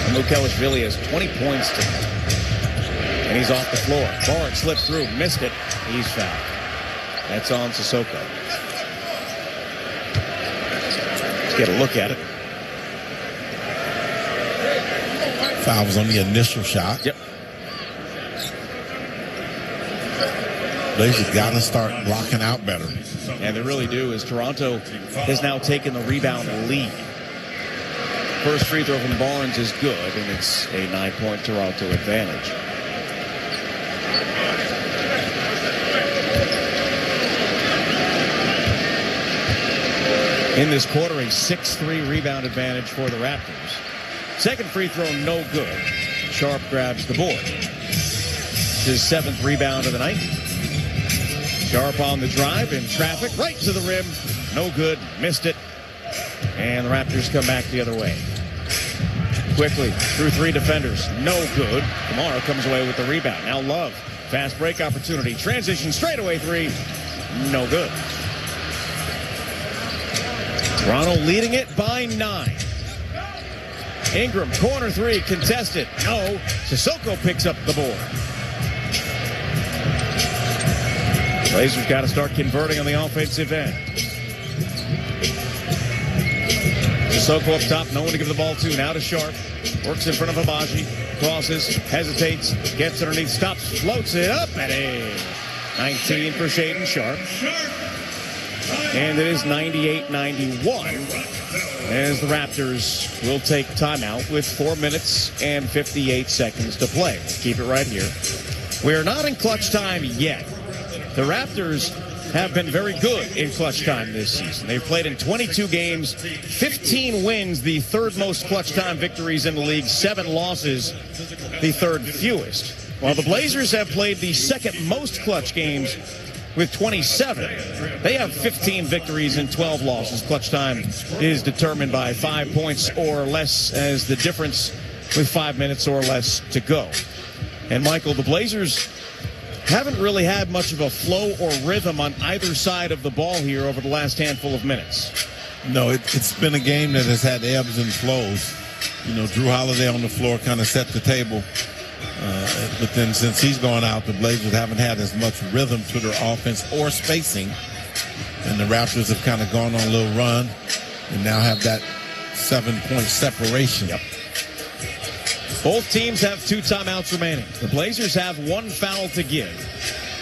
Mamukelashvili has 20 points tonight. And he's off the floor. Barnes slipped through, missed it. He's fouled. That's on Sissoko. Let's get a look at it. Foul was on the initial shot. Yep. Blazers got to start blocking out better. And they really do, as Toronto has now taken the rebound lead. First free throw from Barnes is good, and it's a 9-point Toronto advantage. In this quarter, a 6-3 rebound advantage for the Raptors. Second free throw, no good. Sharp grabs the board. His 7th rebound of the night. Sharp on the drive in traffic, right to the rim. No good, missed it. And the Raptors come back the other way. Quickly through 3 defenders, no good. Kamara comes away with the rebound. Now Love, fast break opportunity. Transition straightaway 3, no good. Toronto leading it by 9. Ingram, corner 3, contested. No. Sissoko picks up the board. Blazers got to start converting on the offensive end. Sissoko up top, no one to give the ball to. Now to Sharp. Works in front of Abaji. Crosses, hesitates, gets underneath, stops, floats it up, and a 19 for Shaedon Sharp. And it is 98-91 as the Raptors will take timeout with 4 minutes and 58 seconds to play. Keep it right here. We are not in clutch time yet. The Raptors have been very good in clutch time this season. They've played in 22 games, 15 wins, the 3rd most clutch time victories in the league, 7 losses, the 3rd fewest. While the Blazers have played the 2nd most clutch games with 27. They have 15 victories and 12 losses. Clutch time is determined by 5 points or less as the difference with 5 minutes or less to go. And Michael, the Blazers haven't really had much of a flow or rhythm on either side of the ball here over the last handful of minutes. No, it's been a game that has had ebbs and flows. You know, Drew Holiday on the floor kind of set the table. But then since he's gone out, the Blazers haven't had as much rhythm to their offense or spacing. And the Raptors have kind of gone on a little run and now have that 7-point separation. Yep. Both teams have 2 timeouts remaining. The Blazers have 1 foul to give.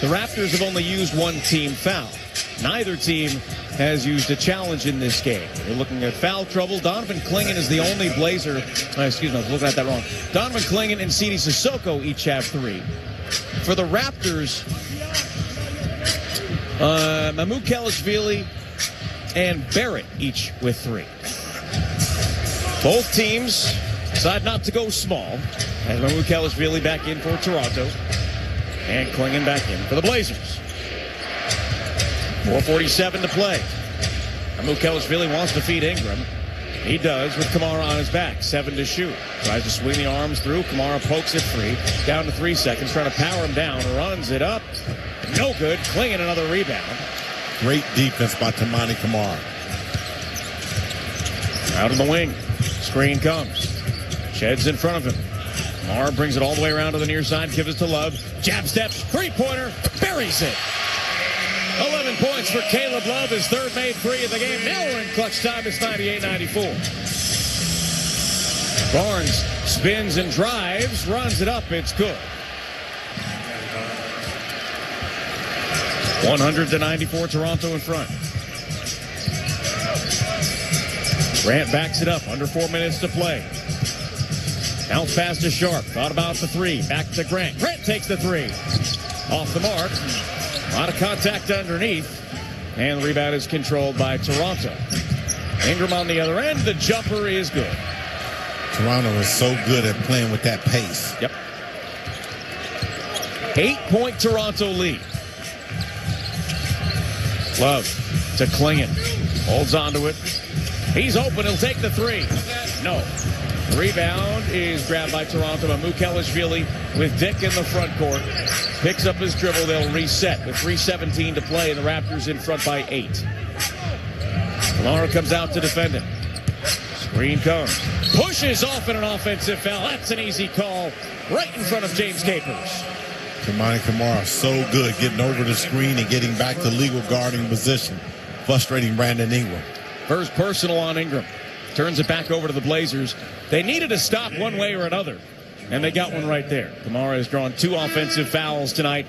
The Raptors have only used 1 team foul. Neither team has used a challenge in this game. You're looking at foul trouble. Donovan Clingan is the only Blazer. Excuse me, I was looking at that wrong. Donovan Clingan and Sidi Sissoko each have 3. For the Raptors, Mamukelashvili and Barrett each with 3. Both teams decide not to go small. As Mamukelashvili back in for Toronto. And Clingan back in for the Blazers. 4:47 to play. Mukelishvili wants to feed Ingram. He does with Kamara on his back. 7 to shoot. Tries to swing the arms through. Kamara pokes it free. Down to 3 seconds. Trying to power him down. Runs it up. No good. Clingan another rebound. Great defense by Toumani Camara. Out of the wing. Screen comes. Sheds in front of him. Kamara brings it all the way around to the near side. Gives it to Love. Jab step. Three-pointer. Buries it. 11 points for Caleb Love, his third made three of the game. Now we're in clutch time. It's 98-94. Barnes spins and drives, runs it up. It's good. 100-94, Toronto in front. Grant backs it up. Under 4 minutes to play. Bounce pass to Sharp. Thought about the three. Back to Grant. Grant takes the three. Off the mark. A lot of contact underneath. And the rebound is controlled by Toronto. Ingram on the other end. The jumper is good. Toronto is so good at playing with that pace. Yep. 8-point Toronto lead. Love to Clingan. Holds onto it. He's open. He'll take the three. No. Rebound is grabbed by Toronto by Mukelishvili with Dick in the front court. Picks up his dribble. They'll reset with 3:17 to play, and the Raptors in front by 8. Kamara comes out to defend him. Screen comes. Pushes off in an offensive foul. That's an easy call right in front of James Capers. Toumani Camara so good getting over the screen and getting back to legal guarding position. Frustrating Brandon Ingram. First personal on Ingram. Turns it back over to the Blazers. They needed a stop one way or another, and they got one right there. Kamara has drawn 2 offensive fouls tonight.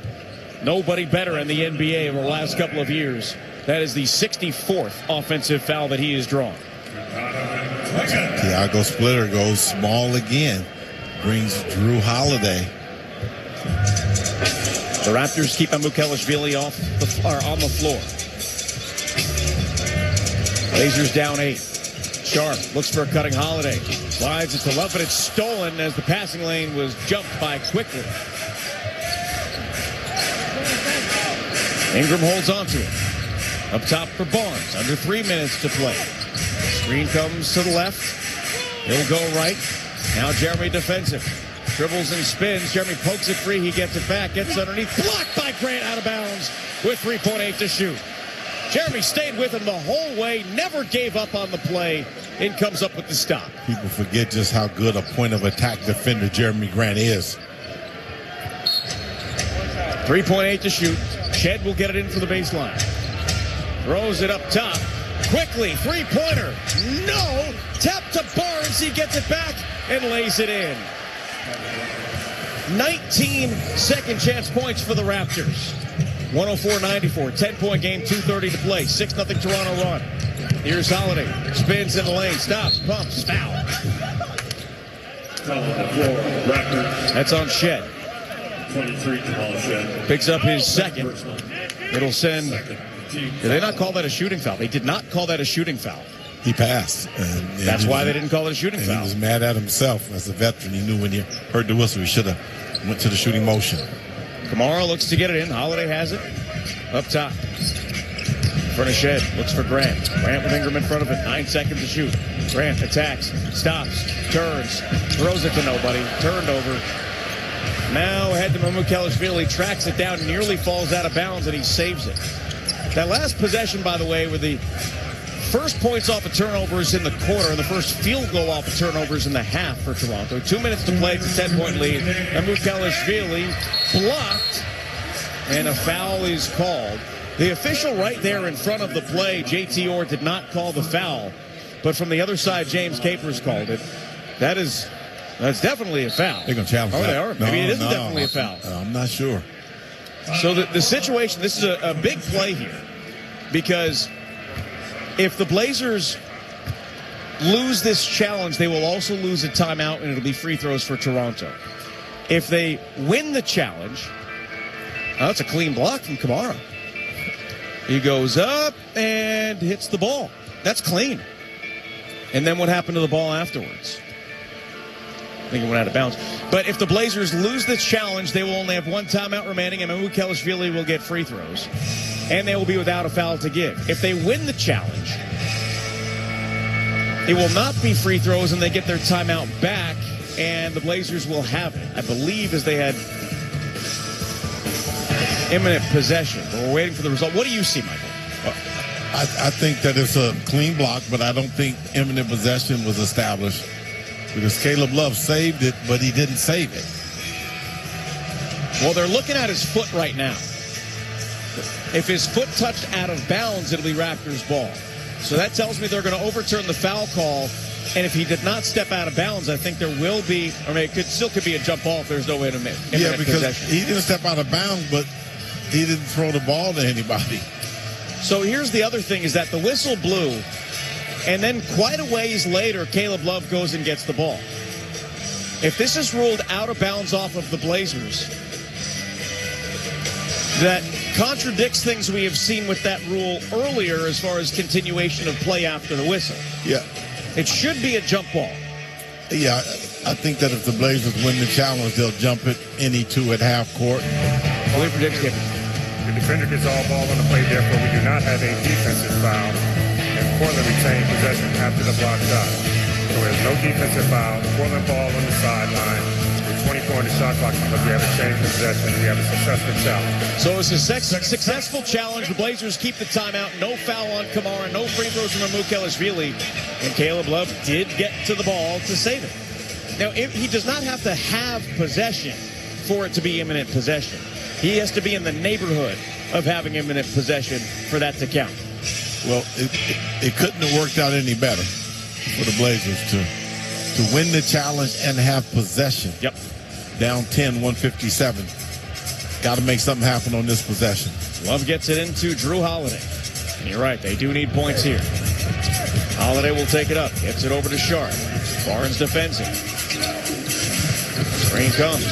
Nobody better in the NBA over the last couple of years. That is the 64th offensive foul that he has drawn. Thiago Splitter goes small again. Brings Drew Holiday. The Raptors keep Mukelishvili on the floor. Blazers down 8. Sharp looks for a cutting Holiday. Slides it to Love, but it's stolen as the passing lane was jumped by quickly. Ingram holds on to it. Up top for Barnes. Under 3 minutes to play. Screen comes to the left. He'll go right. Now Jeremy defends him. Dribbles and spins. Jeremy pokes it free. He gets it back. Gets underneath. Blocked by Grant out of bounds with 3.8 to shoot. Jeremy stayed with him the whole way, never gave up on the play, and comes up with the stop. People forget just how good a point of attack defender Jeremy Grant is. 3.8 to shoot. Shed will get it in for the baseline. Throws it up top. Quickly, three-pointer. No! Tap to Barnes. He gets it back and lays it in. 19 second chance points for the Raptors. 104-94, 10-point game, 2:30 to play. 6-0 Toronto run. Here's Holiday. Spins in the lane. Stops. Pumps. Foul. That's on Shed. 23 Jamal Shed. Picks up his second. It'll send. Did they not call that a shooting foul? They did not call that a shooting foul. He passed. And that's why they didn't call it a shooting foul. He was mad at himself as a veteran. He knew when he heard the whistle, he should have went to the shooting motion. Kamara looks to get it in. Holiday has it. Up top. In front of Shed. Looks for Grant. Grant with Ingram in front of it. 9 seconds to shoot. Grant attacks. Stops. Turns. Throws it to nobody. Turned over. Now ahead to Mukelishvili. Tracks it down. Nearly falls out of bounds, and he saves it. That last possession, by the way, with the first points off of turnovers in the quarter and the first field goal off of turnovers in the half for Toronto. 2 minutes to play. It's a 10-point lead. And Mukelishvili blocked, and a foul is called. The official right there in front of the play, JT Orr, did not call the foul. But from the other side, James Capers called it. That's definitely a foul. They're going to challenge that. They are. Maybe it isn't definitely a foul. I'm not sure. So the situation, this is a big play here. Because if the Blazers lose this challenge, they will also lose a timeout, and it'll be free throws for Toronto. If they win the challenge, that's a clean block from Kamara. He goes up and hits the ball. That's clean. And then what happened to the ball afterwards? I think it went out of bounds. But if the Blazers lose this challenge, they will only have one timeout remaining, and Mukelishvili will get free throws. and they will be without a foul to give. If they win the challenge, it will not be free throws, and they get their timeout back, and the Blazers will have it, I believe, as they had imminent possession. But we're waiting for the result. What do you see, Michael? I think that it's a clean block, but I don't think imminent possession was established because Caleb Love saved it, but he didn't save it. Well, they're looking at his foot right now. If his foot touched out of bounds, it'll be Raptors ball. So that tells me they're going to overturn the foul call. And if he did not step out of bounds, I think there will be, or maybe it still could be a jump ball if there's no way to make it. Yeah, because he didn't step out of bounds, but he didn't throw the ball to anybody. So here's the other thing is that the whistle blew, and then quite a ways later, Caleb Love goes and gets the ball. If this is ruled out of bounds off of the Blazers, that contradicts things we have seen with that rule earlier as far as continuation of play after the whistle. Yeah. It should be a jump ball. Yeah, I think that if the Blazers win the challenge, they'll jump it any two at half court. We predict it. The defender gets all ball on the play, therefore we do not have a defensive foul, and Portland retained possession after the block shot. So there's no defensive foul. Portland ball on the sideline. With 24 on the shot clock, but we have a change of possession. We have a successful challenge. So it's a successful challenge. The Blazers keep the timeout. No foul on Kamara. No free throws from Mukelashvili. And Caleb Love did get to the ball to save it. Now, he does not have to have possession for it to be imminent possession. He has to be in the neighborhood of having imminent possession for that to count. Well, it couldn't have worked out any better for the Blazers to win the challenge and have possession. Yep. Down 10, 157. Got to make something happen on this possession. Love gets it into Drew Holiday. And you're right, they do need points here. Holiday will take it up. Gets it over to Sharp. Barnes defends it. Screen comes.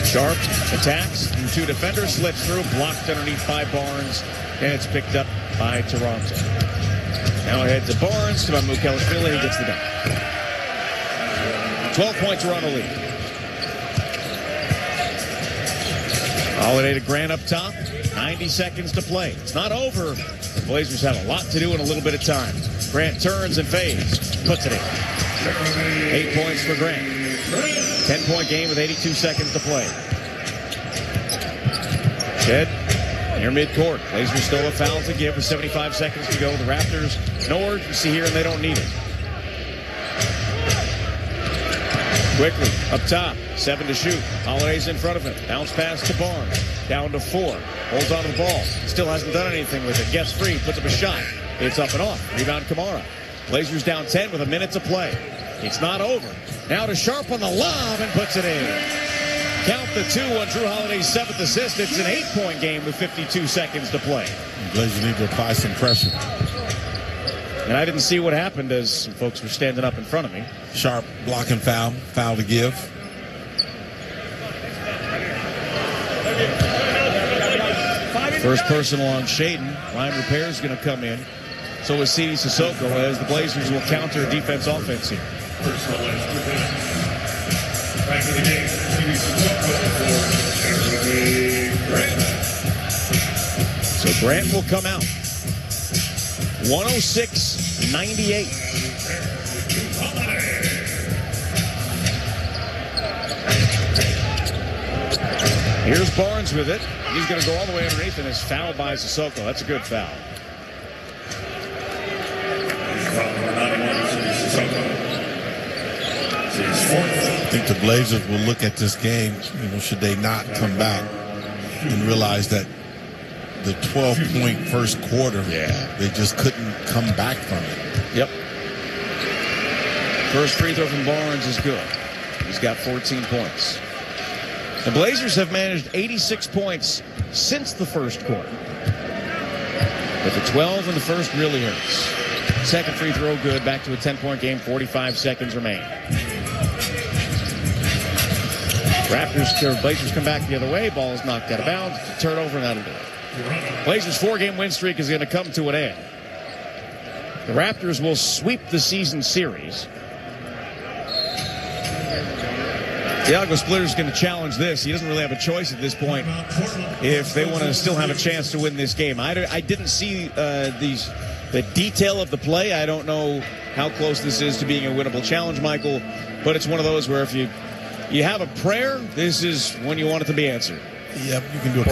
Sharp attacks. And two defenders slips through. Blocked underneath by Barnes. And it's picked up by Toronto. Now ahead to Barnes. To Mukelashvili. He gets the dunk. 12-point Toronto lead. Holiday to Grant up top. 90 seconds to play. It's not over. The Blazers have a lot to do in a little bit of time. Grant turns and fades. Puts it in. 8 points for Grant. 10-point game with 82 seconds to play. Ted near midcourt. Blazers still a foul to give with 75 seconds to go. The Raptors, no urgency here, and they don't need it. Quickly, up top, 7 to shoot. Holiday's in front of him. Bounce pass to Barnes. Down to 4. Holds on to the ball. Still hasn't done anything with it. Gets free, puts up a shot. It's up and off. Rebound Kamara. Blazers down 10 with a minute to play. It's not over. Now to Sharp on the lob and puts it in. Count the 2 on Drew Holiday's 7th assist. It's an 8-point game with 52 seconds to play. Blazers need to apply some pressure. And I didn't see what happened as some folks were standing up in front of me. Sharp blocking foul. Foul to give. First personal on Shaden. Line repair is going to come in. So is Sidi Sissoko as the Blazers will counter defense offense here. Back to the game. So Grant will come out. 106-98. Here's Barnes with it. He's going to go all the way underneath and is fouled by Sissoko. That's a good foul. I think the Blazers will look at this game, should they not come back and realize that the 12-point first quarter, they just couldn't come back from it. Yep. First free throw from Barnes is good. He's got 14 points. The Blazers have managed 86 points since the first quarter. But the 12 in the first really hurts. Second free throw good. Back to a 10-point game. 45 seconds remain. Blazers come back the other way. Ball is knocked out of bounds. Turnover, and that'll do it. Blazers' 4-game win streak is going to come to an end. The Raptors will sweep the season series. Iago Splitter's going to challenge this. He doesn't really have a choice at this point if they want to still have a chance to win this game. I didn't see the detail of the play. I don't know how close this is to being a winnable challenge, Michael, but it's one of those where if you have a prayer, this is when you want it to be answered. Yeah, you can do a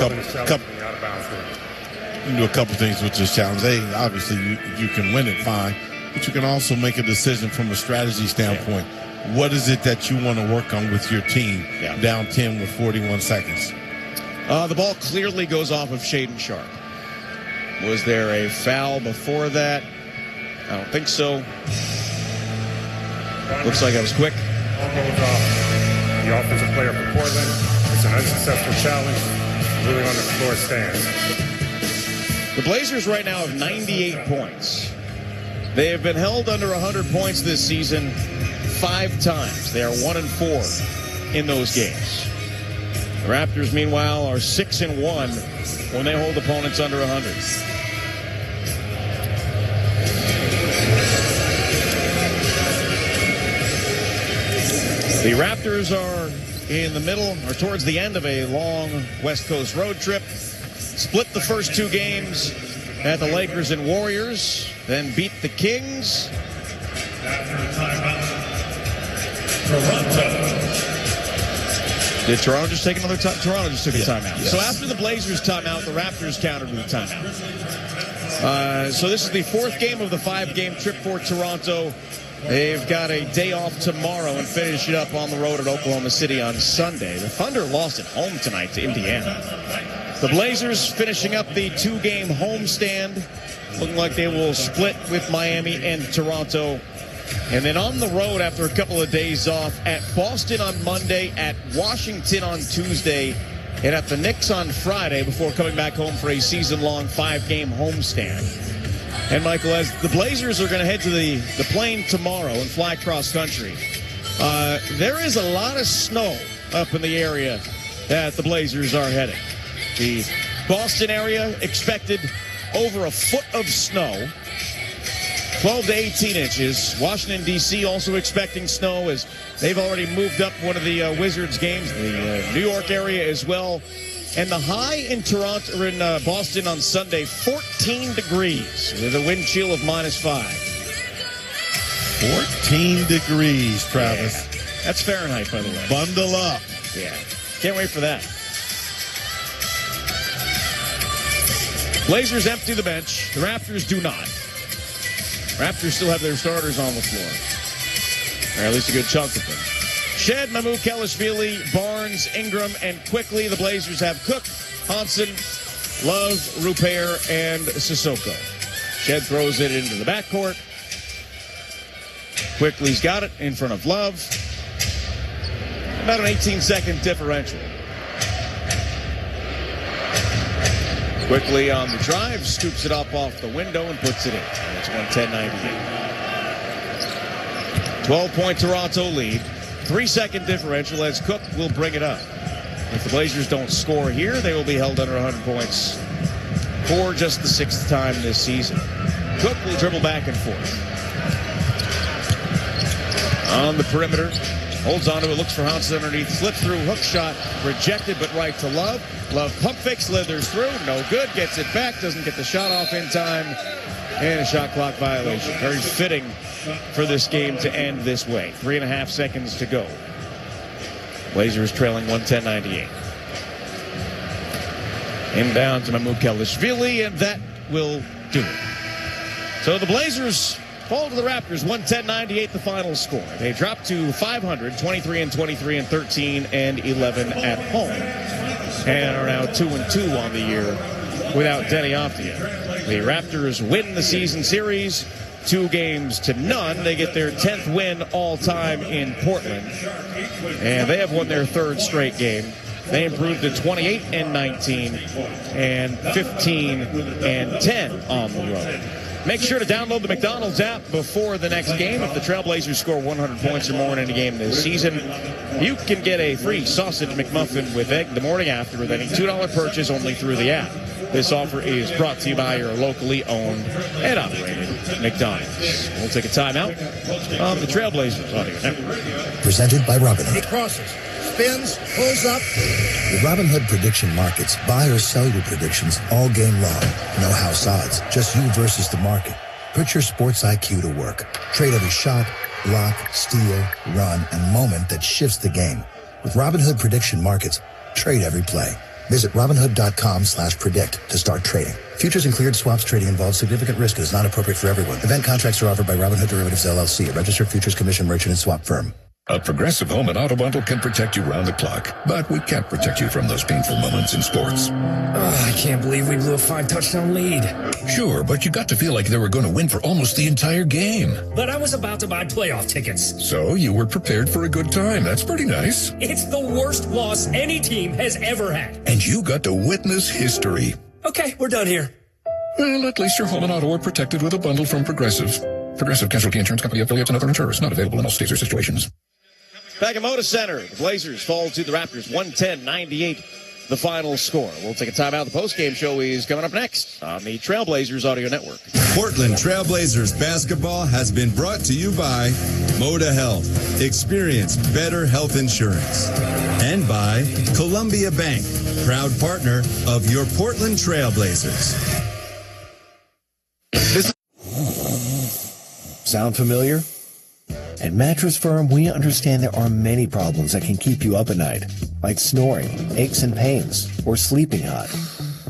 couple things with this challenge. Obviously, you can win it, fine, but you can also make a decision from a strategy standpoint. Yeah. What is it that you want to work on with your team down 10 with 41 seconds? The ball clearly goes off of Shaden Sharp. Was there a foul before that? I don't think so. Looks like I was quick. Ball goes off. The offensive player for Portland. It's an unsuccessful challenge. Moving on the floor stands. The Blazers right now have 98 points. They have been held under 100 points this season 5 times. They are 1-4 in those games. The Raptors, meanwhile, are 6-1 when they hold opponents under 100. The Raptors are in the middle, or towards the end of a long West Coast road trip. Split the first 2 games at the Lakers and Warriors, then beat the Kings. Did Toronto just take another time? Toronto just took a timeout. Yes. So after the Blazers timeout, the Raptors countered with a timeout. So this is the 4th game of the 5-game trip for Toronto. They've got a day off tomorrow and finish it up on the road at Oklahoma City on Sunday. The Thunder lost at home tonight to Indiana. The Blazers finishing up the 2-game homestand, looking like they will split with Miami and Toronto. And then on the road after a couple of days off at Boston on Monday, at Washington on Tuesday, and at the Knicks on Friday before coming back home for a season-long 5-game homestand. And, Michael, as the Blazers are going to head to the plane tomorrow and fly cross-country, there is a lot of snow up in the area that the Blazers are heading. The Boston area expected over a foot of snow. 12 to 18 inches. Washington, D.C. also expecting snow as they've already moved up one of the Wizards games. The New York area as well. And the high in Toronto or in Boston on Sunday, 14 degrees with a wind chill of -5. 14 degrees, Travis. Yeah. That's Fahrenheit, by the way. Bundle up. Yeah. Can't wait for that. Blazers empty the bench. The Raptors do not. Raptors still have their starters on the floor. Or at least a good chunk of them. Shed, Mamoukelashvili, Barnes, Ingram, and quickly the Blazers have Cook, Hansen, Love, Rupert, and Sissoko. Shed throws it into the backcourt. Quickly's got it in front of Love. About an 18-second differential. Quickly on the drive, scoops it up off the window and puts it in. It's 110-98. 12-point Toronto lead. 3-second differential as Cook will bring it up. If the Blazers don't score here, they will be held under 100 points for just the 6th time this season. Cook will dribble back and forth. On the perimeter, holds onto it, looks for Hansen underneath, flips through, hook shot, rejected but right to Love. Love pump fake, slithers through, no good, gets it back, doesn't get the shot off in time, and a shot clock violation. Very fitting for this game to end this way. 3.5 seconds to go. Blazers trailing 110-98. Inbound to Mamoukelashvili, and that will do it. So the Blazers fall to the Raptors, 110-98 the final score. They drop to 500, 23-23 and 13-11 at home, and are now 2-2 on the year without Deni Avdija. The Raptors win the season series 2-0. They get their 10th win all time in Portland, and they have won their 3rd straight game. They improved to 28-19 and 15-10 on the road. Make sure to download the McDonald's app before the next game. If the Trailblazers score 100 points or more in any game this season, you can get a free sausage McMuffin with egg the morning after with any $2 purchase only through the app. This offer is brought to you by your locally owned and operated McDonald's. We'll take a timeout on the Trailblazers Audio Network. Presented by Robinhood. He crosses. spins, pulls up. With Robinhood Prediction Markets, buy or sell your predictions all game long. No house odds, just you versus the market. Put your sports IQ to work. Trade every shot, block, steal, run, and moment that shifts the game. With Robinhood Prediction Markets, trade every play. Visit Robinhood.com/predict to start trading. Futures and cleared swaps trading involves significant risk and is not appropriate for everyone. Event contracts are offered by Robinhood Derivatives LLC, a registered futures commission merchant and swap firm. A Progressive Home and Auto Bundle can protect you round the clock, but we can't protect you from those painful moments in sports. I can't believe we blew a 5-touchdown lead. Sure, but you got to feel like they were going to win for almost the entire game. But I was about to buy playoff tickets. So you were prepared for a good time. That's pretty nice. It's the worst loss any team has ever had. And you got to witness history. Okay, we're done here. Well, at least your home and auto are protected with a bundle from Progressive. Progressive Casualty Insurance Company affiliates and other insurers. Not available in all states or situations. Back at Moda Center, the Blazers fall to the Raptors 110-98, the final score. We'll take a timeout. The postgame show is coming up next on the Trailblazers Audio Network. Portland Trailblazers basketball has been brought to you by Moda Health. Experience better health insurance. And by Columbia Bank, proud partner of your Portland Trailblazers. Sound familiar? At Mattress Firm, we understand there are many problems that can keep you up at night, like snoring, aches and pains, or sleeping hot.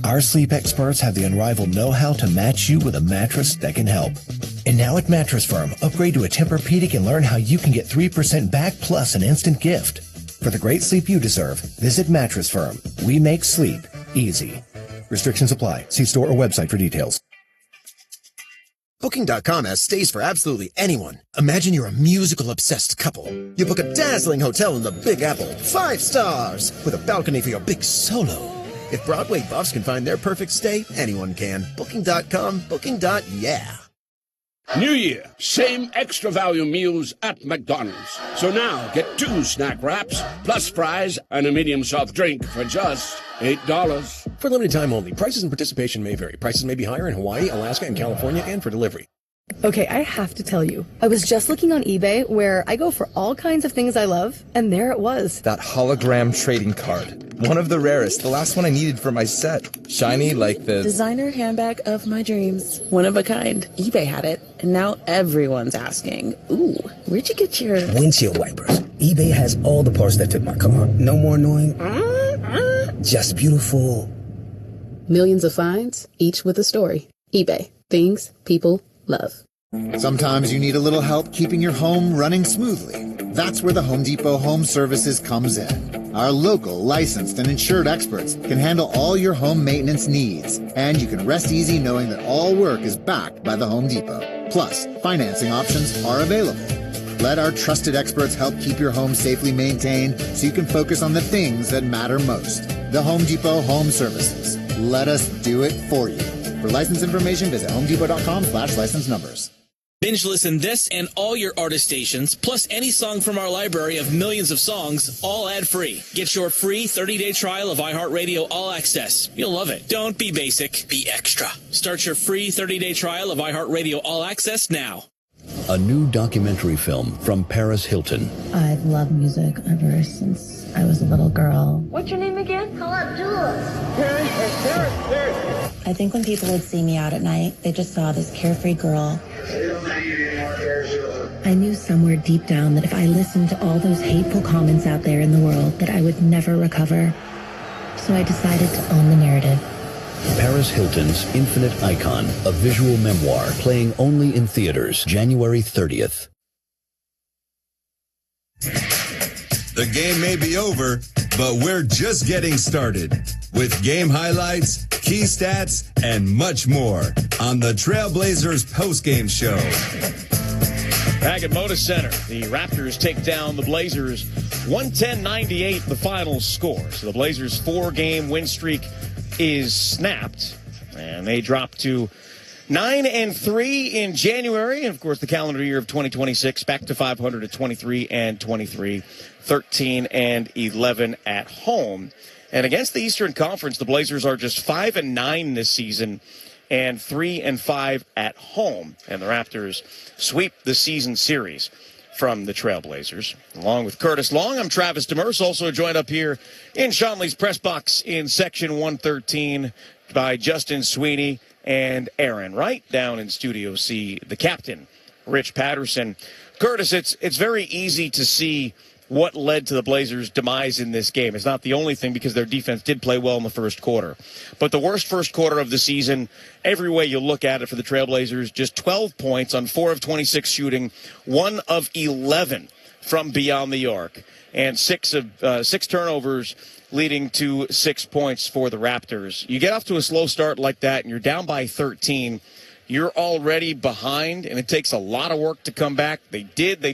Our sleep experts have the unrivaled know-how to match you with a mattress that can help. And now at Mattress Firm, upgrade to a Tempur-Pedic and learn how you can get 3% back plus an instant gift. For the great sleep you deserve, visit Mattress Firm. We make sleep easy. Restrictions apply. See store or website for details. Booking.com has stays for absolutely anyone. Imagine you're a musical-obsessed couple. You book a dazzling hotel in the Big Apple, 5 stars, with a balcony for your big solo. If Broadway buffs can find their perfect stay, anyone can. Booking.com, booking.yeah. New Year, same extra value meals at McDonald's. So now get 2 snack wraps, plus fries, and a medium soft drink for just $8. For limited time only. Prices and participation may vary. Prices may be higher in Hawaii, Alaska, and California, and for delivery. Okay, I have to tell you. I was just looking on eBay where I go for all kinds of things I love, and there it was. That hologram trading card. One of the rarest. The last one I needed for my set. Shiny like the designer handbag of my dreams. One of a kind. eBay had it, and now everyone's asking, ooh, where'd you get your windshield wipers? eBay has all the parts that fit my car. No more annoying. Just beautiful. Millions of finds, each with a story. eBay. Things people love. Sometimes you need a little help keeping your home running smoothly. That's where the Home Depot Home Services comes in. Our local, licensed, and insured experts can handle all your home maintenance needs. And you can rest easy knowing that all work is backed by the Home Depot. Plus, financing options are available. Let our trusted experts help keep your home safely maintained so you can focus on the things that matter most. The Home Depot Home Services. Let us do it for you. For license information, visit homedepot.com/license numbers. Binge listen this and all your artist stations, plus any song from our library of millions of songs, all ad-free. Get your free 30-day trial of iHeartRadio All Access. You'll love it. Don't be basic, be extra. Start your free 30-day trial of iHeartRadio All Access now. A new documentary film from Paris Hilton. I've loved music ever since I was a little girl. What's your name again? Call Abdullah. Paris. I think when people would see me out at night, they just saw this carefree girl. I knew somewhere deep down that if I listened to all those hateful comments out there in the world, that I would never recover. So I decided to own the narrative. Paris Hilton's Infinite Icon, a visual memoir playing only in theaters, January 30th. The game may be over, but we're just getting started with game highlights, key stats, and much more on the Trailblazers postgame show. Back at Moda Center, the Raptors take down the Blazers 110-98, the final score. So the Blazers' 4-game win streak is snapped, and they drop to 9-3 in January, and of course the calendar year of 2026 back to 500 at 23-23, 13-11 at home. And against the Eastern Conference, the Blazers are just 5-9 this season and 3-5 at home, and the Raptors sweep the season series from the Trailblazers. Along with Curtis Long, I'm Travis Demers, also joined up here in Sean Lee's press box in Section 113 by Justin Sweeney and Aaron Wright. Down in Studio C, the captain, Rich Patterson. Curtis, it's very easy to see what led to the Blazers' demise in this game. It's not the only thing because their defense did play well in the first quarter. But the worst first quarter of the season, every way you look at it for the Trailblazers, just 12 points on 4 of 26 shooting, 1 of 11 from beyond the arc, and 6 turnovers leading to 6 points for the Raptors. You get off to a slow start like that and you're down by 13, you're already behind, and it takes a lot of work to come back. They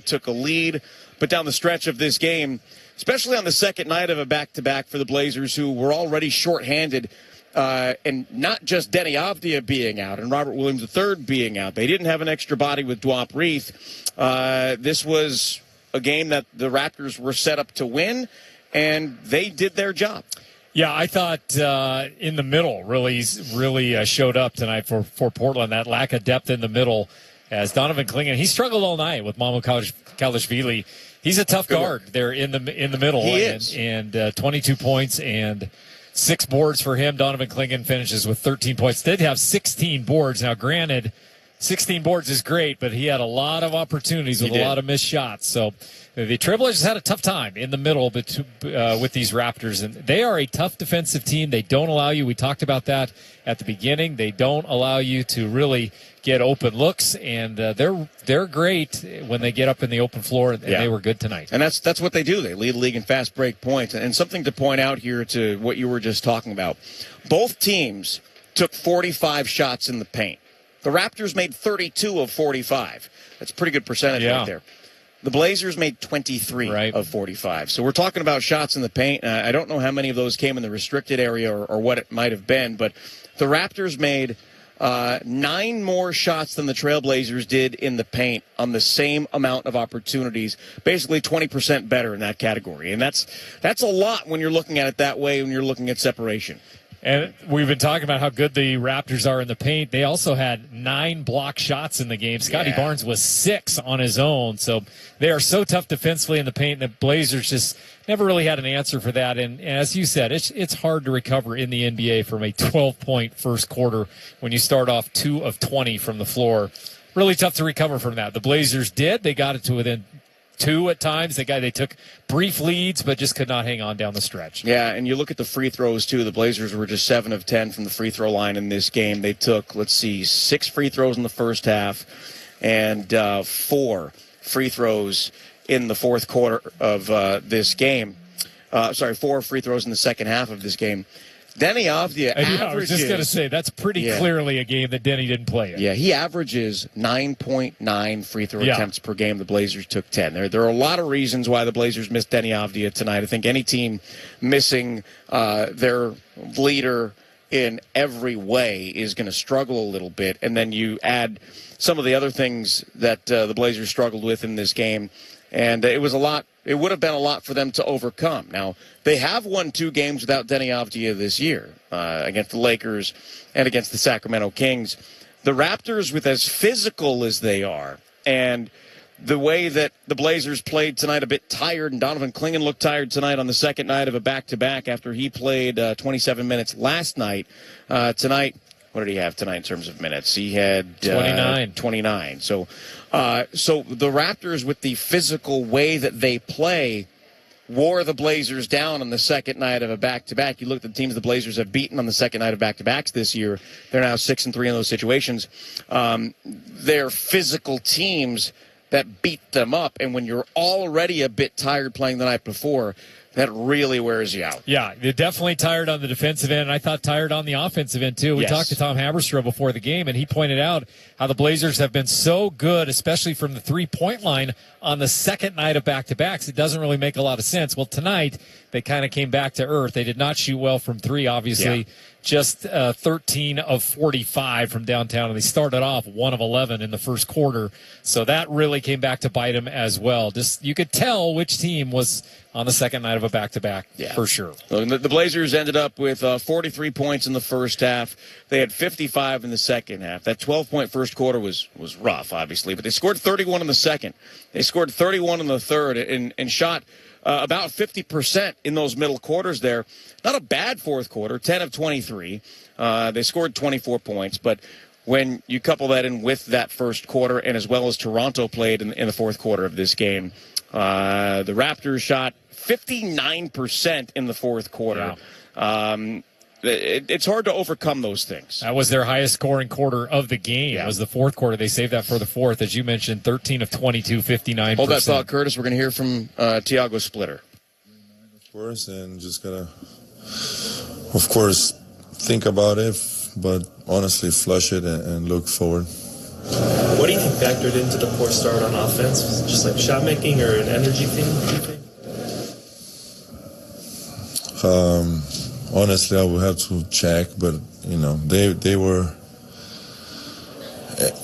took a lead. But down the stretch of this game, especially on the second night of a back-to-back for the Blazers, who were already shorthanded, and not just Denny Avdia being out and Robert Williams III being out. They didn't have an extra body with Dwop Reith. This was a game that the Raptors were set up to win, and they did their job. Yeah, I thought in the middle really showed up tonight for Portland, that lack of depth in the middle. As Donovan Clingan, he struggled all night with Mamu Kalashvili. He's a tough guard there in the middle. He is. And 22 points and 6 boards for him. Donovan Clingan finishes with 13 points. Did have 16 boards. Now, granted, 16 boards is great, but he had a lot of opportunities with a lot of missed shots. So the Trailblazers had a tough time in the middle with these Raptors. And they are a tough defensive team. They don't allow you. We talked about that at the beginning. They don't allow you to really get open looks, and they're great when they get up in the open floor, and they were good tonight. And that's what they do. They lead the league in fast break points. And something to point out here to what you were just talking about. Both teams took 45 shots in the paint. The Raptors made 32 of 45. That's a pretty good percentage right there. The Blazers made 23 of 45. So we're talking about shots in the paint. I don't know how many of those came in the restricted area or what it might have been, but the Raptors made 9 more shots than the Trailblazers did in the paint on the same amount of opportunities, basically 20% better in that category. And that's a lot when you're looking at it that way, when you're looking at separation. And we've been talking about how good the Raptors are in the paint. They also had 9 block shots in the game. Scotty Barnes was 6 on his own. So they are so tough defensively in the paint. The Blazers just never really had an answer for that. And as you said, it's hard to recover in the NBA from a 12-point first quarter when you start off 2 of 20 from the floor. Really tough to recover from that. The Blazers did. They got it to within 2 at times. They took brief leads, but just could not hang on down the stretch. Yeah, and you look at the free throws, too. The Blazers were just 7 of 10 from the free throw line in this game. They took, 6 free throws in the first half and 4 free throws in the fourth quarter of this game. 4 free throws in the second half of this game. Denny Avdia averages... I was just going to say, that's pretty clearly a game that Denny didn't play in. Yeah, he averages 9.9 free throw attempts per game. The Blazers took 10. There are a lot of reasons why the Blazers missed Denny Avdia tonight. I think any team missing their leader in every way is going to struggle a little bit. And then you add some of the other things that the Blazers struggled with in this game, and it was a lot. It would have been a lot for them to overcome. Now, they have won 2 games without Denny Avdia this year, against the Lakers and against the Sacramento Kings. The Raptors, with as physical as they are, and the way that the Blazers played tonight, a bit tired, and Donovan Clingan looked tired tonight on the second night of a back-to-back after he played 27 minutes last night. Tonight, what did he have tonight in terms of minutes? He had 29. So the Raptors, with the physical way that they play, wore the Blazers down on the second night of a back-to-back. You look at the teams the Blazers have beaten on the second night of back-to-backs this year. They're now 6-3 in those situations. They're physical teams that beat them up, and when you're already a bit tired playing the night before, that really wears you out. Yeah, they're definitely tired on the defensive end, and I thought tired on the offensive end, too. We talked to Tom Haberstroh before the game, and he pointed out how the Blazers have been so good, especially from the three-point line on the second night of back-to-backs. It doesn't really make a lot of sense. Well, tonight, they kind of came back to earth. They did not shoot well from three, obviously. Yeah. Just 13 of 45 from downtown, and they started off 1 of 11 in the first quarter. So that really came back to bite them as well. Just you could tell which team was on the second night of a back-to-back, for sure. The Blazers ended up with 43 points in the first half. They had 55 in the second half. That 12-point first quarter was rough, obviously, but they scored 31 in the second. They scored 31 in the third and shot about 50% in those middle quarters there. Not a bad fourth quarter, 10 of 23. They scored 24 points, but when you couple that in with that first quarter and as well as Toronto played in the fourth quarter of this game, the Raptors shot 59% in the fourth quarter. Wow. It's hard to overcome those things. That was their highest scoring quarter of the game. It was the fourth quarter. They saved that for the fourth. As you mentioned, 13 of 22, 59%. Hold that thought, Curtis. We're going to hear from Tiago Splitter. Of course, and just got to, of course, think about it, but honestly flush it and look forward. What do you think factored into the poor start on offense? Was it just like shot making or an energy thing, do you think? Honestly, I would have to check, but, they were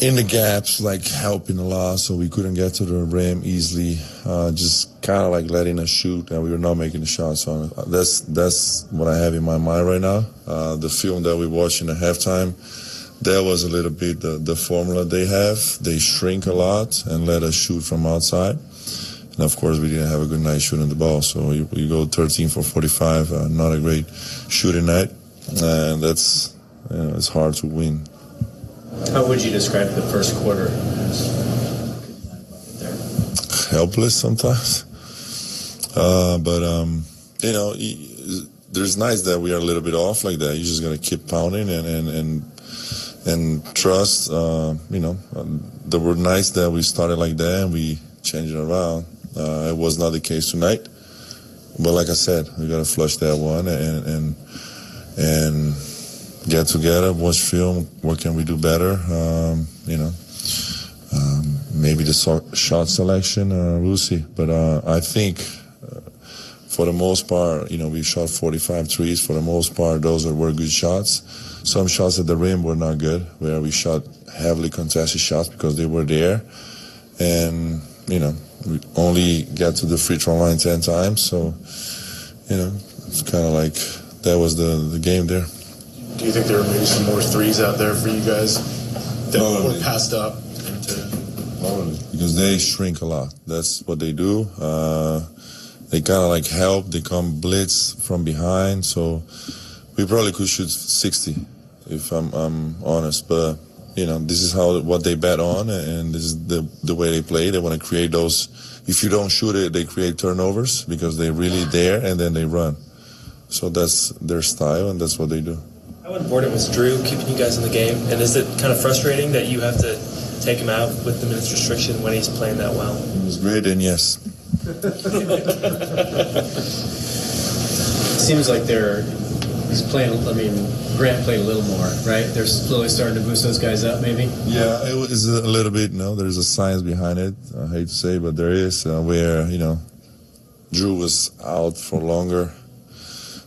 in the gaps, like helping a lot, so we couldn't get to the rim easily. Just kind of like letting us shoot, and we were not making the shots. So that's what I have in my mind right now. The film that we watched in the halftime, that was a little bit the formula they have. They shrink a lot and let us shoot from outside. And, of course, we didn't have a good night shooting the ball. So you go 13 for 45, not a great shooting night. And that's, it's hard to win. How would you describe the first quarter? Helpless sometimes. There's nights that we are a little bit off like that. You're just going to keep pounding and trust. There were nights that we started like that and we changed it around. It was not the case tonight. But like I said, we got to flush that one and get together, watch film. What can we do better? Maybe the shot selection, we'll see. But I think for the most part, we shot 45 threes. For the most part, those were good shots. Some shots at the rim were not good, where we shot heavily contested shots because they were there. And, we only got to the free throw line 10 times. So, it's kind of like that was the game there. Do you think there were maybe some more threes out there for you guys that were passed up? Because they shrink a lot. That's what they do. They kind of like help. They come blitz from behind. So we probably could shoot 60, if I'm honest. But, this is what they bet on, and this is the way they play. They want to create those. If you don't shoot it, they create turnovers because they're really there, and then they run. So that's their style, and that's what they do. How important was Drew keeping you guys in the game? And is it kind of frustrating that you have to take him out with the minutes restriction when he's playing that well? It was great, and yes. Seems like he's playing, Grant played a little more, right? They're slowly starting to boost those guys up, maybe? Yeah, it was a little bit, there's a science behind it. I hate to say, but there is, where, Drew was out for longer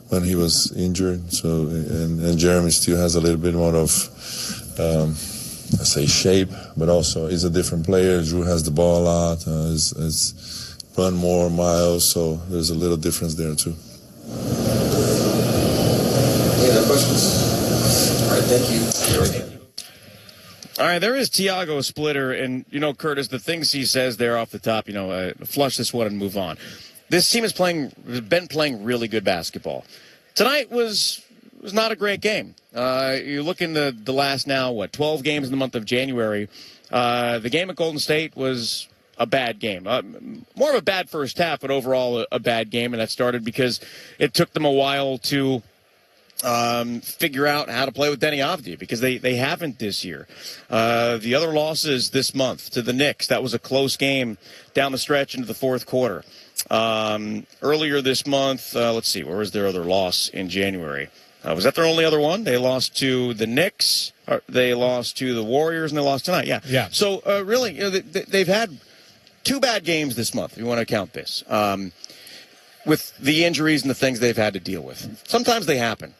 when he was injured. So, and Jeremy still has a little bit more of, shape, but also he's a different player. Drew has the ball a lot, has run more miles, so there's a little difference there too. Any other questions? All right, thank you. All right, there is Tiago Splitter, and, Curtis, the things he says there off the top, flush this one and move on. This team has been playing really good basketball. Tonight was not a great game. You look in the last 12 games in the month of January. The game at Golden State was a bad game. More of a bad first half, but overall a bad game, and that started because it took them a while to figure out how to play with Deni Avdija because they haven't this year. The other losses this month to the Knicks, that was a close game down the stretch into the fourth quarter. Earlier this month, let's see, where was their other loss in January? Was that their only other one? They lost to the Knicks, they lost to the Warriors, and they lost tonight. Yeah. So, really, they've had two bad games this month, if you want to count this. with the injuries and the things they've had to deal with. Sometimes they happen.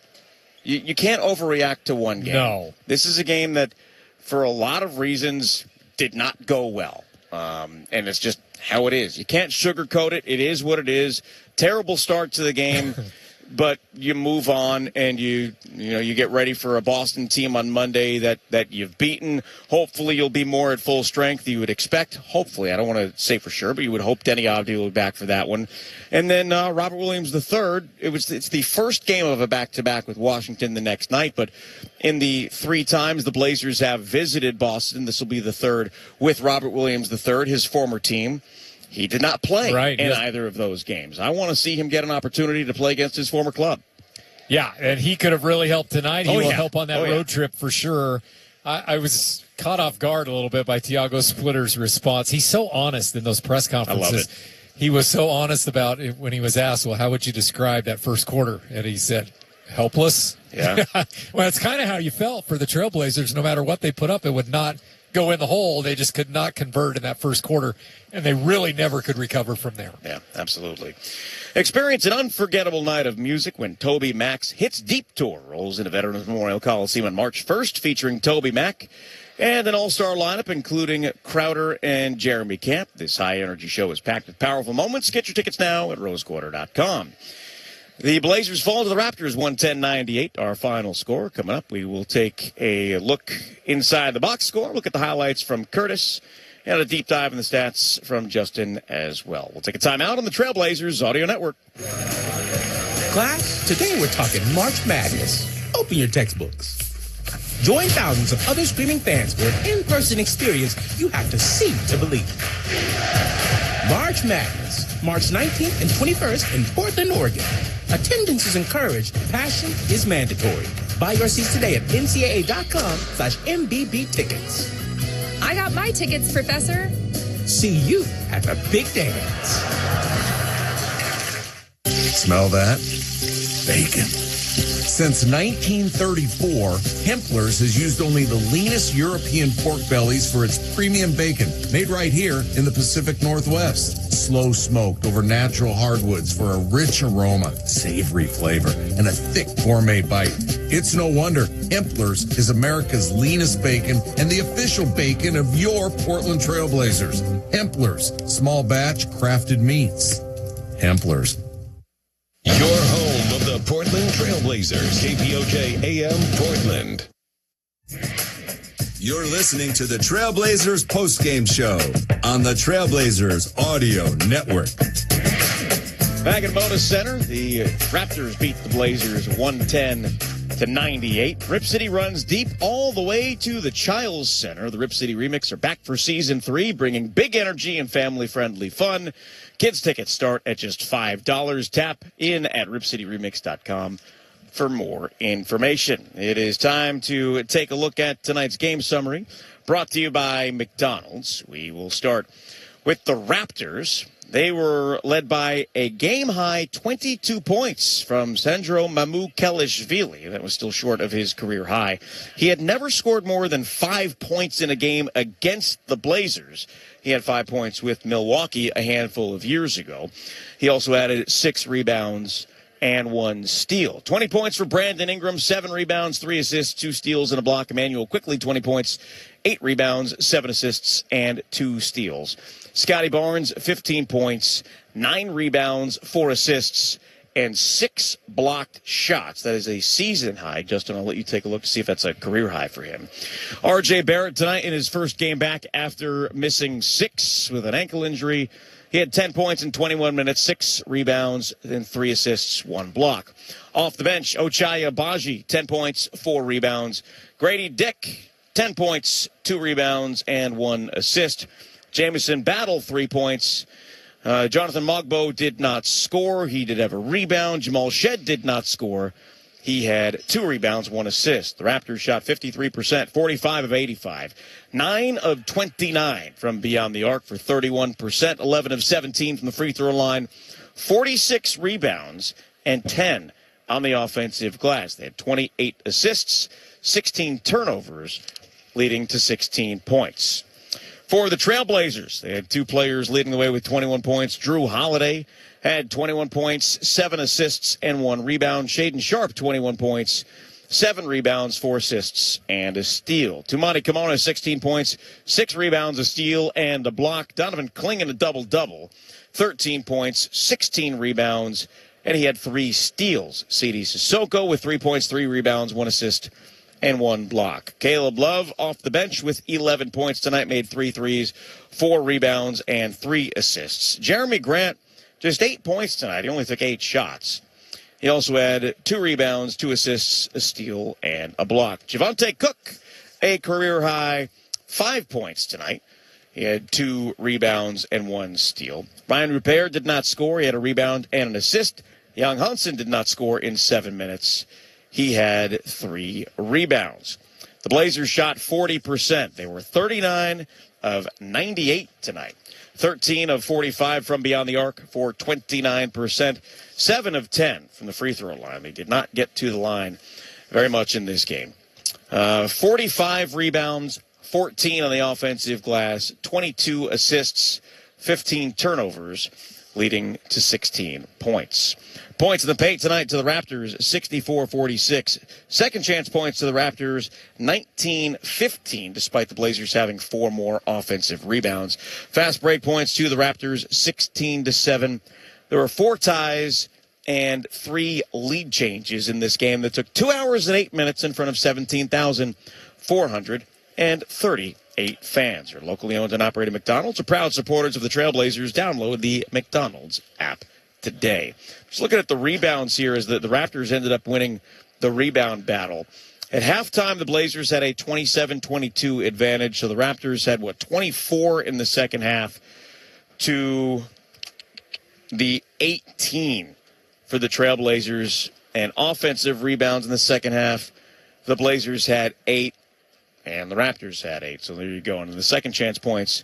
You can't overreact to one game. No. This is a game that, for a lot of reasons, did not go well. And it's just how it is. You can't sugarcoat it. It is what it is. Terrible start to the game. But you move on and you get ready for a Boston team on Monday that you've beaten. Hopefully you'll be more at full strength. You would expect, hopefully, I don't want to say for sure, but you would hope Denny Avdi will be back for that one. And then Robert Williams III, it's the first game of a back-to-back with Washington the next night, but in the 3 times the Blazers have visited Boston, this will be the third with Robert Williams III, his former team. He did not play in either of those games. I want to see him get an opportunity to play against his former club. Yeah, and he could have really helped tonight. He will help on that road trip for sure. I was caught off guard a little bit by Tiago Splitter's response. He's so honest in those press conferences. I love it. He was so honest about it when he was asked, well, how would you describe that first quarter? And he said, helpless. Yeah. Well, it's kind of how you felt for the Trailblazers. No matter what they put up, it would not go in the hole. They just could not convert in that first quarter, and they really never could recover from there. Yeah, absolutely. Experience an unforgettable night of music when Toby Mac's Hits Deep Tour rolls into Veterans Memorial Coliseum on March 1st, featuring Toby Mac and an all-star lineup including Crowder and Jeremy Camp. This high-energy show is packed with powerful moments. Get your tickets now at rosequarter.com. The Blazers fall to the Raptors 110-98, our final score. Coming up, we will take a look inside the box score, look at the highlights from Curtis, and a deep dive in the stats from Justin as well. We'll take a timeout on the Trailblazers Audio Network. Class, today we're talking March Madness. Open your textbooks. Join thousands of other screaming fans for an in-person experience you have to see to believe. March Madness, March 19th and 21st in Portland, Oregon. Attendance is encouraged. Passion is mandatory. Buy your seats today at ncaa.com/MBB tickets. I got my tickets, Professor. See you at the big dance. Smell that? Bacon. Since 1934, Hempler's has used only the leanest European pork bellies for its premium bacon, made right here in the Pacific Northwest. Slow smoked over natural hardwoods for a rich aroma, savory flavor, and a thick gourmet bite. It's no wonder Hempler's is America's leanest bacon and the official bacon of your Portland Trailblazers. Hempler's, small batch crafted meats. Hempler's. Your home of the Portland Trailblazers, KPOJ AM Portland. You're listening to the Trailblazers postgame show on the Trailblazers Audio Network. Back at Moda Center, the Raptors beat the Blazers 110-98. Rip City runs deep all the way to the Childs Center. The Rip City Remix are back for Season 3, bringing big energy and family-friendly fun. Kids tickets start at just $5. Tap in at ripcityremix.com for more information. It is time to take a look at tonight's game summary, brought to you by McDonald's. We will start with the Raptors. They were led by a game-high 22 points from Sandro Mamukelishvili. That was still short of his career high. He had never scored more than 5 points in a game against the Blazers. He had 5 points with Milwaukee a handful of years ago. He also added 6 rebounds and 1 steal. 20 points for Brandon Ingram, 7 rebounds, 3 assists, 2 steals, and a block. Emmanuel Quickley, 20 points, 8 rebounds, 7 assists, and 2 steals. Scotty Barnes, 15 points, 9 rebounds, 4 assists, and 6 blocked shots. That is a season high. Justin, I'll let you take a look to see if that's a career high for him. R.J. Barrett tonight in his first game back after missing 6 with an ankle injury. He had 10 points in 21 minutes, 6 rebounds, and 3 assists, 1 block. Off the bench, Ochai Agbaji, 10 points, 4 rebounds. Grady Dick, 10 points, 2 rebounds, and 1 assist. Jamison Battle, 3 points. Jonathan Mogbo did not score. He did have a rebound. Jamal Shed did not score. He had 2 rebounds, 1 assist. The Raptors shot 53%, 45 of 85. 9 of 29 from beyond the arc for 31%, 11 of 17 from the free throw line, 46 rebounds, and 10 on the offensive glass. They had 28 assists, 16 turnovers, leading to 16 points. For the Trailblazers, they had 2 players leading the way with 21 points. Drew Holiday had 21 points, 7 assists, and 1 rebound. Shaden Sharp, 21 points, 7 rebounds, 4 assists, and a steal. Tumani Kimona, 16 points, 6 rebounds, a steal, and a block. Donovan Clingan, a double-double, 13 points, 16 rebounds, and he had 3 steals. C.D. Sissoko with 3 points, 3 rebounds, 1 assist, and 1 block. Caleb Love off the bench with 11 points tonight, made 3 threes, 4 rebounds, and 3 assists. Jeremy Grant, just 8 points tonight. He only took 8 shots. He also had 2 rebounds, 2 assists, a steal, and a block. Javonte Cook, a career-high 5 points tonight. He had 2 rebounds and 1 steal. Ryan Rupert did not score. He had a rebound and an assist. Young Hunson did not score in 7 minutes. He had 3 rebounds. The Blazers shot 40%. They were 39 of 98 tonight. 13 of 45 from beyond the arc for 29%. 7 of 10 from the free throw line. They did not get to the line very much in this game. 45 rebounds, 14 on the offensive glass, 22 assists, 15 turnovers, leading to 16 points. Points in the paint tonight to the Raptors, 64-46. Second chance points to the Raptors, 19-15, despite the Blazers having 4 more offensive rebounds. Fast break points to the Raptors, 16-7. There were 4 ties and 3 lead changes in this game that took 2 hours and 8 minutes in front of 17,438 fans. Your locally owned and operated McDonald's are proud supporters of the Trailblazers. Download the McDonald's app today. Just looking at the rebounds here, as the Raptors ended up winning the rebound battle. At halftime, the Blazers had a 27-22 advantage, so the Raptors had, 24 in the second half to the 18 for the Trailblazers, and offensive rebounds in the second half. The Blazers had 8, and the Raptors had 8, so there you go. And in the second chance points,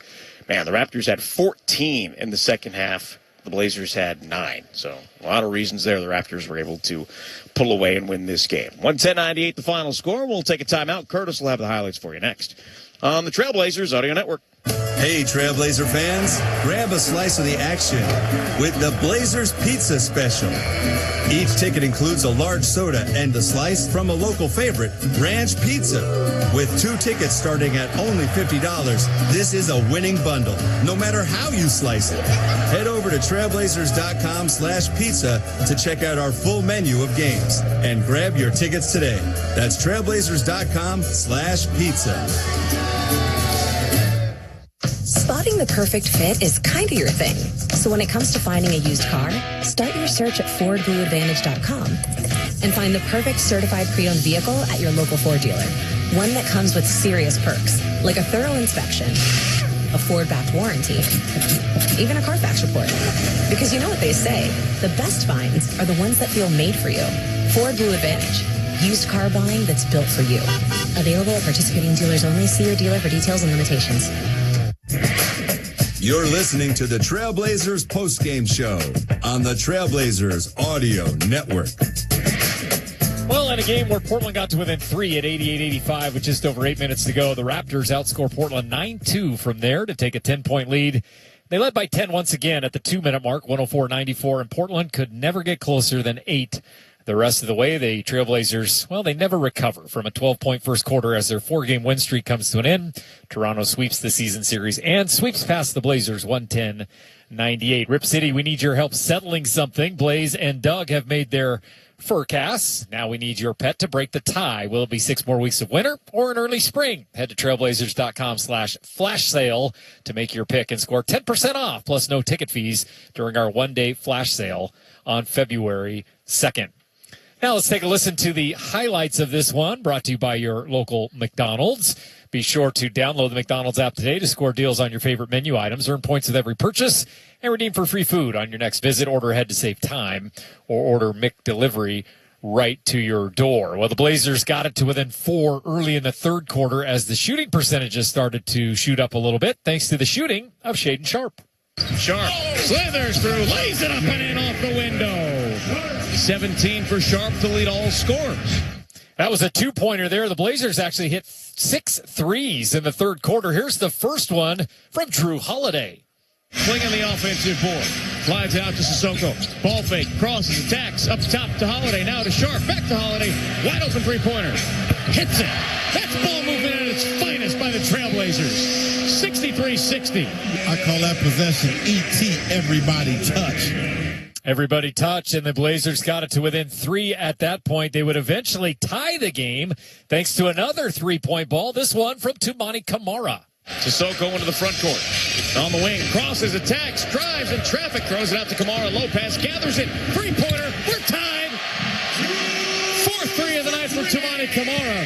man, the Raptors had 14 in the second half. The Blazers had 9. So a lot of reasons there the Raptors were able to pull away and win this game. 110-98 the final score. We'll take a timeout. Curtis will have the highlights for you next on the Trailblazers Audio Network. Hey, Trailblazer fans, grab a slice of the action with the Blazers Pizza Special. Each ticket includes a large soda and a slice from a local favorite, Ranch Pizza. With 2 tickets starting at only $50, this is a winning bundle, no matter how you slice it. Head over to trailblazers.com/pizza to check out our full menu of games and grab your tickets today. That's trailblazers.com/pizza. Spotting the perfect fit is kind of your thing. So when it comes to finding a used car, start your search at FordBlueAdvantage.com and find the perfect certified pre-owned vehicle at your local Ford dealer. One that comes with serious perks, like a thorough inspection, a Ford-backed warranty, even a Carfax report. Because you know what they say, the best finds are the ones that feel made for you. Ford Blue Advantage. Used car buying that's built for you. Available at participating dealers only. See your dealer for details and limitations. You're listening to the Trailblazers postgame show on the Trailblazers Audio Network. Well, in a game where Portland got to within 3 at 88-85 with just over 8 minutes to go, the Raptors outscore Portland 9-2 from there to take a 10-point lead. They led by 10 once again at the 2-minute mark, 104-94, and Portland could never get closer than 8. The rest of the way, the Trailblazers, well, they never recover from a 12-point first quarter as their 4-game win streak comes to an end. Toronto sweeps the season series and sweeps past the Blazers 110-98. Rip City, we need your help settling something. Blaze and Doug have made their forecasts. Now we need your pet to break the tie. Will it be 6 more weeks of winter or an early spring? Head to trailblazers.com/flash sale to make your pick and score 10% off plus no ticket fees during our one-day flash sale on February 2nd. Now let's take a listen to the highlights of this one, brought to you by your local McDonald's. Be sure to download the McDonald's app today to score deals on your favorite menu items, earn points with every purchase, and redeem for free food on your next visit. Order ahead to save time, or order McDelivery right to your door. Well, the Blazers got it to within 4 early in the third quarter as the shooting percentages started to shoot up a little bit, thanks to the shooting of Shaden Sharp. Sharp slithers through, lays it up and in off the window. 17 for Sharp to lead all scorers. That was a 2-pointer there. The Blazers actually hit 6 threes in the third quarter. Here's the first one from Drew Holiday. Flinging the offensive board. Slides out to Sissoko. Ball fake. Crosses. Attacks. Up top to Holiday. Now to Sharp. Back to Holiday. Wide open three-pointer. Hits it. That's ball movement at its finest by the Trailblazers. 63-60. I call that possession E.T. everybody touch. Everybody touched, and the Blazers got it to within 3 at that point. They would eventually tie the game thanks to another three-point ball, this one from Toumani Camara. Sissoko into the front court. On the wing, crosses, attacks, drives, and traffic. Throws it out to Camara. Lopez gathers it. Three-pointer. We're tied. Fourth three of the night for Toumani Camara,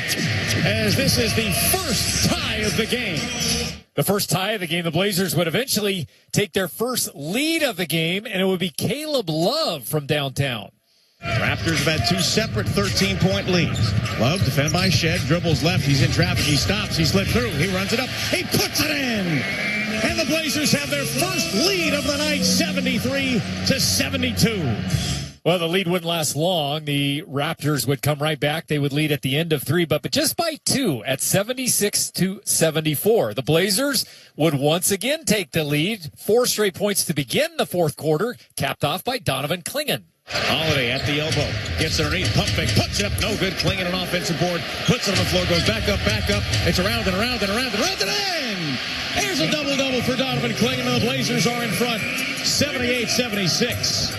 as this is the first tie of the game. The first tie of the game, the Blazers would eventually take their first lead of the game, and it would be Caleb Love from downtown. Raptors have had 2 separate 13-point leads. Love, defended by Shed, dribbles left. He's in traffic. He stops. He slipped through. He runs it up. He puts it in. And the Blazers have their first lead of the night, 73-72. Well, the lead wouldn't last long. The Raptors would come right back. They would lead at the end of 3, but just by 2 at 76-74. The Blazers would once again take the lead. 4 straight points to begin the fourth quarter, capped off by Donovan Clingan. Holiday at the elbow. Gets underneath. Pump fake. Puts it up. No good. Clingan an offensive board. Puts it on the floor. Goes back up. It's around and around and around and around and in. Here's a double-double for Donovan Clingan. And the Blazers are in front. 78-76.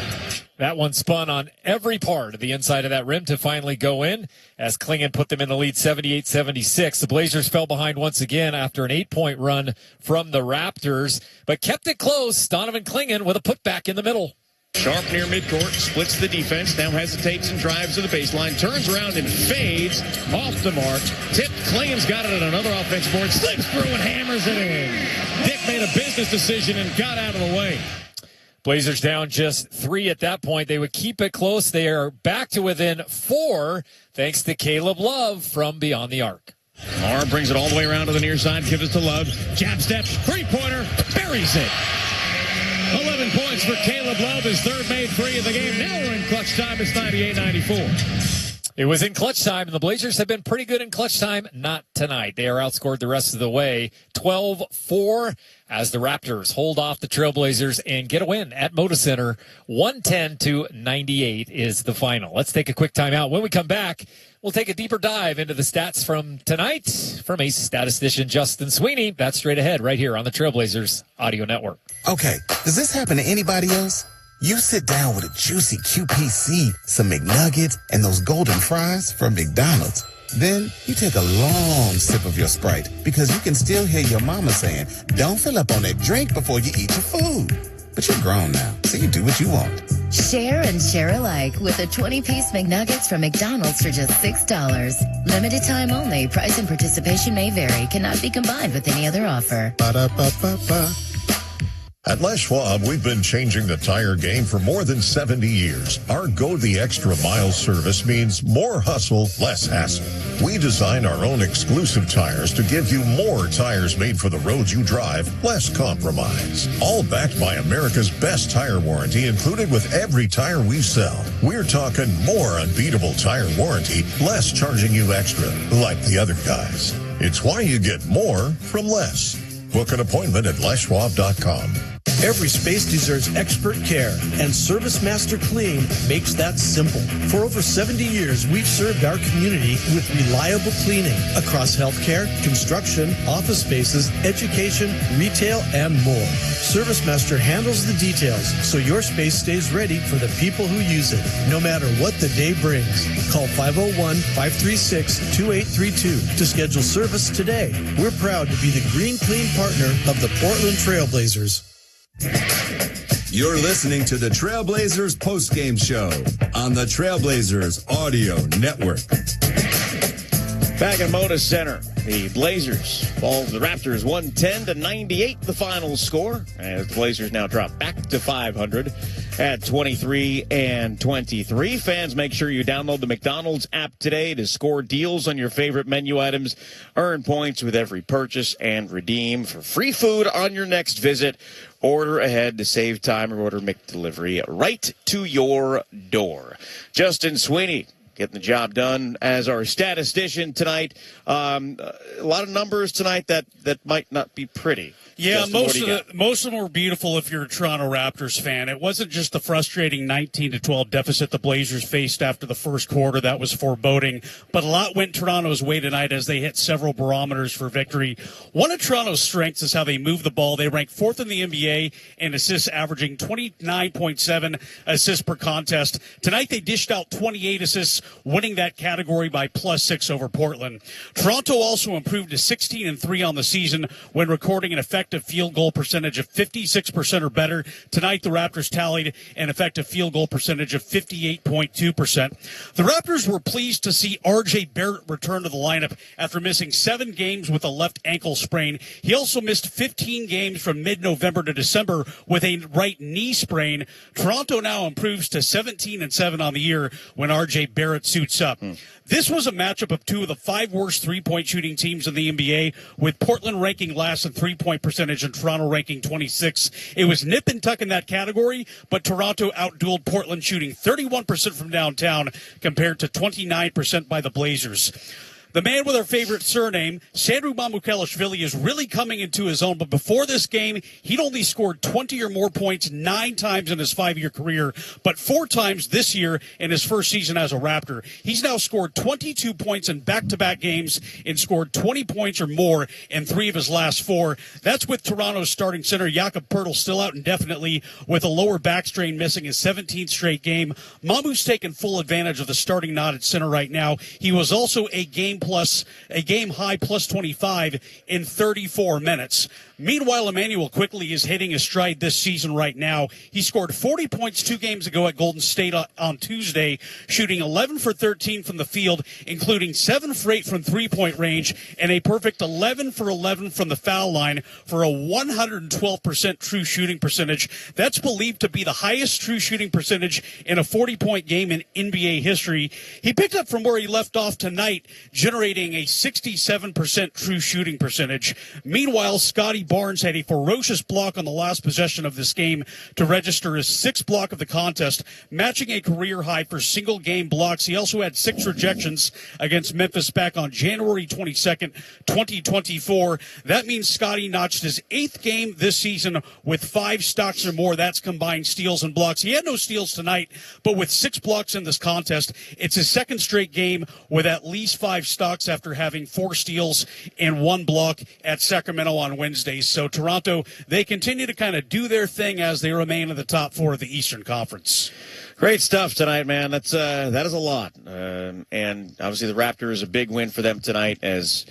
That one spun on every part of the inside of that rim to finally go in as Clingan put them in the lead 78-76. The Blazers fell behind once again after an 8-point run from the Raptors, but kept it close. Donovan Clingan with a putback in the middle. Sharp near midcourt, splits the defense, now hesitates and drives to the baseline, turns around and fades off the mark. Tipped, Clingan's got it at another offensive board, slips through and hammers it in. Dick made a business decision and got out of the way. Blazers down just 3 at that point. They would keep it close. They are back to within 4 thanks to Caleb Love from beyond the arc. Marr brings it all the way around to the near side, gives it to Love. Jab steps, three-pointer, buries it. 11 points for Caleb Love, his third made free of the game. Now we're in clutch time. It's 98-94. It was in clutch time, and the Blazers have been pretty good in clutch time. Not tonight. They are outscored the rest of the way, 12-4, as the Raptors hold off the Trailblazers and get a win at Moda Center. 110-98 is the final. Let's take a quick timeout. When we come back, we'll take a deeper dive into the stats from tonight from Ace statistician Justin Sweeney. That's straight ahead right here on the Trailblazers Audio Network. Okay, does this happen to anybody else? You sit down with a juicy QPC, some McNuggets, and those golden fries from McDonald's. Then you take a long sip of your Sprite because you can still hear your mama saying, don't fill up on that drink before you eat your food. But you're grown now, so you do what you want. Share and share alike with the 20-piece McNuggets from McDonald's for just $6. Limited time only. Price and participation may vary. Cannot be combined with any other offer. Ba-da-ba-ba-ba. At Les Schwab, we've been changing the tire game for more than 70 years. Our Go the Extra Mile service means more hustle, less hassle. We design our own exclusive tires to give you more tires made for the roads you drive, less compromise. All backed by America's best tire warranty included with every tire we sell. We're talking more unbeatable tire warranty, less charging you extra, like the other guys. It's why you get more from less. Book an appointment at leschwab.com. Every space deserves expert care, and ServiceMaster Clean makes that simple. For over 70 years, we've served our community with reliable cleaning across healthcare, construction, office spaces, education, retail, and more. ServiceMaster handles the details so your space stays ready for the people who use it, no matter what the day brings. Call 501-536-2832 to schedule service today. We're proud to be the green clean partner of the Portland Trailblazers. You're listening to the Trailblazers postgame show on the Trailblazers Audio Network. Back at Moda Center, the Blazers fall to the Raptors 110-98, the final score. As the Blazers now drop back to 500 at 23-23. Fans, make sure you download the McDonald's app today to score deals on your favorite menu items, earn points with every purchase, and redeem for free food on your next visit. Order ahead to save time or order McDelivery right to your door. Justin Sweeney getting the job done as our statistician tonight. A lot of numbers tonight that might not be pretty. Yeah, Justin, most of them were beautiful if you're a Toronto Raptors fan. It wasn't just the frustrating 19-12 deficit the Blazers faced after the first quarter. That was foreboding. But a lot went Toronto's way tonight as they hit several barometers for victory. One of Toronto's strengths is how they move the ball. They rank 4th in the NBA in assists, averaging 29.7 assists per contest. Tonight they dished out 28 assists, winning that category by +6 over Portland. Toronto also improved to 16-3 on the season when recording an effective field goal percentage of 56% or better. Tonight, the Raptors tallied an effective field goal percentage of 58.2%. The Raptors were pleased to see R.J. Barrett return to the lineup after missing 7 games with a left ankle sprain. He also missed 15 games from mid-November to December with a right knee sprain. Toronto now improves to 17-7 on the year when R.J. Barrett suits up. This was a matchup of 2 of the 5 worst three-point shooting teams in the NBA, with Portland ranking last in three-point percentage and Toronto ranking 26. It was nip and tuck in that category, but Toronto outdueled Portland, shooting 31% from downtown compared to 29% by the Blazers. The man with our favorite surname, Sandro Mamukelashvili, is really coming into his own. But before this game, he'd only scored 20 or more points 9 times in his 5-year career, but 4 times this year in his first season as a Raptor. He's now scored 22 points in back-to-back games and scored 20 points or more in 3 of his last 4. That's with Toronto's starting center, Jakob Poeltl, still out indefinitely with a lower back strain, missing his 17th straight game. Mamu's taken full advantage of the starting nod at center right now. He was also a game high plus 25 in 34 minutes. Meanwhile, Emmanuel Quickley is hitting his stride this season right now. He scored 40 points 2 games ago at Golden State on Tuesday, shooting 11 for 13 from the field, including 7 for 8 from three-point range and a perfect 11 for 11 from the foul line for a 112% true shooting percentage. That's believed to be the highest true shooting percentage in a 40-point game in NBA history. He picked up from where he left off tonight, generating a 67% true shooting percentage. Meanwhile, Scotty Barnes had a ferocious block on the last possession of this game to register his 6th block of the contest, matching a career high for single-game blocks. He also had 6 rejections against Memphis back on January 22nd, 2024. That means Scotty notched his 8th game this season with 5 stocks or more. That's combined steals and blocks. He had no steals tonight, but with 6 blocks in this contest, it's his 2nd straight game with at least 5 stocks after having 4 steals and 1 block at Sacramento on Wednesday. So Toronto, they continue to kind of do their thing as they remain in the top 4 of the Eastern Conference. Great stuff tonight, man. That is a lot. And obviously the Raptors, a big win for them tonight, as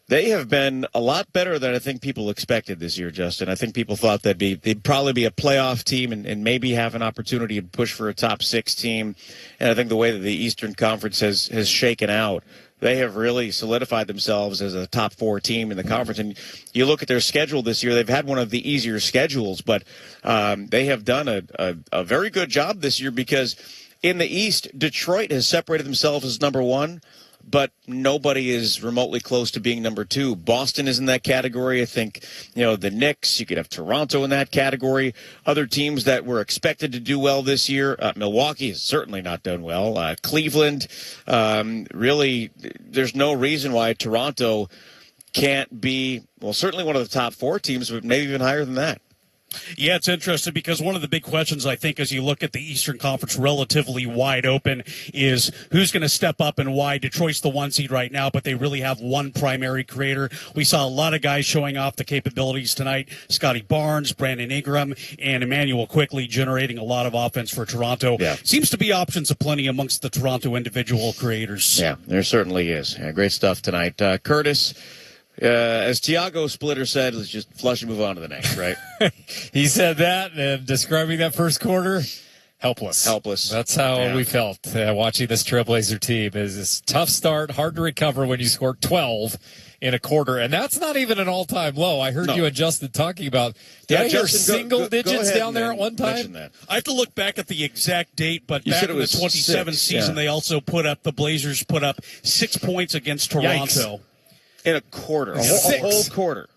they have been a lot better than I think people expected this year, Justin. I think people thought they'd probably be a playoff team and maybe have an opportunity to push for a top 6 team. And I think the way that the Eastern Conference has shaken out, they have really solidified themselves as a top 4 team in the conference. And you look at their schedule this year, they've had one of the easier schedules, but they have done a very good job this year, because in the East, Detroit has separated themselves as number 1, but nobody is remotely close to being number 2. Boston is in that category. I think, the Knicks, you could have Toronto in that category. Other teams that were expected to do well this year, Milwaukee has certainly not done well. Cleveland, really, there's no reason why Toronto can't be, well, certainly one of the top 4 teams, but maybe even higher than that. Yeah, it's interesting because one of the big questions, I think, as you look at the Eastern Conference relatively wide open, is who's going to step up and why. Detroit's the 1 seed right now, but they really have one primary creator. We saw a lot of guys showing off the capabilities tonight. Scotty Barnes, Brandon Ingram, and Emmanuel Quickley generating a lot of offense for Toronto. Yeah. Seems to be options aplenty amongst the Toronto individual creators. Yeah, there certainly is. Yeah, great stuff tonight. Curtis, as Tiago Splitter said, let's just flush and move on to the next, right? He said that, and describing that first quarter, helpless. That's how we felt watching this Trailblazer team. Is this tough start, hard to recover when you score 12 in a quarter, and that's not even an all-time low. I heard you and Justin talking about. Did I hear single digits down there at one time? I have to look back at the exact date, but back in the 27 season, they also the Blazers put up 6 points against Toronto. Yikes. In a quarter, a whole quarter.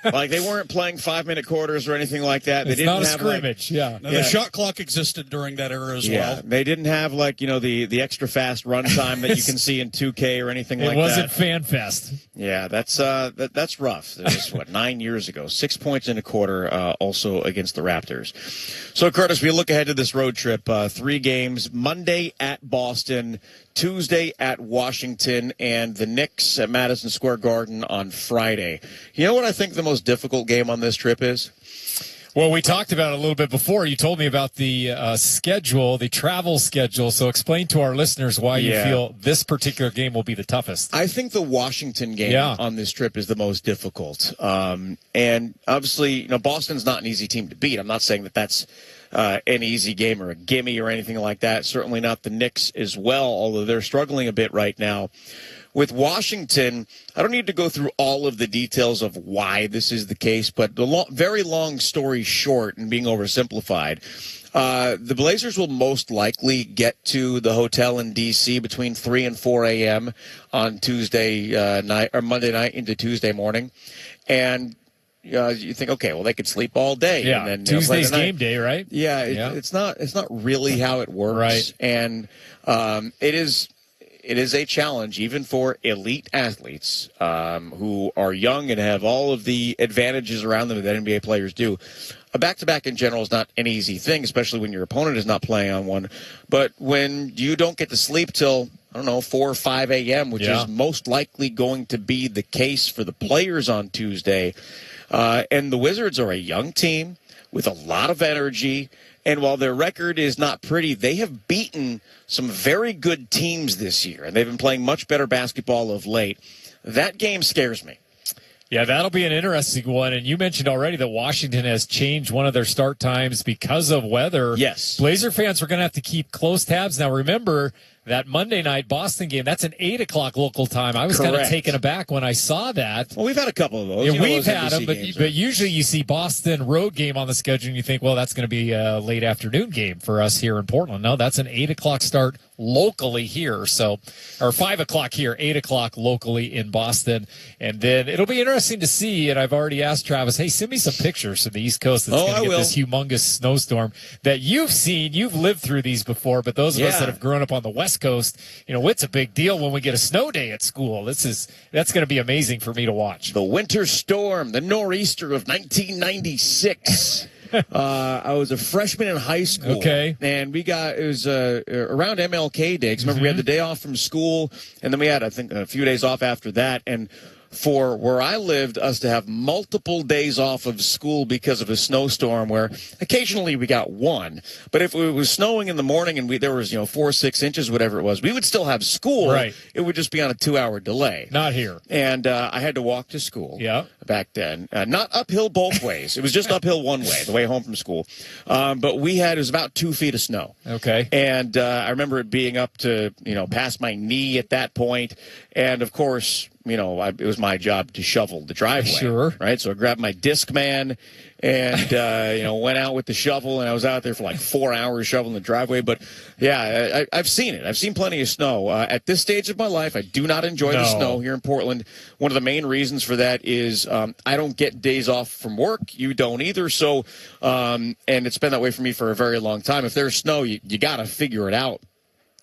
Like, they weren't playing 5-minute quarters or anything like that. They It's didn't not a have scrimmage, Now, the shot clock existed during that era as well. They didn't have, like, the extra fast run time that you can see in 2K or anything like that. It wasn't Fan Fest. Yeah, that's rough. It was, 9 years ago. 6 points in a quarter, also against the Raptors. So, Curtis, we look ahead to this road trip. 3 games, Monday at Boston, Tuesday at Washington, and the Knicks at Madison Square Garden on Friday. You know what I think the most difficult game on this trip is? Well, we talked about it a little bit before. You told me about the schedule, the travel schedule. So explain to our listeners why you feel this particular game will be the toughest. I think the Washington game on this trip is the most difficult. And obviously, Boston's not an easy team to beat. I'm not saying that that's an easy game or a gimme or anything like that. Certainly not the Knicks as well, although they're struggling a bit right now. With Washington, I don't need to go through all of the details of why this is the case, but the very long story short and being oversimplified, the Blazers will most likely get to the hotel in D.C. between 3 and 4 a.m. on Tuesday night or Monday night into Tuesday morning. And you think, okay, well, they could sleep all day. Yeah, and then, Tuesday's game day, right? Yeah, it's not really how it works. Right. And it is a challenge, even for elite athletes who are young and have all of the advantages around them that NBA players do. A back-to-back in general is not an easy thing, especially when your opponent is not playing on one. But when you don't get to sleep till, 4 or 5 a.m., which is most likely going to be the case for the players on Tuesday, and the Wizards are a young team with a lot of energy. And while their record is not pretty, they have beaten some very good teams this year, and they've been playing much better basketball of late. That game scares me. Yeah, that'll be an interesting one. And you mentioned already that Washington has changed one of their start times because of weather. Yes. Blazer fans are going to have to keep close tabs. Now, remember, that Monday night Boston game, that's an 8 o'clock local time. I was kind of taken aback when I saw that. Well, we've had a couple of those. Yeah, we've had them, but usually you see Boston road game on the schedule and you think, well, that's going to be a late afternoon game for us here in Portland. No, that's an 8 o'clock start locally here. So, or 5 o'clock here, 8 o'clock locally in Boston. And then it'll be interesting to see, and I've already asked Travis, hey, send me some pictures from the East Coast that's going to get this humongous snowstorm that you've seen. You've lived through these before, but those of us that have grown up on the West Coast, it's a big deal when we get a snow day at school. That's going to be amazing for me to watch. The winter storm, the nor'easter of 1996. I was a freshman in high school. Okay. And it was around MLK Day. 'Cause remember, we had the day off from school, and then we had, I think, a few days off after that. And for where I lived, us to have multiple days off of school because of a snowstorm where occasionally we got one. But if it was snowing in the morning and there was, 4 or 6 inches, whatever it was, we would still have school. Right. It would just be on a 2-hour delay. Not here. And I had to walk to school. Yeah. Back then. Not uphill both ways. It was just uphill one way, the way home from school. But it was about 2 feet of snow. Okay. And I remember it being up to, past my knee at that point. And, of course, it was my job to shovel the driveway. Sure. Right? So I grabbed my Discman and, went out with the shovel, and I was out there for like 4 hours shoveling the driveway. But, yeah, I've seen it. I've seen plenty of snow. At this stage of my life, I do not enjoy the snow here in Portland. One of the main reasons for that is I don't get days off from work. You don't either. So, and it's been that way for me for a very long time. If there's snow, you got to figure it out.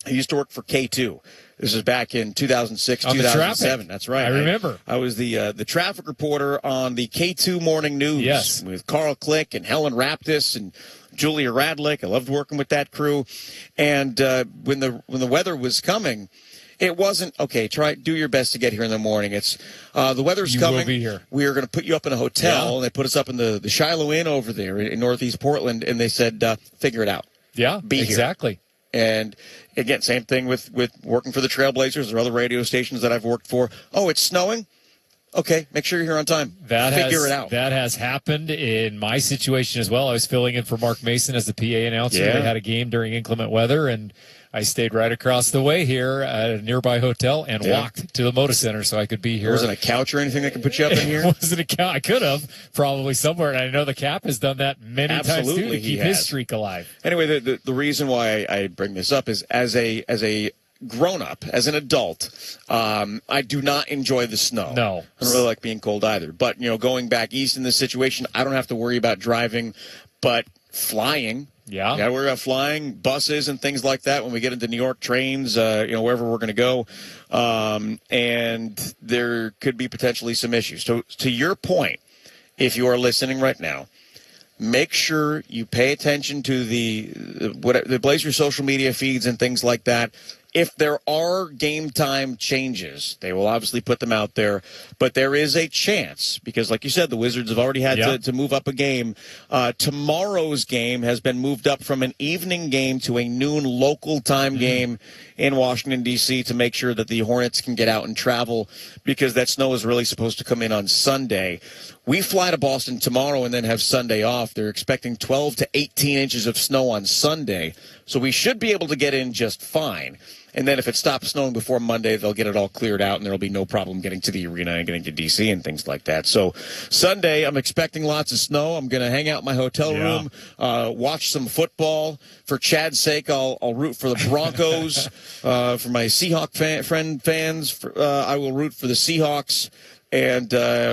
I used to work for K2. This is back in 2006, 2007. That's right. I remember. I was the traffic reporter on the K2 Morning News with Carl Click and Helen Raptis and Julia Radlick. I loved working with that crew. And when the weather was coming, it wasn't, do your best to get here in the morning. It's the weather's coming. Will be here. We are going to put you up in a hotel. And they put us up in the Shiloh Inn over there in Northeast Portland. And they said, figure it out. Yeah, Be exactly. Here. And again, same thing with working for the Trailblazers or other radio stations that I've worked for. Oh, it's snowing? Okay, make sure you're here on time. Figure it out. That has happened in my situation as well. I was filling in for Mark Mason as the PA announcer. Yeah. They had a game during inclement weather, and I stayed right across the way here at a nearby hotel and walked to the Moda Center so I could be here. There wasn't a couch or anything that could put you up in here? It wasn't a couch. I could have probably somewhere, and I know the Cap has done that many times too to keep his streak alive. Anyway, the reason why I bring this up is as a grown up, as an adult, I do not enjoy the snow. No. I don't really like being cold either. But, going back east in this situation, I don't have to worry about driving, but flying. Yeah. Got to worry about flying, buses and things like that when we get into New York, trains, wherever we're going to go. And there could be potentially some issues. So to your point, if you are listening right now, make sure you pay attention to the Blazers social media feeds and things like that. If there are game time changes, they will obviously put them out there. But there is a chance, because like you said, the Wizards have already had to move up a game. Tomorrow's game has been moved up from an evening game to a noon local time game in Washington, D.C. to make sure that the Hornets can get out and travel, because that snow is really supposed to come in on Sunday. We fly to Boston tomorrow and then have Sunday off. They're expecting 12 to 18 inches of snow on Sunday, so we should be able to get in just fine. And then if it stops snowing before Monday, they'll get it all cleared out, and there will be no problem getting to the arena and getting to D.C. and things like that. So Sunday, I'm expecting lots of snow. I'm going to hang out in my hotel room, watch some football. For Chad's sake, I'll root for the Broncos. For my Seahawk fans, I will root for the Seahawks. And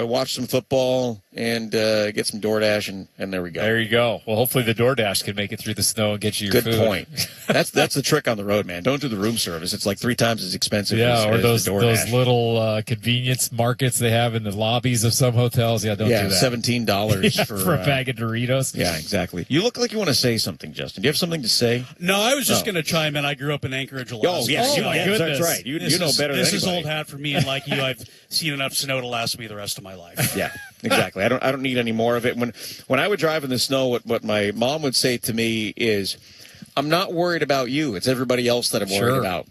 watch some football and get some DoorDash, and there we go. There you go. Well, hopefully the DoorDash can make it through the snow and get you your food. Good point. That's the trick on the road, man. Don't do the room service. It's like 3 times as expensive or as the DoorDash. those little convenience markets they have in the lobbies of some hotels. Don't do that. $17 for a bag of Doritos. Yeah, exactly. You look like you want to say something, Justin. Do you have something to say? No, I was just going to chime in. I grew up in Anchorage, Alaska. Oh, yes. my goodness. That's right. You know better than This anybody. is old hat for me, and like you, I've seen enough snow to last me the rest of my life. Yeah, exactly. I don't need any more of it. When I would drive in the snow, what my mom would say to me is, "I'm not worried about you. It's everybody else that I'm worried about."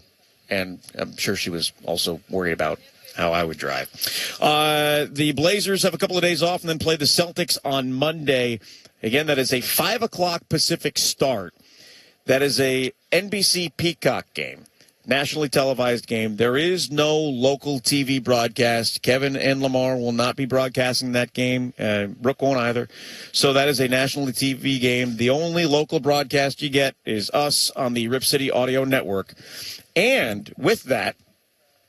And I'm sure she was also worried about how I would drive. The Blazers have a couple of days off and then play the Celtics on Monday. Again, that is a 5 o'clock Pacific start. That is a NBC Peacock game. Nationally televised game. There is no local TV broadcast. Kevin and Lamar will not be broadcasting that game. Brooke won't either. So that is a nationally TV game. The only local broadcast you get is us on the Rip City Audio Network. And with that,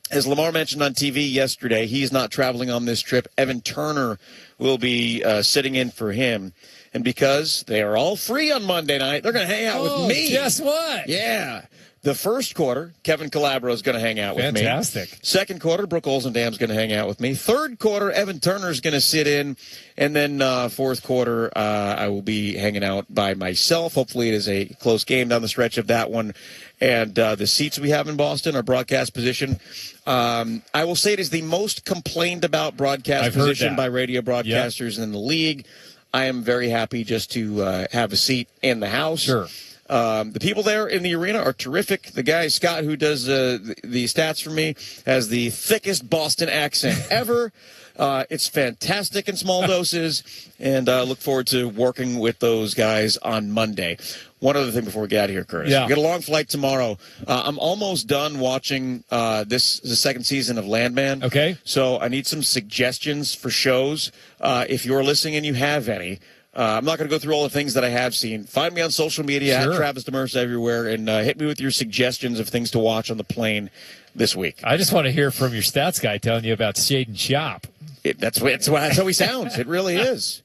as Lamar mentioned on TV yesterday, he's not traveling on this trip. Evan Turner will be sitting in for him. And because they are all free on Monday night, they're going to hang out with me. Guess what? Yeah. The first quarter, Kevin Calabro is going to hang out with me. Fantastic. Second quarter, Brooke Olzendam's going to hang out with me. Third quarter, Evan Turner's going to sit in. And then fourth quarter, I will be hanging out by myself. Hopefully it is a close game down the stretch of that one. And the seats we have in Boston, our broadcast position, I will say it is the most complained about broadcast position by radio broadcasters in the league. I am very happy just to have a seat in the house. Sure. The people there in the arena are terrific. The guy, Scott, who does the stats for me, has the thickest Boston accent ever. It's fantastic in small doses, and I look forward to working with those guys on Monday. One other thing before we get out of here, Curtis. Yeah. We got a long flight tomorrow. I'm almost done watching the second season of Landman. Okay. So I need some suggestions for shows. If you're listening and you have any, I'm not going to go through all the things that I have seen. Find me on social media at Travis Demers everywhere, and hit me with your suggestions of things to watch on the plane this week. I just want to hear from your stats guy telling you about Shaden Shop. That's how he sounds. It really is.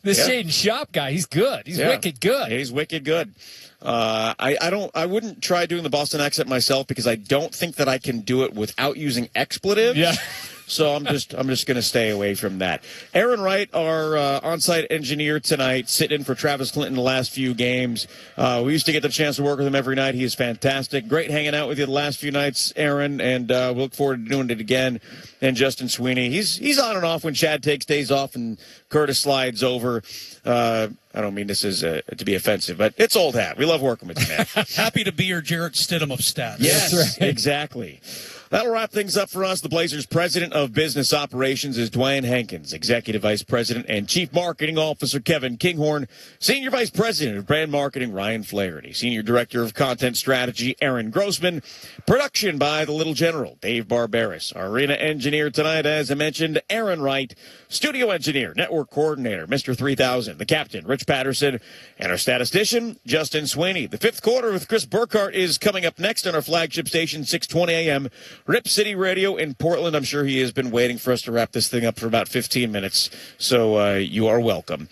This Shaden Shop guy, he's good. He's wicked good. Yeah, he's wicked good. I wouldn't try doing the Boston accent myself because I don't think that I can do it without using expletives. Yeah. So I'm just going to stay away from that. Aaron Wright, our on-site engineer tonight, sitting in for Travis Clinton the last few games. We used to get the chance to work with him every night. He is fantastic. Great hanging out with you the last few nights, Aaron, and we'll look forward to doing it again. And Justin Sweeney, he's on and off when Chad takes days off and Curtis slides over. I don't mean this is to be offensive, but it's old hat. We love working with you, man. Happy to be your Jarrett Stidham of stats. Yes, That's right. Exactly. That'll wrap things up for us. The Blazers President of Business Operations is Dwayne Hankins, Executive Vice President and Chief Marketing Officer Kevin Kinghorn, Senior Vice President of Brand Marketing Ryan Flaherty, Senior Director of Content Strategy Aaron Grossman, production by the Little General Dave Barbaras, our arena engineer tonight, as I mentioned, Aaron Wright, studio engineer, network coordinator, Mr. 3000, the captain, Rich Patterson, and our statistician, Justin Sweeney. The fifth quarter with Chris Burkhardt is coming up next on our flagship station, 620 a.m., Rip City Radio in Portland. I'm sure he has been waiting for us to wrap this thing up for about 15 minutes, so you are welcome.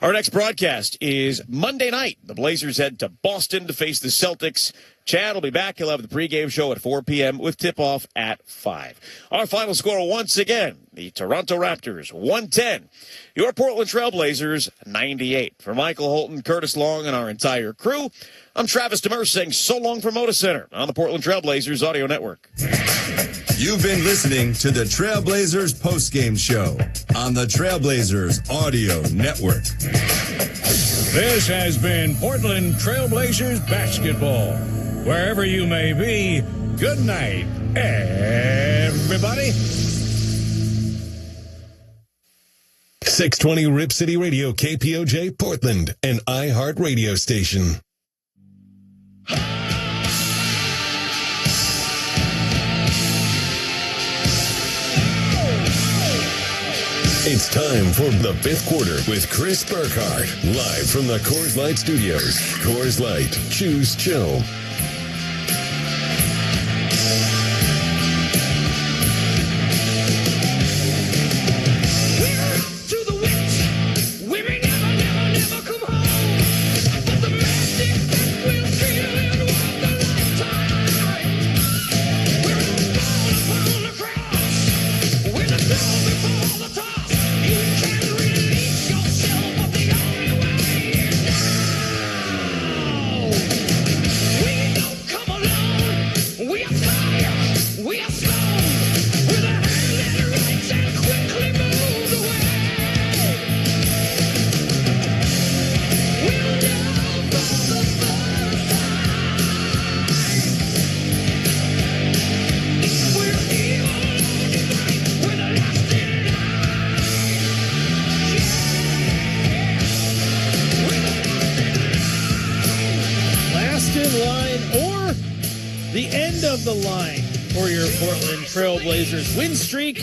Our next broadcast is Monday night. The Blazers head to Boston to face the Celtics. Chad will be back. He'll have the pregame show at 4 p.m. with tip-off at 5. Our final score once again, the Toronto Raptors, 110. Your Portland Trailblazers, 98. For Michael Holton, Curtis Long, and our entire crew, I'm Travis Demers saying so long from Moda Center on the Portland Trailblazers Audio Network. You've been listening to the Trailblazers postgame show on the Trailblazers Audio Network. This has been Portland Trailblazers basketball. Wherever you may be, good night, everybody. 620 Rip City Radio, KPOJ Portland, an iHeart radio station. It's time for the fifth quarter with Chris Burkhardt, live from the Coors Light Studios. Coors Light, choose chill. The line for your Portland Trailblazers win streak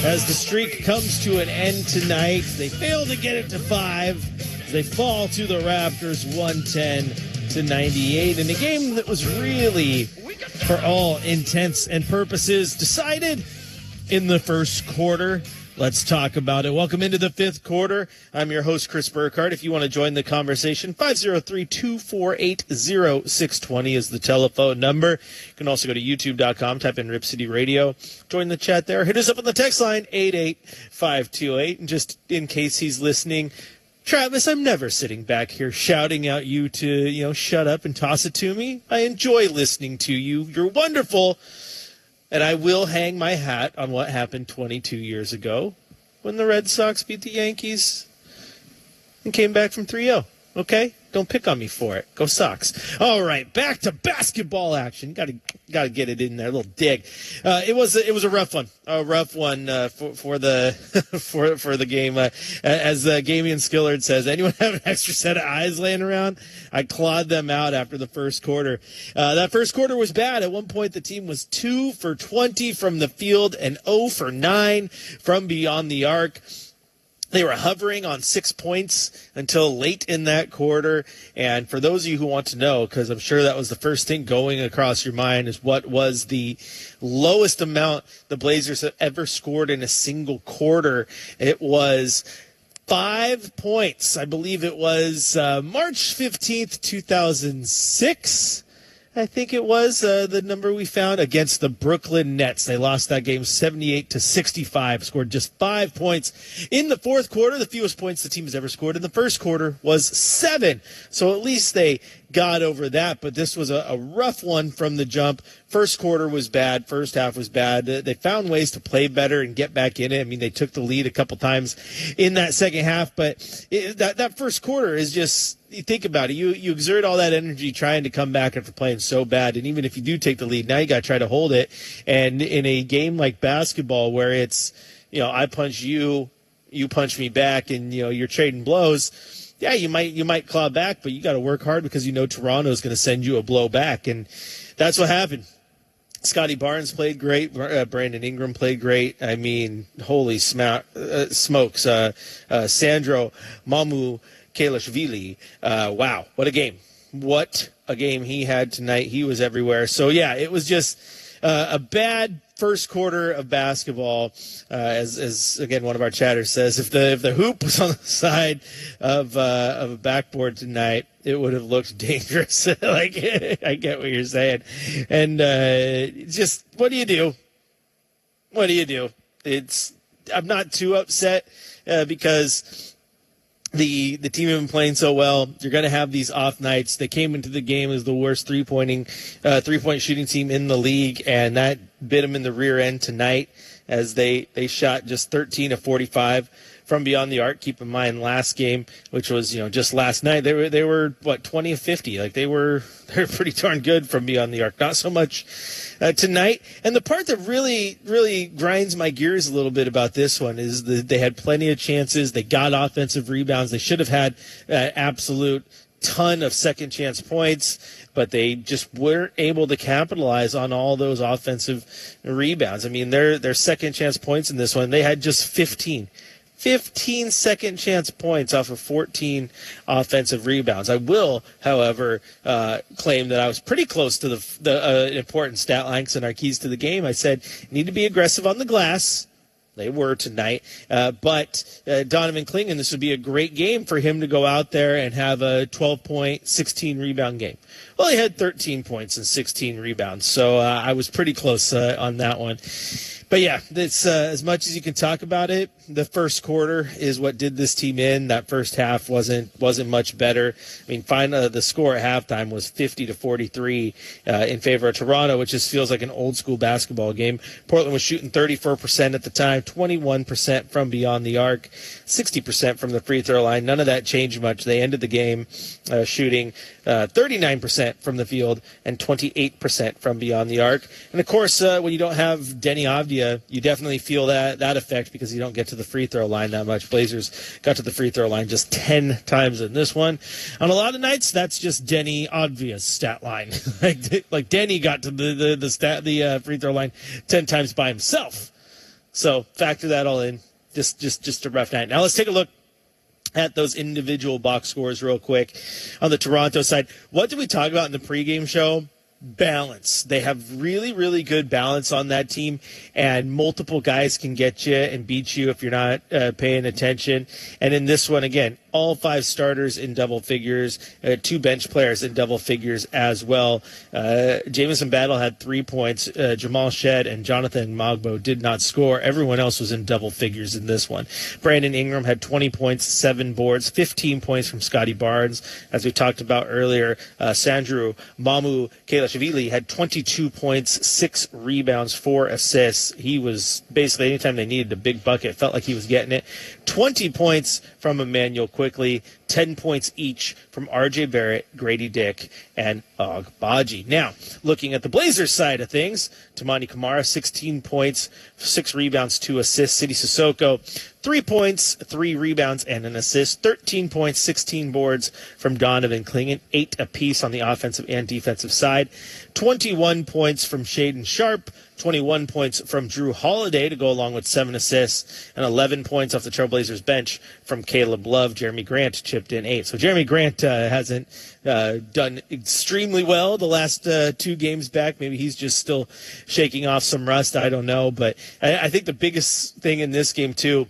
as the streak comes to an end tonight. They fail to get it to 5 as they fall to the Raptors 110-98 in a game that was really, for all intents and purposes, decided in the first quarter. Let's talk about it. Welcome into the fifth quarter. I'm your host, Chris Burkhardt. If you want to join the conversation, 503-248-0620 is the telephone number. You can also go to youtube.com, type in Rip City Radio. Join the chat there. Hit us up on the text line, 88528. And just in case he's listening, Travis, I'm never sitting back here shouting out you to, shut up and toss it to me. I enjoy listening to you. You're wonderful. And I will hang my hat on what happened 22 years ago when the Red Sox beat the Yankees and came back from 3-0. Okay? Don't pick on me for it. Go Sox. All right, back to basketball action. Got to get it in there. A little dig. It was a rough one. A rough one for the for the game. As Gamian Skillard says, anyone have an extra set of eyes laying around? I clawed them out after the first quarter. That first quarter was bad. At one point, the team was 2 for 20 from the field and 0 for 9 from beyond the arc. They were hovering on 6 points until late in that quarter. And for those of you who want to know, because I'm sure that was the first thing going across your mind, is what was the lowest amount the Blazers have ever scored in a single quarter. It was 5 points. I believe it was March 15th, 2006. I think it was the number we found against the Brooklyn Nets. They lost that game 78-65, scored just 5 points in the fourth quarter. The fewest points the team has ever scored in the first quarter was 7. So at least they got over that, but this was a rough one from the jump. First quarter was bad. First half was bad. They found ways to play better and get back in it. I mean, they took the lead a couple times in that second half, but that first quarter is just, you think about it, you exert all that energy trying to come back after playing so bad, and even if you do take the lead, now you got to try to hold it. And in a game like basketball where it's, I punch you, you punch me back, and you're trading blows, yeah, you might claw back, but you got to work hard because Toronto is going to send you a blow back, and that's what happened. Scotty Barnes played great. Brandon Ingram played great. I mean, holy smokes. Sandro Mamu Kelashvili. Wow, what a game. What a game he had tonight. He was everywhere. So, yeah, it was just a bad first quarter of basketball. As again, one of our chatters says, if the hoop was on the side of a backboard tonight, it would have looked dangerous. Like, I get what you're saying. And just, what do you do? What do you do? I'm not too upset because the team have been playing so well. You're going to have these off nights. They came into the game as the worst three-point shooting team in the league, and that bit them in the rear end tonight as they shot just 13 of 45 from beyond the arc. Keep in mind, last game, which was just last night, they were 20 of 50. Like they're pretty darn good from beyond the arc. Not so much tonight. And the part that really grinds my gears a little bit about this one is that they had plenty of chances. They got offensive rebounds. They should have had absolute ton of second chance points, but they just weren't able to capitalize on all those offensive rebounds. I mean, their second chance points in this one, they had just 15 second chance points off of 14 offensive rebounds. I will, however, claim that I was pretty close to the important stat lines in our keys to the game. I said, you need to be aggressive on the glass. They were tonight. But Donovan Clingan, this would be a great game for him to go out there and have a 12-point, 16-rebound game. Well, he had 13 points and 16 rebounds, so I was pretty close on that one. But, yeah, it's, as much as you can talk about it, the first quarter is what did this team in. That first half wasn't much better. I mean, the score at halftime was 50-43 in favor of Toronto, which just feels like an old-school basketball game. Portland was shooting 34% at the time, 21% from beyond the arc, 60% from the free throw line. None of that changed much. They ended the game shooting 39% from the field and 28% from beyond the arc. And, of course, when you don't have Denny Avdia, you definitely feel that effect because you don't get to the free throw line that much. Blazers got to the free throw line just 10 times in this one. On a lot of nights, that's just Denny Avdia's stat line. like Denny got to the free throw line 10 times by himself. So factor that all in. Just a rough night. Now let's take a look at those individual box scores real quick. On the Toronto side, what did we talk about in the pregame show? Balance. They have really, really good balance on that team, and multiple guys can get you and beat you if you're not paying attention. And in this one, again, all 5 starters in double figures, 2 bench players in double figures as well. Jamison Battle had 3 points. Jamal Shed and Jonathan Mogbo did not score. Everyone else was in double figures in this one. Brandon Ingram had 20 points, 7 boards, 15 points from Scotty Barnes. As we talked about earlier, Sandro Mamu Kelashvili had 22 points, 6 rebounds, 4 assists. He was basically, anytime they needed a big bucket, felt like he was getting it. 20 points from Emmanuel Quickly, 10 points each from R.J. Barrett, Grady Dick, and Agbaji. Now, looking at the Blazers side of things, Tamani Kamara, 16 points, 6 rebounds, 2 assists. Sidy Cissoko, 3 points, 3 rebounds, and an assist. 13 points, 16 boards from Donovan Clingan, 8 apiece on the offensive and defensive side. 21 points from Shaden Sharp, 21 points from Drew Holiday to go along with 7 assists, and 11 points off the Trailblazers bench from Caleb Love. Jeremy Grant chipped in 8. So Jeremy Grant hasn't done extremely well the last 2 games back. Maybe he's just still shaking off some rust. I don't know. But I think the biggest thing in this game, too,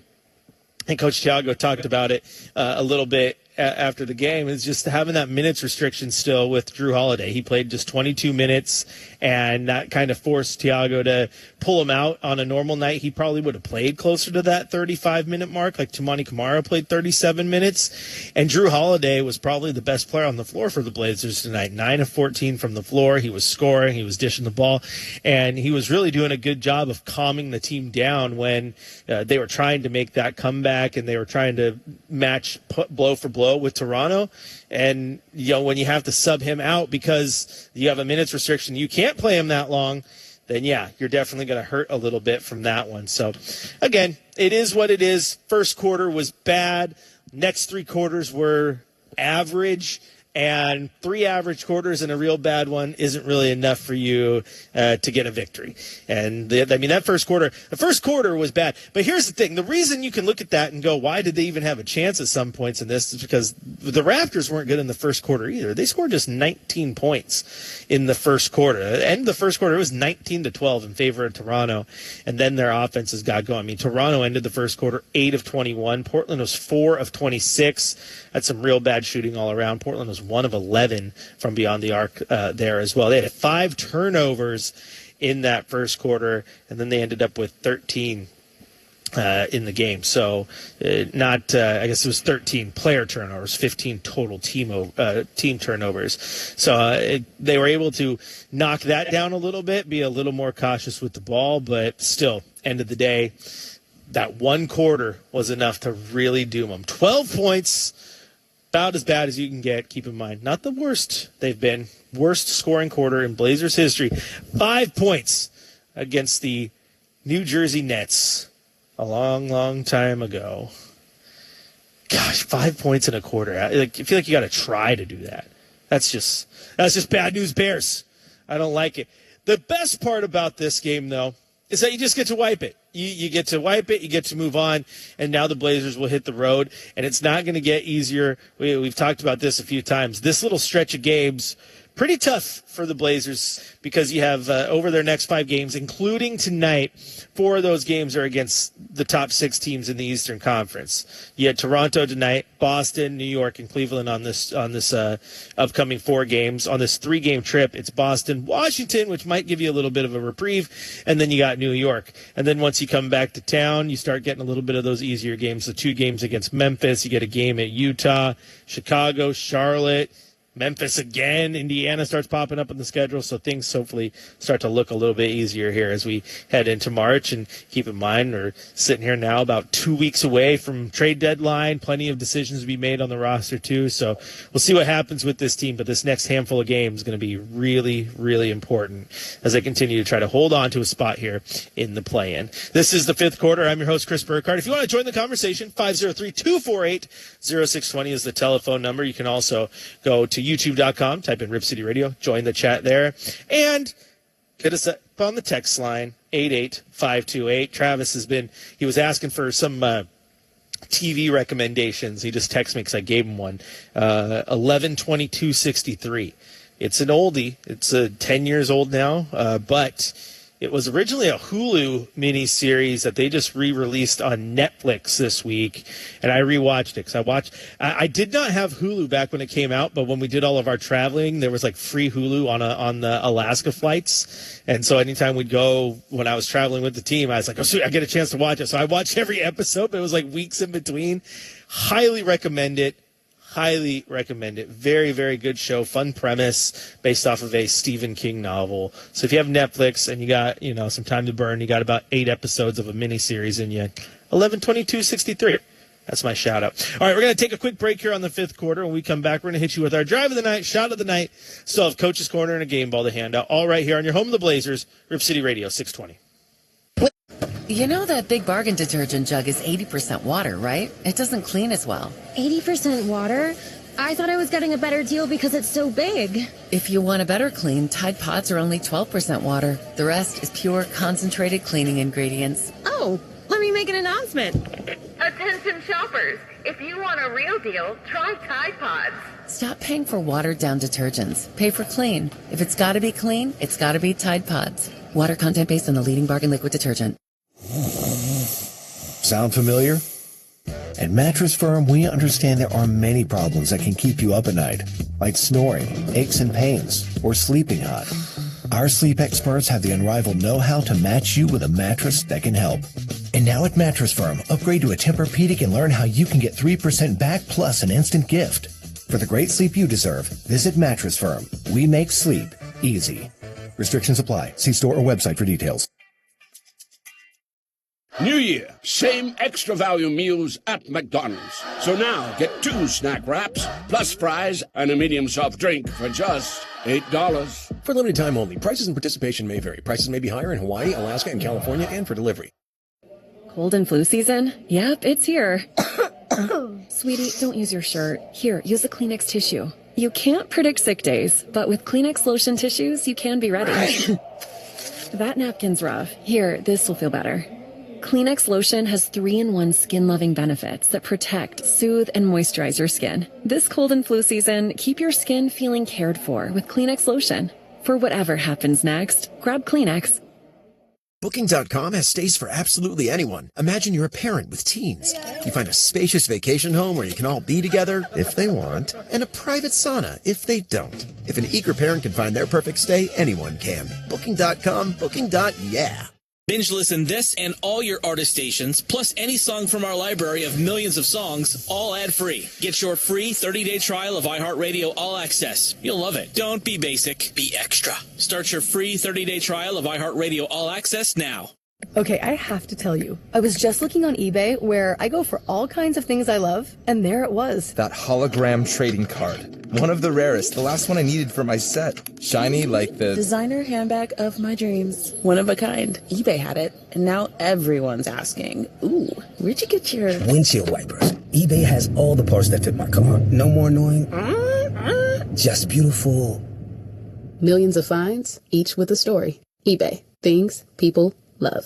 and Coach Thiago talked about it a little bit after the game is just having that minutes restriction still with Drew Holiday. He played just 22 minutes, and that kind of forced Thiago to pull him out. On a normal night, he probably would have played closer to that 35-minute mark, like Toumani Camara played 37 minutes. And Drew Holiday was probably the best player on the floor for the Blazers tonight. 9 of 14 from the floor. He was scoring. He was dishing the ball. And he was really doing a good job of calming the team down when they were trying to make that comeback and they were trying to match blow for blow with Toronto. And, when you have to sub him out because you have a minutes restriction, you can't play him that long, then, yeah, you're definitely going to hurt a little bit from that one. So, again, it is what it is. First quarter was bad. Next 3 quarters were average. And 3 average quarters and a real bad one isn't really enough for you to get a victory. And the first quarter was bad. But here's the thing. The reason you can look at that and go, why did they even have a chance at some points in this, is because the Raptors weren't good in the first quarter either. They scored just 19 points in the first quarter. At the end of the first quarter, it was 19-12 in favor of Toronto. And then their offenses got going. I mean, Toronto ended the first quarter 8 of 21. Portland was 4 of 26. That's some real bad shooting all around. Portland was 1 of 11 from beyond the arc there as well. They had 5 turnovers in that first quarter, and then they ended up with 13 in the game. So I guess it was 13 player turnovers, 15 total team turnovers. So they were able to knock that down a little bit, be a little more cautious with the ball, but still, end of the day, that one quarter was enough to really doom them. 12 points. About as bad as you can get, keep in mind. Not the worst they've been. Worst scoring quarter in Blazers history. 5 points against the New Jersey Nets a long, long time ago. Gosh, 5 points in a quarter. I feel like you got to try to do that. That's just bad news Bears. I don't like it. The best part about this game, though, is that you just get to wipe it. You get to wipe it, you get to move on, and now the Blazers will hit the road, and it's not going to get easier. We've talked about this a few times. This little stretch of games, pretty tough for the Blazers because you have over their next 5 games, including tonight, 4 of those games are against the top 6 teams in the Eastern Conference. You had Toronto tonight, Boston, New York, and Cleveland on this upcoming 4 games. On this 3-game trip, it's Boston, Washington, which might give you a little bit of a reprieve, and then you got New York. And then once you come back to town, you start getting a little bit of those easier games. The 2 games against Memphis, you get a game at Utah, Chicago, Charlotte, Memphis again. Indiana starts popping up in the schedule, so things hopefully start to look a little bit easier here as we head into March. And keep in mind, we're sitting here now about 2 weeks away from trade deadline. Plenty of decisions to be made on the roster, too. So we'll see what happens with this team, but this next handful of games is going to be really, really important as they continue to try to hold on to a spot here in the play-in. This is the 5th quarter. I'm your host, Chris Burkhardt. If you want to join the conversation, 503-248-0620 is the telephone number. You can also go to YouTube.com, type in Rip City Radio, join the chat there, and hit us up on the text line, 88528. Travis he was asking for some TV recommendations. He just texted me because I gave him one. 11/22/63. It's an oldie. It's 10 years old now, but it was originally a Hulu miniseries that they just re-released on Netflix this week, and I rewatched it because I did not have Hulu back when it came out, but when we did all of our traveling, there was like free Hulu on the Alaska flights, and so anytime we'd go when I was traveling with the team, I was like, oh, sweet, I get a chance to watch it. So I watched every episode, but it was like weeks in between. Highly recommend it. Highly recommend it. Very, very good show. Fun premise based off of a Stephen King novel. So if you have Netflix and you got, some time to burn, you got about 8 episodes of a miniseries in you. 11/22/63. That's my shout out. All right, we're going to take a quick break here on the 5th quarter. When we come back, we're going to hit you with our drive of the night, shot of the night. Still have Coach's Corner and a game ball to hand out. All right here on your home of the Blazers, Rip City Radio 620. You know that Big Bargain detergent jug is 80% water, right? It doesn't clean as well. 80% water? I thought I was getting a better deal because it's so big. If you want a better clean, Tide Pods are only 12% water. The rest is pure, concentrated cleaning ingredients. Oh, let me make an announcement. Attention shoppers, if you want a real deal, try Tide Pods. Stop paying for watered-down detergents. Pay for clean. If it's got to be clean, it's got to be Tide Pods. Water content based on the leading bargain liquid detergent. Sound familiar? At Mattress Firm, we understand there are many problems that can keep you up at night, like snoring, aches and pains, or sleeping hot. Our sleep experts have the unrivaled know-how to match you with a mattress that can help. And now at Mattress Firm, upgrade to a Tempur-Pedic and learn how you can get 3% back plus an instant gift. For the great sleep you deserve, visit Mattress Firm. We make sleep easy. Restrictions apply. See store or website for details. New Year, same extra value meals at McDonald's. So now get 2 snack wraps, plus fries, and a medium soft drink for just $8. For limited time only. Prices and participation may vary. Prices may be higher in Hawaii, Alaska, and California, and for delivery. Cold and flu season? Yep, it's here. Sweetie, don't use your shirt. Here, use a Kleenex tissue. You can't predict sick days, but with Kleenex lotion tissues, you can be ready. That napkin's rough. Here, this will feel better. Kleenex lotion has 3-in-1 skin-loving benefits that protect, soothe, and moisturize your skin. This cold and flu season, keep your skin feeling cared for with Kleenex lotion. For whatever happens next, grab Kleenex. Booking.com has stays for absolutely anyone. Imagine you're a parent with teens. You find a spacious vacation home where you can all be together, if they want, and a private sauna, if they don't. If an eager parent can find their perfect stay, anyone can. Booking.com, booking.yeah. Binge listen this and all your artist stations, plus any song from our library of millions of songs, all ad-free. Get your free 30-day trial of iHeartRadio All Access. You'll love it. Don't be basic, be extra. Start your free 30-day trial of iHeartRadio All Access now. Okay, I have to tell you, I was just looking on eBay where I go for all kinds of things I love, and there it was. That hologram trading card. One of the rarest. The last one I needed for my set. Shiny like the designer handbag of my dreams. One of a kind. eBay had it, and now everyone's asking, ooh, where'd you get your windshield wipers? eBay has all the parts that fit my car. No more annoying. Just beautiful. Millions of finds, each with a story. eBay. Things people love.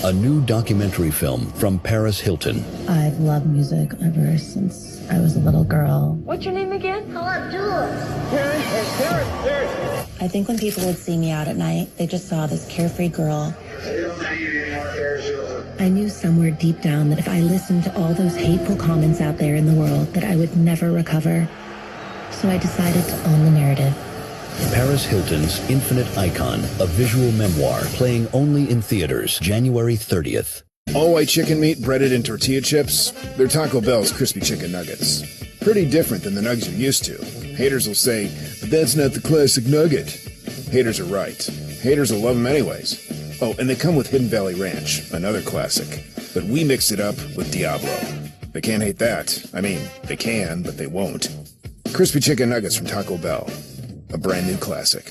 A new documentary film from Paris Hilton. I've loved music ever since I was a little girl. What's your name again? I think when people would see me out at night, they just saw this carefree girl. I knew somewhere deep down that if I listened to all those hateful comments out there in the world, that I would never recover. So I decided to own the narrative. Paris Hilton's Infinite Icon, a visual memoir playing only in theaters January 30th. All white chicken meat breaded in tortilla chips. They're Taco Bell's crispy chicken nuggets. Pretty different than the nuggets you're used to. Haters will say, but that's not the classic nugget. Haters are right. Haters will love them anyways. Oh, and they come with Hidden Valley Ranch, another classic. But we mix it up with Diablo. They can't hate that. I mean, they can, but they won't. Crispy chicken nuggets from Taco Bell. A brand new classic.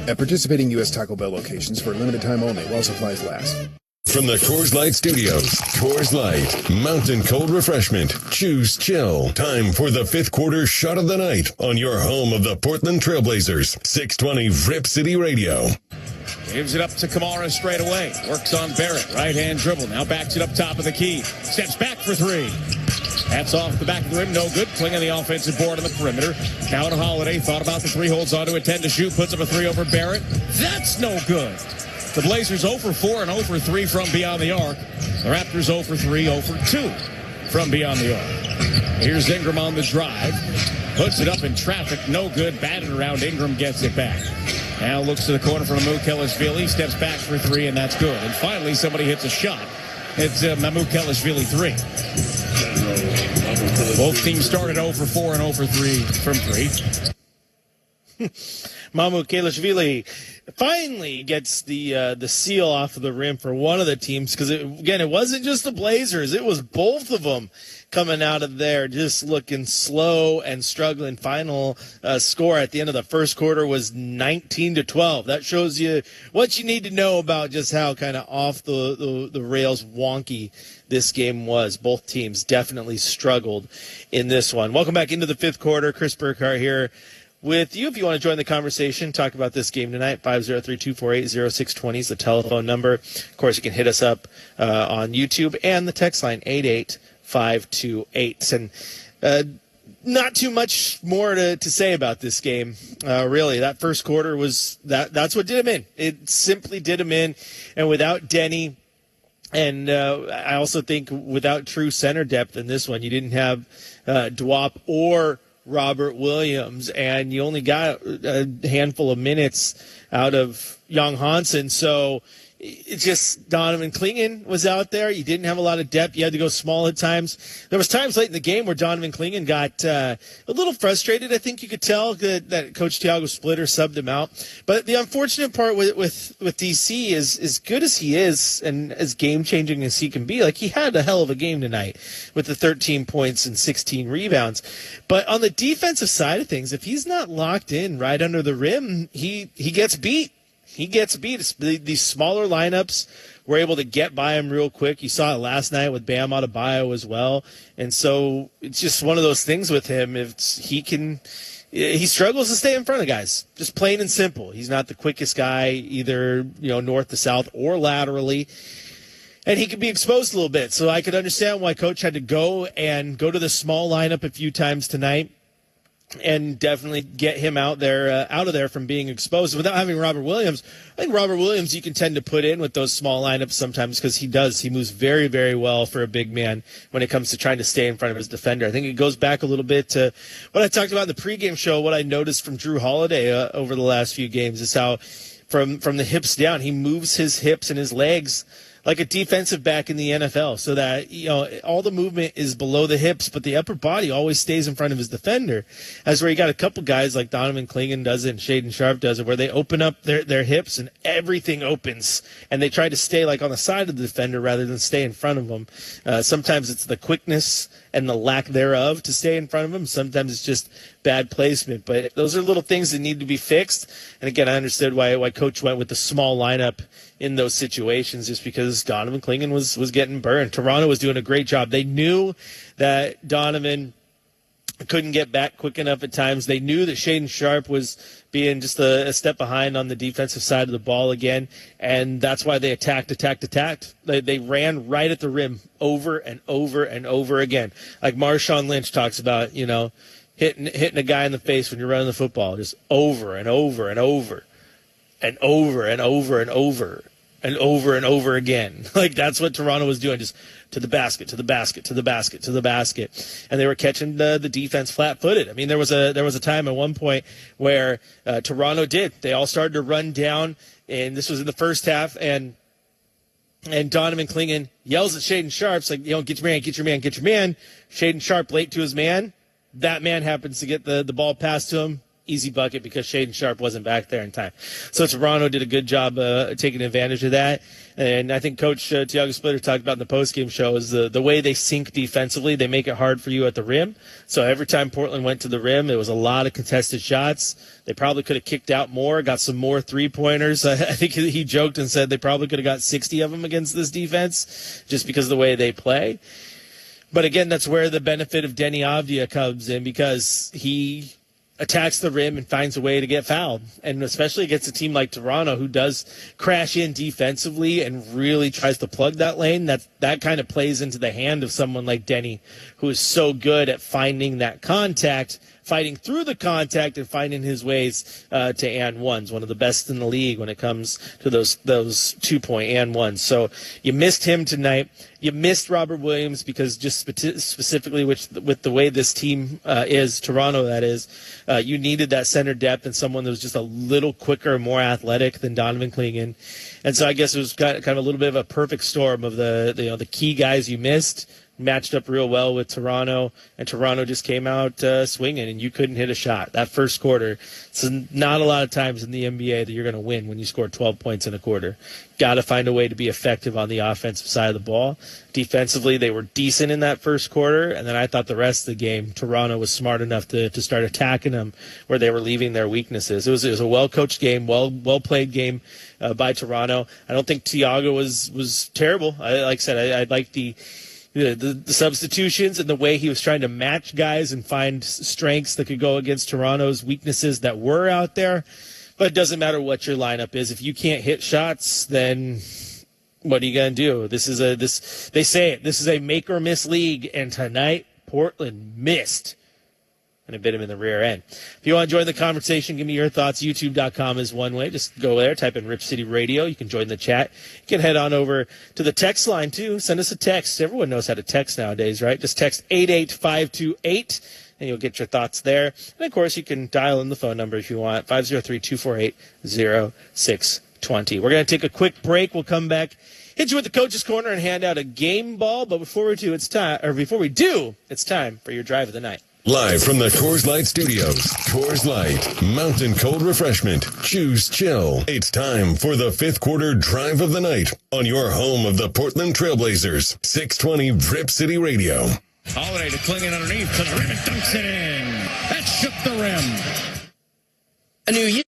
At participating U.S. Taco Bell locations for a limited time only while supplies last. From the Coors Light Studios, Coors Light, mountain cold refreshment. Choose chill. Time for the fifth quarter shot of the night on your home of the Portland Trailblazers. 620 Rip City Radio. Gives it up to Kamara straight away. Works on Barrett. Right-hand dribble. Now backs it up top of the key. Steps back for three. That's off the back of the rim. No good. Playing on the offensive board on the perimeter. Now to Holiday. Thought about the three. Holds on to it. 10 to shoot. Puts up a three over Barrett. That's no good. The Blazers 0 for 4 and 0 for 3 from beyond the arc. The Raptors 0 for 3, 0 for 2 from beyond the arc. Here's Ingram on the drive. Puts it up in traffic. No good. Batted around. Ingram gets it back. Now looks to the corner from Mamukelashvili. Steps back for 3, and that's good. And finally, somebody hits a shot. It's Mamukelashvili 3. Both teams started 0 for 4 and 0 for 3 from 3. Mamukelashvili finally gets the seal off of the rim for one of the teams, because it wasn't just the Blazers, it was both of them coming out of there just looking slow and struggling. Final score at the end of the first quarter was 19-12. That shows you what you need to know about just how kind of off the rails wonky this game was. Both teams definitely struggled in this one. Welcome back into the fifth quarter. Chris Burkhardt here with you. If you want to join the conversation, talk about this game tonight, 503-248-0620 is the telephone number. Of course, you can hit us up on YouTube and the text line 88528. And not too much more to say about this game, really. That first quarter was that's what did him in. It simply did him in. And without Denny, And I also think without true center depth in this one, you didn't have Dwop or Robert Williams, and you only got a handful of minutes out of Young Hansen. So it's just Donovan Clingan was out there. You didn't have a lot of depth. You had to go small at times. There was times late in the game where Donovan Clingan got a little frustrated. I think you could tell that Coach Thiago Splitter subbed him out. But the unfortunate part with DC is, as good as he is and as game-changing as he can be, like, he had a hell of a game tonight with the 13 points and 16 rebounds. But on the defensive side of things, if he's not locked in right under the rim, he gets beat. He gets beat. These smaller lineups were able to get by him real quick. You saw it last night with Bam Adebayo as well. And so it's just one of those things with him. He struggles to stay in front of guys, just plain and simple. He's not the quickest guy, either north to south or laterally. And he could be exposed a little bit. So I could understand why Coach had to go to the small lineup a few times tonight, and definitely get him out of there from being exposed. Without having Robert Williams, I think Robert Williams you can tend to put in with those small lineups sometimes because he moves very, very well for a big man when it comes to trying to stay in front of his defender. I think it goes back a little bit to what I talked about in the pregame show. What I noticed from Drew Holiday over the last few games is how from the hips down, he moves his hips and his legs like a defensive back in the NFL, so that all the movement is below the hips, but the upper body always stays in front of his defender. That's where you got a couple guys like Donovan Clingan does it and Shaden Sharp does it, where they open up their hips and everything opens, and they try to stay like on the side of the defender rather than stay in front of them. Sometimes it's the quickness and the lack thereof to stay in front of him. Sometimes it's just bad placement, but those are little things that need to be fixed. And again, I understood why Coach went with the small lineup in those situations, just because Donovan Clingan was getting burned. Toronto was doing a great job. They knew that Donovan couldn't get back quick enough at times. They knew that Shaden Sharp was being just a step behind on the defensive side of the ball again, and that's why they attacked. They ran right at the rim over and over and over again. Like Marshawn Lynch talks about, hitting a guy in the face when you're running the football, just over and over and over and over and over and over and over and over again. Like, that's what Toronto was doing, just to the basket, to the basket, to the basket, to the basket. And they were catching the defense flat-footed. I mean, there was a time at one point where Toronto did. They all started to run down, and this was in the first half, and Donovan Clingan yells at Shaden Sharp, like, get your man, get your man, get your man. Shaden Sharp late to his man. That man happens to get the ball passed to him. Easy bucket because Shaden Sharp wasn't back there in time. So Toronto did a good job taking advantage of that. And I think Coach Thiago Splitter talked about in the postgame show is the way they sink defensively. They make it hard for you at the rim. So every time Portland went to the rim, it was a lot of contested shots. They probably could have kicked out more, got some more three-pointers. I think he joked and said they probably could have got 60 of them against this defense just because of the way they play. But again, that's where the benefit of Denny Avdia comes in, because he attacks the rim and finds a way to get fouled. And especially against a team like Toronto, who does crash in defensively and really tries to plug that lane, that kind of plays into the hand of someone like Denny, who is so good at finding that contact, fighting through the contact and finding his ways to and ones. One of the best in the league when it comes to those 2-point and ones. So you missed him tonight. You missed Robert Williams because just specifically with the way this team is, Toronto that is, you needed that center depth and someone that was just a little quicker, more athletic than Donovan Clingan. And so I guess it was kind of a little bit of a perfect storm of the key guys you missed, matched up real well with Toronto, and Toronto just came out swinging, and you couldn't hit a shot. That first quarter, so not a lot of times in the NBA that you're going to win when you score 12 points in a quarter. Got to find a way to be effective on the offensive side of the ball. Defensively, they were decent in that first quarter, and then I thought the rest of the game, Toronto was smart enough to start attacking them where they were leaving their weaknesses. It was a well-coached game, well-played game by Toronto. I don't think Thiago was terrible. Like I said, I liked the substitutions and the way he was trying to match guys and find strengths that could go against Toronto's weaknesses that were out there. But it doesn't matter what your lineup is. If you can't hit shots, then what are you going to do? They say this is a make or miss league, and tonight Portland missed and it bit him in the rear end. If you want to join the conversation, give me your thoughts. YouTube.com is one way. Just go there, type in Rip City Radio. You can join the chat. You can head on over to the text line, too. Send us a text. Everyone knows how to text nowadays, right? Just text 88528, and you'll get your thoughts there. And, of course, you can dial in the phone number if you want, 503-248-0620. We're going to take a quick break. We'll come back, hit you with the Coach's Corner, and hand out a game ball. But before we do, it's time for your drive of the night. Live from the Coors Light Studios, Coors Light, Mountain Cold Refreshment. Choose chill. It's time for the fifth quarter drive of the night on your home of the Portland Trailblazers, 620 Rip City Radio. Holiday to clinging underneath to the rim and dunks it in. That shook the rim. A new year.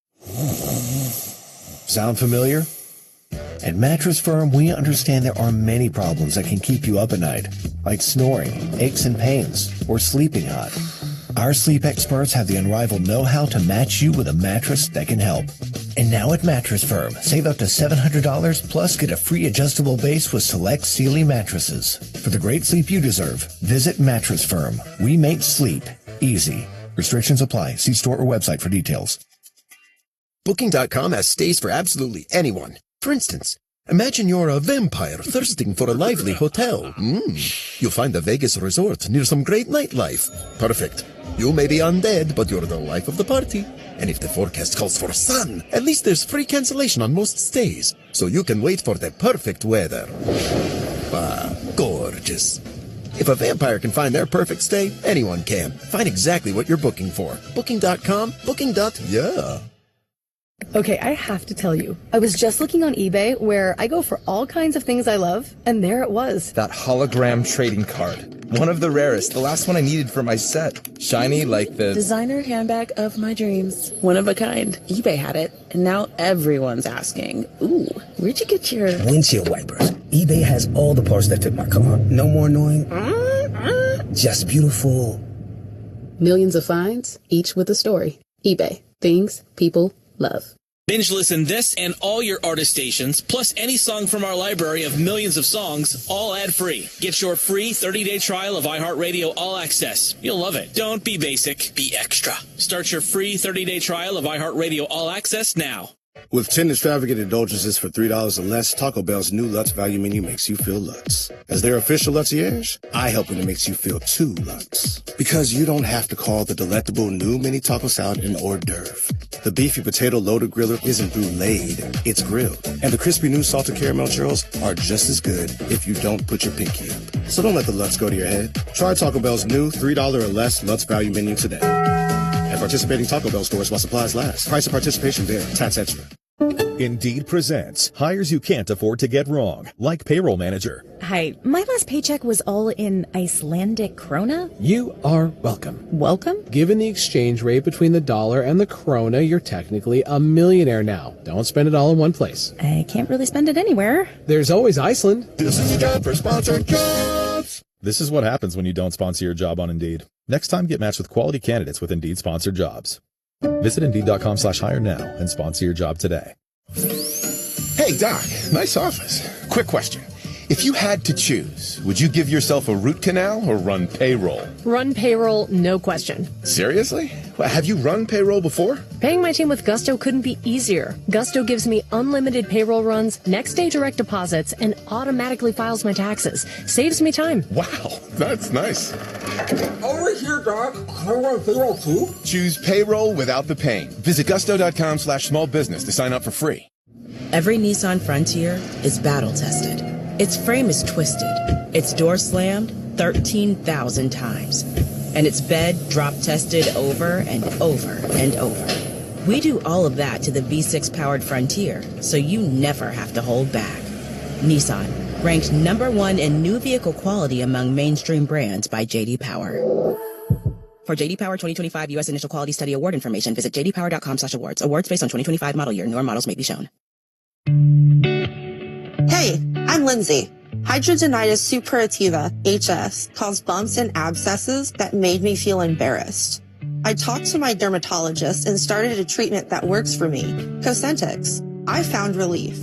Sound familiar? At Mattress Firm, we understand there are many problems that can keep you up at night, like snoring, aches and pains, or sleeping hot. Our sleep experts have the unrivaled know-how to match you with a mattress that can help. And now at Mattress Firm, save up to $700 plus get a free adjustable base with select Sealy mattresses. For the great sleep you deserve, visit Mattress Firm. We make sleep easy. Restrictions apply. See store or website for details. Booking.com has stays for absolutely anyone. For instance, imagine you're a vampire thirsting for a lively hotel. You'll find a Vegas resort near some great nightlife. Perfect. You may be undead, but you're the life of the party. And if the forecast calls for sun, at least there's free cancellation on most stays, so you can wait for the perfect weather. Gorgeous. If a vampire can find their perfect stay, anyone can. Find exactly what you're booking for. Booking.com, booking.yeah. Okay, I have to tell you, I was just looking on eBay where I go for all kinds of things I love, and there it was. That hologram trading card. One of the rarest. The last one I needed for my set. Shiny like the designer handbag of my dreams. One of a kind. eBay had it, and now everyone's asking, ooh, where'd you get your windshield wipers? eBay has all the parts that fit my car. No more annoying. Just beautiful. Millions of finds, each with a story. eBay. Things people love. Binge listen this and all your artist stations, plus any song from our library of millions of songs, all ad-free. Get your free 30-day trial of iHeartRadio All Access. You'll love it. Don't be basic, be extra. Start your free 30-day trial of iHeartRadio All Access now. With 10 extravagant indulgences for $3 or less, Taco Bell's new Lutz value menu makes you feel Lutz. As their official Lutziers, I help when it makes you feel too Lutz. Because you don't have to call the delectable new mini taco salad an hors d'oeuvre. The beefy potato loaded griller isn't bruleed, it's grilled. And the crispy new salted caramel churros are just as good if you don't put your pinky up. So don't let the Lutz go to your head. Try Taco Bell's new $3 or less Lutz value menu today. At participating Taco Bell stores while supplies last. Price of participation vary. Tax extra. Indeed presents hires you can't afford to get wrong, like payroll manager. Hi, my last paycheck was all in Icelandic krona. You are welcome. Welcome? Given the exchange rate between the dollar and the krona, you're technically a millionaire now. Don't spend it all in one place. I can't really spend it anywhere. There's always Iceland. This is a job for sponsored jobs. This is what happens when you don't sponsor your job on Indeed. Next time, get matched with quality candidates with Indeed sponsored jobs. Visit Indeed.com/hire now and sponsor your job today. Hey, Doc, nice office. Quick question. If you had to choose, would you give yourself a root canal or run payroll? Run payroll, no question. Seriously? Well, have you run payroll before? Paying my team with Gusto couldn't be easier. Gusto gives me unlimited payroll runs, next day direct deposits, and automatically files my taxes. Saves me time. Wow, that's nice. Over here, Doc. Can I run payroll too? Choose payroll without the pain. Visit gusto.com/small business to sign up for free. Every Nissan Frontier is battle tested. Its frame is twisted, its door slammed 13,000 times, and its bed drop tested over and over and over. We do all of that to the V6 powered Frontier, so you never have to hold back. Nissan, ranked #1 in new vehicle quality among mainstream brands by J.D. Power. For J.D. Power 2025 U.S. Initial Quality Study Award information, visit jdpower.com/awards. Awards based on 2025 model year. Newer models may be shown. Hey, I'm Lindsay. Hidradenitis suppurativa, HS, caused bumps and abscesses that made me feel embarrassed. I talked to my dermatologist and started a treatment that works for me, Cosentyx. I found relief.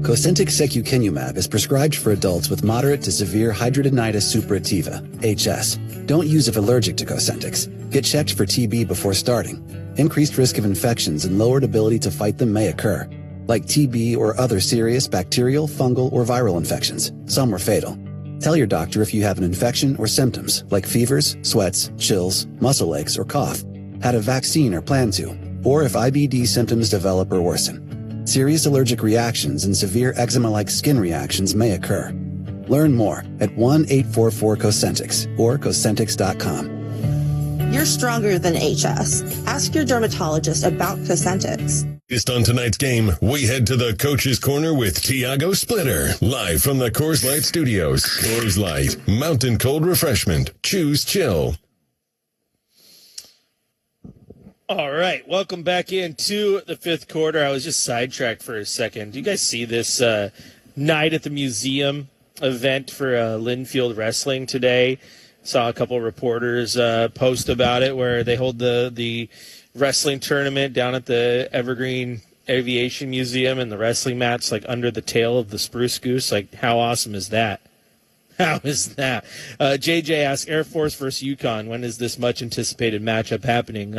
Cosentyx secukinumab is prescribed for adults with moderate to severe hidradenitis suppurativa, HS. Don't use if allergic to Cosentyx. Get checked for TB before starting. Increased risk of infections and lowered ability to fight them may occur, like TB or other serious bacterial, fungal, or viral infections. Some were fatal. Tell your doctor if you have an infection or symptoms, like fevers, sweats, chills, muscle aches, or cough, had a vaccine or plan to, or if IBD symptoms develop or worsen. Serious allergic reactions and severe eczema-like skin reactions may occur. Learn more at 1-844-COSENTYX or Cosentyx.com. You're stronger than HS. Ask your dermatologist about Cosentyx. Based on tonight's game, we head to the Coach's Corner with Tiago Splitter, live from the Coors Light Studios. Coors Light, mountain cold refreshment. Choose chill. All right, welcome back into the fifth quarter. I was just sidetracked for a second. Do you guys see this Night at the Museum event for Linfield Wrestling today? Saw a couple reporters post about it where they hold the wrestling tournament down at the Evergreen Aviation Museum, and the wrestling match like under the tail of the Spruce Goose. Like, how awesome is that? How is that? JJ asks, Air Force versus UConn, when is this much-anticipated matchup happening?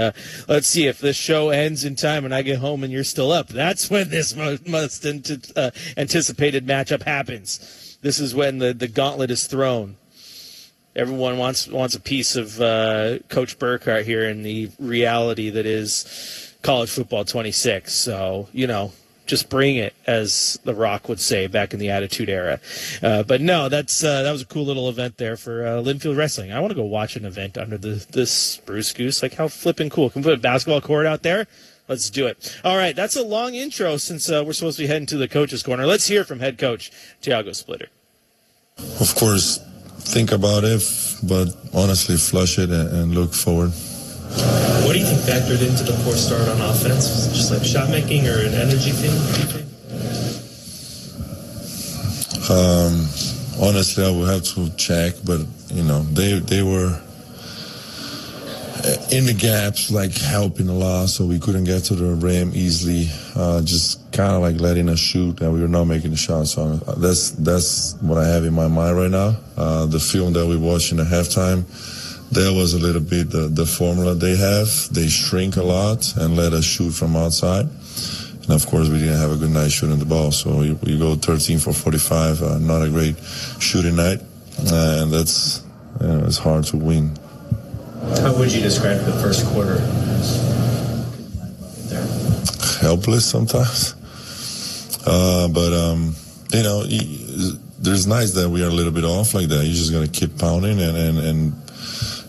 Let's see, if this show ends in time and I get home and you're still up, that's when this anticipated matchup happens. This is when the gauntlet is thrown. Everyone wants a piece of Coach Burkhardt here in the reality that is college football 26. So, just bring it, as The Rock would say back in the Attitude Era. But no, that was a cool little event there for Linfield Wrestling. I want to go watch an event under this Spruce Goose. Like, how flipping cool. Can we put a basketball court out there? Let's do it. All right, that's a long intro since we're supposed to be heading to the Coach's Corner. Let's hear from head coach Tiago Splitter. Of course, think about it, but honestly flush it and look forward. What do you think factored into the poor start on offense? Was it just like shot making or an energy thing? Honestly, I would have to check, but they were in the gaps, like helping a lot, so we couldn't get to the rim easily. Just kind of like letting us shoot, and we were not making the shots. So that's what I have in my mind right now. The film that we watched in the halftime, that was a little bit the formula they have. They shrink a lot and let us shoot from outside. And of course, we didn't have a good night shooting the ball. So you go 13 for 45, not a great shooting night. And that's, it's hard to win. How would you describe the first quarter? Helpless sometimes. There's nights that we are a little bit off like that. You're just going to keep pounding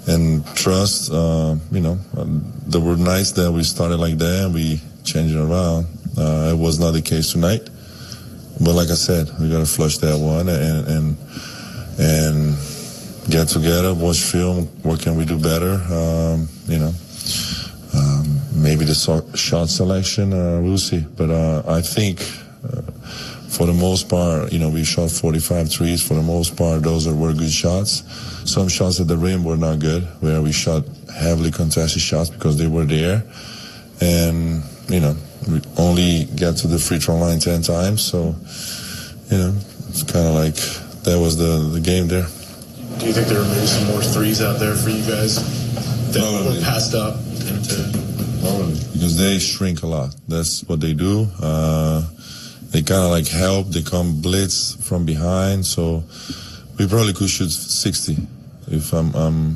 and trust, there were nights that we started like that and we changed it around. It was not the case tonight. But like I said, we got to flush that one and get together, watch film, what can we do better, maybe the shot selection, we'll see. But I think for the most part, we shot 45 threes. For the most part, those were good shots. Some shots at the rim were not good, where we shot heavily contested shots because they were there. And, we only get to the free throw line 10 times. So, it's kind of like that was the game there. Do you think there are maybe some more threes out there for you guys that were passed up? Because they shrink a lot. That's what they do. They kind of like help. They come blitz from behind. So we probably could shoot 60, if I'm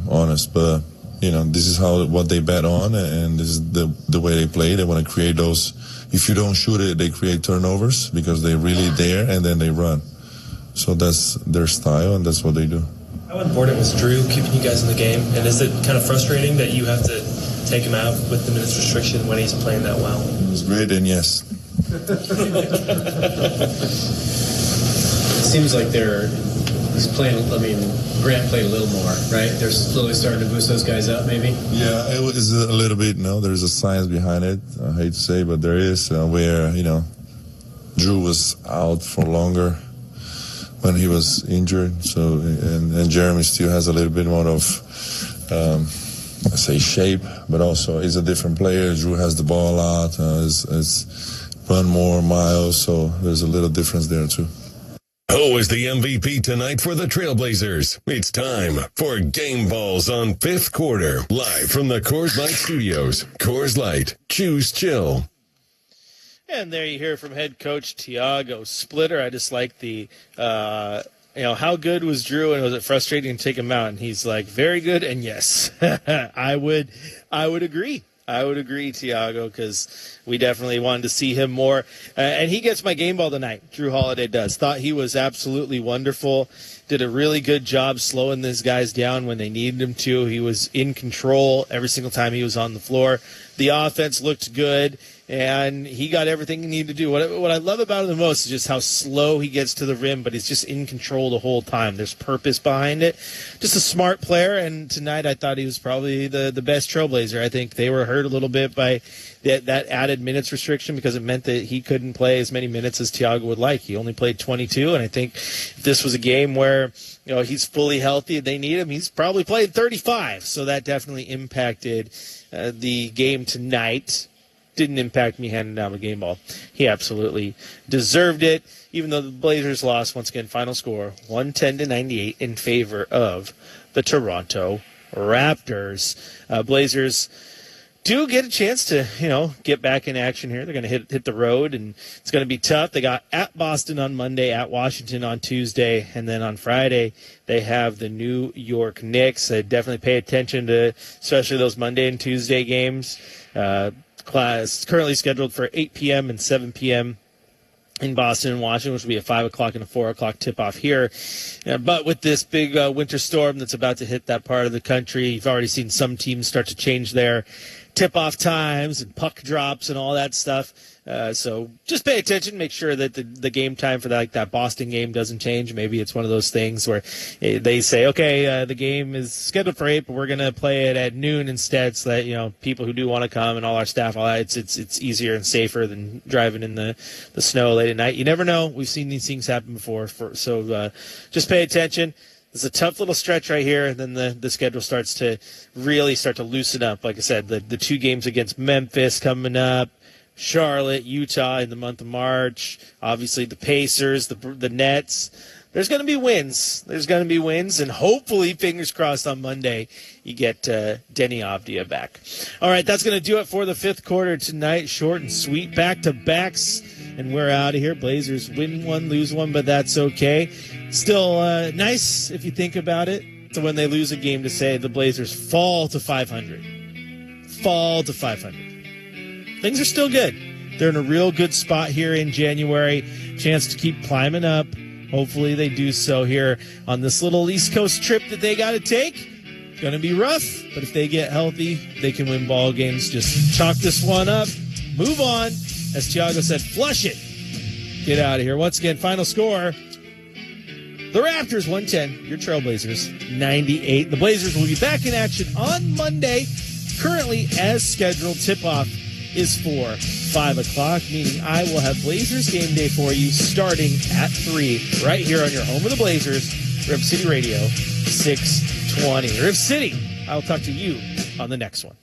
honest. But, this is what they bet on, and this is the way they play. They want to create those. If you don't shoot it, they create turnovers because they're really there, and then they run. So that's their style, and that's what they do. How important was Drew keeping you guys in the game? And is it kind of frustrating that you have to take him out with the minutes restriction when he's playing that well? It was great, and yes. It seems like he's playing, Grant played a little more, right? They're slowly starting to boost those guys up, maybe? Yeah, it was a little bit, there's a science behind it. I hate to say, but there is, where, Drew was out for longer when he was injured. So, and Jeremy still has a little bit more of, shape, but also is a different player. Drew has the ball a lot, is run more miles, so there's a little difference there too. Who is the MVP tonight for the Trailblazers? It's time for Game Balls on Fifth Quarter, live from the Coors Light Studios. Coors Light, choose chill. And there you hear from head coach Tiago Splitter. I just like the, how good was Drew, and was it frustrating to take him out? And he's like, very good, and yes, I would agree. I would agree, Tiago, because we definitely wanted to see him more. And he gets my game ball tonight. Drew Holiday does. Thought he was absolutely wonderful. Did a really good job slowing these guys down when they needed him to. He was in control every single time he was on the floor. The offense looked good, and he got everything he needed to do. What I love about him the most is just how slow he gets to the rim, but he's just in control the whole time. There's purpose behind it. Just a smart player, and tonight I thought he was probably the best Trailblazer. I think they were hurt a little bit by that added minutes restriction because it meant that he couldn't play as many minutes as Tiago would like. He only played 22, and I think if this was a game where he's fully healthy and they need him, he's probably played 35. So that definitely impacted the game tonight. Didn't impact me handing down the game ball. He absolutely deserved it, even though the Blazers lost. Once again, final score 110-98 in favor of the Toronto Raptors. Blazers do get a chance to, get back in action here. They're going to hit the road, and it's going to be tough. They got at Boston on Monday, at Washington on Tuesday, and then on Friday they have the New York Knicks. Definitely pay attention to especially those Monday and Tuesday games. Class currently scheduled for 8 p.m. and 7 p.m. in Boston and Washington, which will be a 5 o'clock and a 4 o'clock tip-off here. But with this big winter storm that's about to hit that part of the country, you've already seen some teams start to change their tip-off times and puck drops and all that stuff. So just pay attention. Make sure that the game time for that Boston game doesn't change. Maybe it's one of those things where they say, okay, the game is scheduled for 8, but we're going to play it at noon instead, so that people who do want to come and all our staff, all that, it's easier and safer than driving in the snow late at night. You never know. We've seen these things happen before. So just pay attention. It's a tough little stretch right here, and then the schedule starts to really loosen up. Like I said, the 2 games against Memphis coming up, Charlotte, Utah in the month of March, obviously the Pacers, the Nets. There's going to be wins. And hopefully, fingers crossed, on Monday, you get Denny Avdia back. All right, that's going to do it for the fifth quarter tonight. Short and sweet, back-to-backs, and we're out of here. Blazers win one, lose one, but that's okay. Still nice, if you think about it, to when they lose a game to say the Blazers fall to 500. Things are still good. They're in a real good spot here in January. Chance to keep climbing up. Hopefully they do so here on this little East Coast trip that they got to take. Going to be rough, but if they get healthy, they can win ball games. Just chalk this one up. Move on. As Tiago said, flush it. Get out of here. Once again, final score. The Raptors 110. Your Trailblazers 98. The Blazers will be back in action on Monday. Currently, as scheduled, tip-off is for 5 o'clock, meaning I will have Blazers game day for you starting at 3 right here on your home of the Blazers, Rip City Radio 620. Rip City, I'll talk to you on the next one.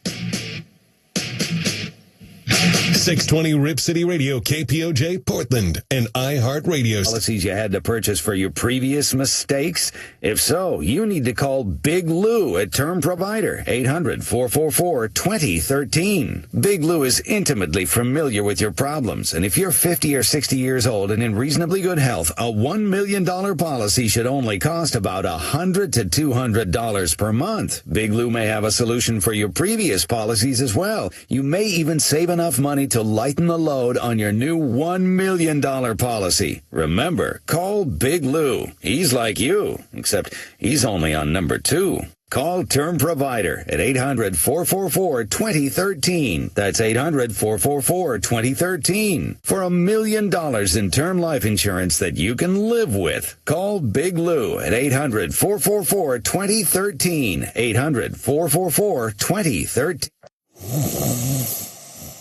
620 Rip City Radio, KPOJ, Portland, and iHeartRadio. Policies you had to purchase for your previous mistakes? If so, you need to call Big Lou at Term Provider, 800-444-2013. Big Lou is intimately familiar with your problems, and if you're 50 or 60 years old and in reasonably good health, a $1 million policy should only cost about $100 to $200 per month. Big Lou may have a solution for your previous policies as well. You may even save enough money to lighten the load on your new $1 million policy. Remember, call Big Lou. He's like you, except he's only on number 2. Call Term Provider at 800-444-2013. That's 800-444-2013. For $1 million in term life insurance that you can live with. Call Big Lou at 800-444-2013. 800-444-2013.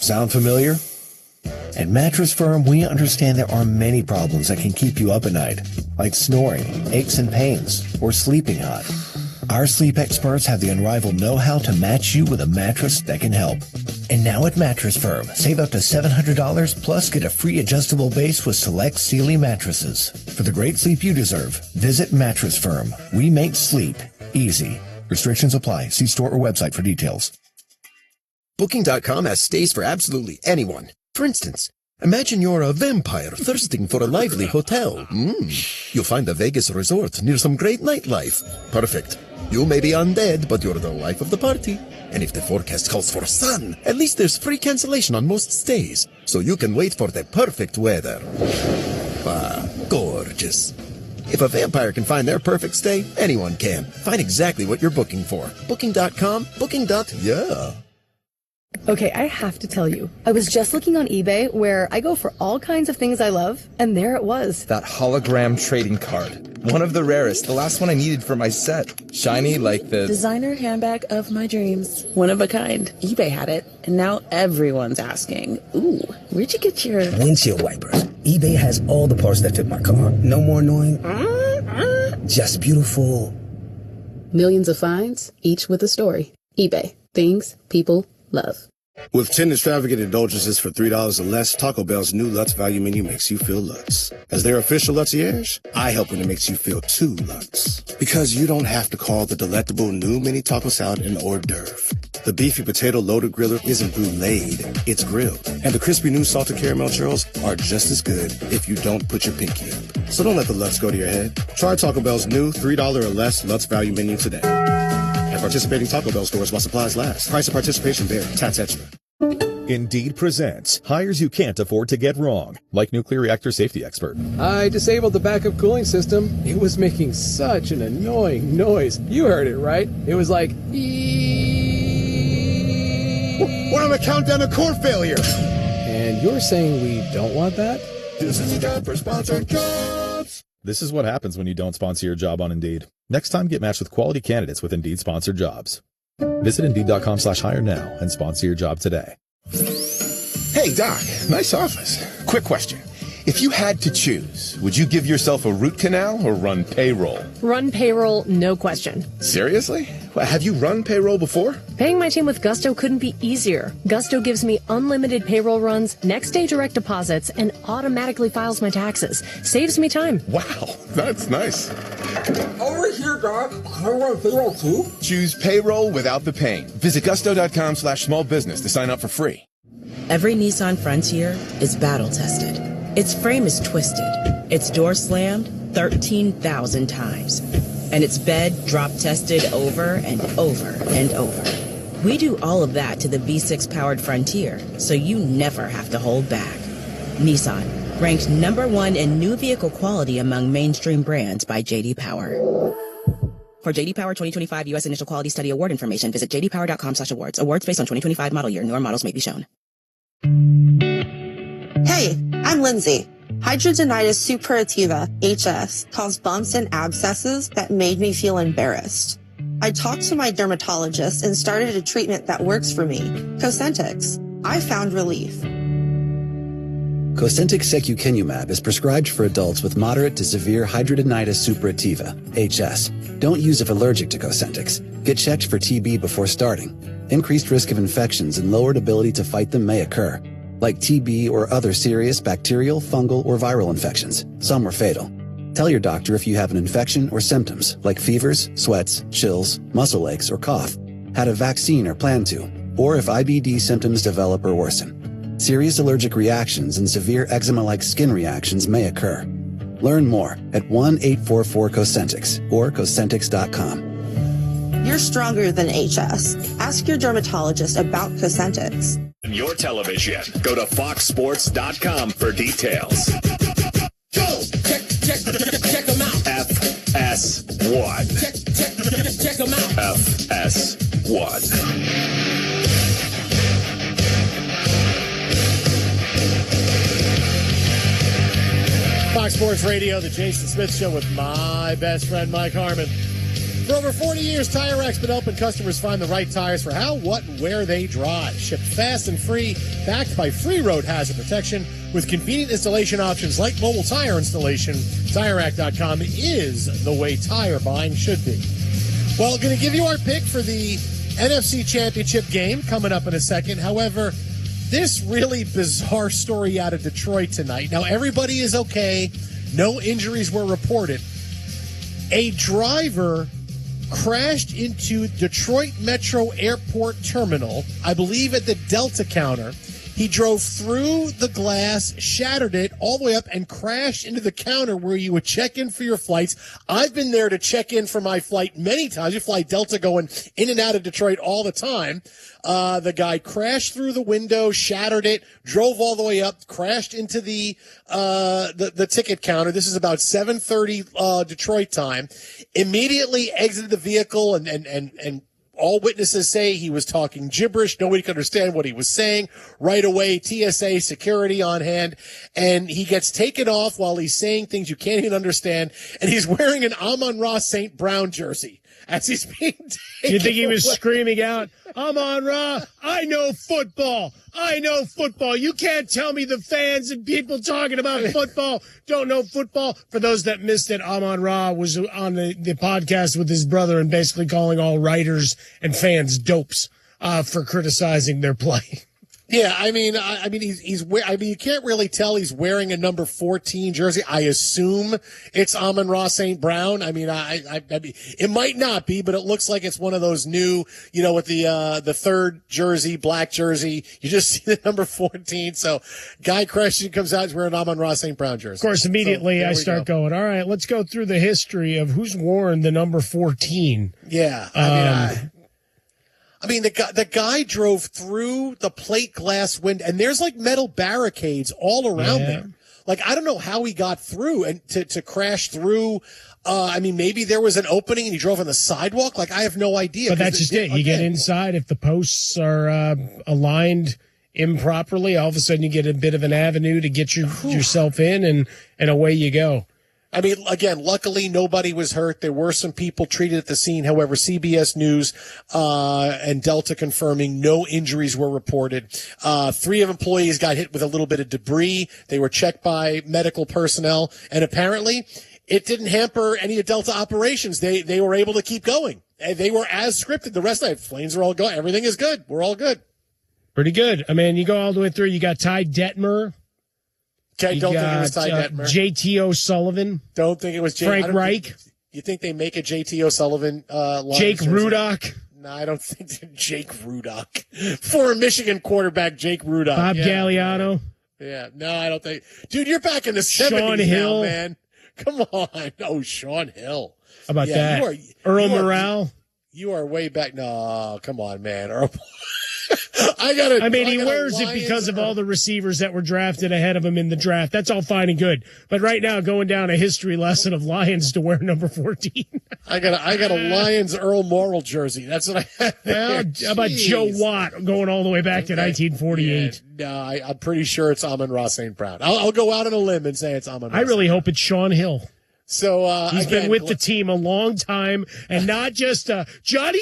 Sound familiar? At Mattress Firm, we understand there are many problems that can keep you up at night, like snoring, aches and pains, or sleeping hot. Our sleep experts have the unrivaled know-how to match you with a mattress that can help. And now at Mattress Firm, save up to $700 plus get a free adjustable base with select Sealy mattresses. For the great sleep you deserve, visit Mattress Firm. We make sleep easy. Restrictions apply. See store or website for details. Booking.com has stays for absolutely anyone. For instance, imagine you're a vampire thirsting for a lively hotel. You'll find a Vegas resort near some great nightlife. Perfect. You may be undead, but you're the life of the party. And if the forecast calls for sun, at least there's free cancellation on most stays, so you can wait for the perfect weather. Ah, gorgeous. If a vampire can find their perfect stay, anyone can. Find exactly what you're booking for. Booking.com, booking.yeah. Okay, I have to tell you, I was just looking on eBay where I go for all kinds of things I love, and there it was. That hologram trading card. One of the rarest, the last one I needed for my set. Shiny like the designer handbag of my dreams. One of a kind. eBay had it, and now everyone's asking, ooh, where'd you get your windshield wipers? eBay has all the parts that fit my car. No more annoying, just beautiful. Millions of finds, each with a story. eBay. Things people love. With 10 extravagant indulgences for $3 or less, Taco Bell's new Lutz Value Menu makes you feel Lutz. As their official Lutziers, I help when it makes you feel too Lutz. Because you don't have to call the delectable new mini taco salad an hors d'oeuvre. The beefy potato loaded griller isn't bruleed, it's grilled. And the crispy new salted caramel churros are just as good if you don't put your pinky up. So don't let the Lutz go to your head. Try Taco Bell's new $3 or less Lutz Value Menu today. At participating Taco Bell stores while supplies last. Price of participation vary. Tax extra. Indeed presents hires you can't afford to get wrong, like nuclear reactor safety expert. I disabled the backup cooling system. It was making such an annoying noise. You heard it, right? It was like, We're on the countdown to core failure. And you're saying we don't want that? This is a job for sponsored jobs. This is what happens when you don't sponsor your job on Indeed. Next time, get matched with quality candidates with Indeed sponsored jobs. Visit Indeed.com/hire now and sponsor your job today. Hey, Doc, nice office. Quick question. If you had to choose, would you give yourself a root canal or run payroll? Run payroll, no question. Seriously? Have you run payroll before? Paying my team with Gusto couldn't be easier. Gusto gives me unlimited payroll runs, next day direct deposits, and automatically files my taxes. Saves me time. Wow, that's nice. Over here, Doc. I run payroll too. Choose payroll without the pain. Visit gusto.com/small business to sign up for free. Every Nissan Frontier is battle tested. Its frame is twisted. Its door slammed 13,000 times. And its bed drop tested over and over and over. We do all of that to the V6 powered Frontier, so you never have to hold back. Nissan, ranked #1 in new vehicle quality among mainstream brands by J.D. Power. For J.D. Power 2025 U.S. Initial Quality Study Award information, visit jdpower.com/awards. Awards based on 2025 model year. Newer models may be shown. Hey, I'm Lindsay. Hidradenitis suppurativa, HS, caused bumps and abscesses that made me feel embarrassed. I talked to my dermatologist and started a treatment that works for me, Cosentyx. I found relief. Cosentyx secukinumab is prescribed for adults with moderate to severe hidradenitis suppurativa, HS. Don't use if allergic to Cosentyx. Get checked for TB before starting. Increased risk of infections and lowered ability to fight them may occur, like TB or other serious bacterial, fungal, or viral infections. Some are fatal. Tell your doctor if you have an infection or symptoms, like fevers, sweats, chills, muscle aches, or cough, had a vaccine or plan to, or if IBD symptoms develop or worsen. Serious allergic reactions and severe eczema-like skin reactions may occur. Learn more at 1-844-COSENTYX or Cosentyx.com. You're stronger than HS. Ask your dermatologist about Cosentyx. Your television. Go to foxsports.com for details. Go! Check them out. FS1. Check them out. FS1. Fox Sports Radio, the Jason Smith Show with my best friend, Mike Harmon. For over 40 years, Tire Rack's been helping customers find the right tires for how, what, and where they drive. Shipped fast and free, backed by free road hazard protection, with convenient installation options like mobile tire installation. TireRack.com is the way tire buying should be. Well, going to give you our pick for the NFC Championship game coming up in a second. However, this really bizarre story out of Detroit tonight. Now, everybody is okay. No injuries were reported. A driver crashed into Detroit Metro Airport Terminal, I believe at the Delta counter. He drove through the glass, shattered it all the way up, and crashed into the counter where you would check in for your flights. I've been there to check in for my flight many times. You fly Delta going in and out of Detroit all the time. The guy crashed through the window, shattered it, drove all the way up, crashed into the ticket counter. This is about 7:30 Detroit time. Immediately exited the vehicle and all witnesses say he was talking gibberish. Nobody could understand what he was saying. Right away, TSA security on hand, and he gets taken off while he's saying things you can't even understand, and he's wearing an Amon-Ra St. Brown jersey as he's being taken. You think he was away. screaming out, Amon-Ra, I know football. I know football. You can't tell me the fans and people talking about football don't know football. For those that missed it, Amon-Ra was on the podcast with his brother and basically calling all writers and fans dopes for criticizing their play. Yeah, I mean, you can't really tell he's wearing a number 14 jersey. I assume it's Amon-Ra St. Brown. I mean, it might not be, but it looks like it's one of those new, with the third jersey, black jersey. You just see the number 14. So, guy crashes, comes out, he's wearing an Amon-Ra St. Brown jersey. Of course, immediately I start going, all right, let's go through the history of who's worn the number 14. Yeah, I mean, the guy drove through the plate glass window, and there's like metal barricades all around there. Like, I don't know how he got through and to crash through. Maybe there was an opening and he drove on the sidewalk. Like, I have no idea. But that's just it. You get inside. If the posts are aligned improperly, all of a sudden you get a bit of an avenue to get yourself in, and away you go. I mean, again, luckily nobody was hurt. There were some people treated at the scene. However, CBS News and Delta confirming no injuries were reported. 3 of employees got hit with a little bit of debris. They were checked by medical personnel, and apparently it didn't hamper any of Delta operations. They were able to keep going. And they were as scripted. The rest of the planes are all going. Everything is good. We're all good. Pretty good. I mean, you go all the way through. You got Ty Detmer. Okay, don't think it was Ty Detmer. J.T. O'Sullivan. Don't think it was Frank Reich. You think they make a J.T. O'Sullivan line? Jake Rudock. No, I don't think Jake Rudock. Former Michigan quarterback Jake Rudock. Bob Galliano. Yeah, no, I don't think. Dude, you're back in the 70s Sean Hill. now, man. Come on. Oh, Sean Hill. How about that? Earl Morrell. You are way back. No, come on, man. Earl. He wears it because of all the receivers that were drafted ahead of him in the draft. That's all fine and good. But right now, going down a history lesson of Lions to wear number 14. I got a Lions Earl Morrell jersey. That's what I have. Well, how about Joe Watt going all the way back to 1948? Yeah, no, I'm pretty sure it's Amon-Ra St. Brown. I'll go out on a limb and say it's Amon-Ra. I really hope it's Sean Hill. So he's been with the team a long time, and not just Johnny.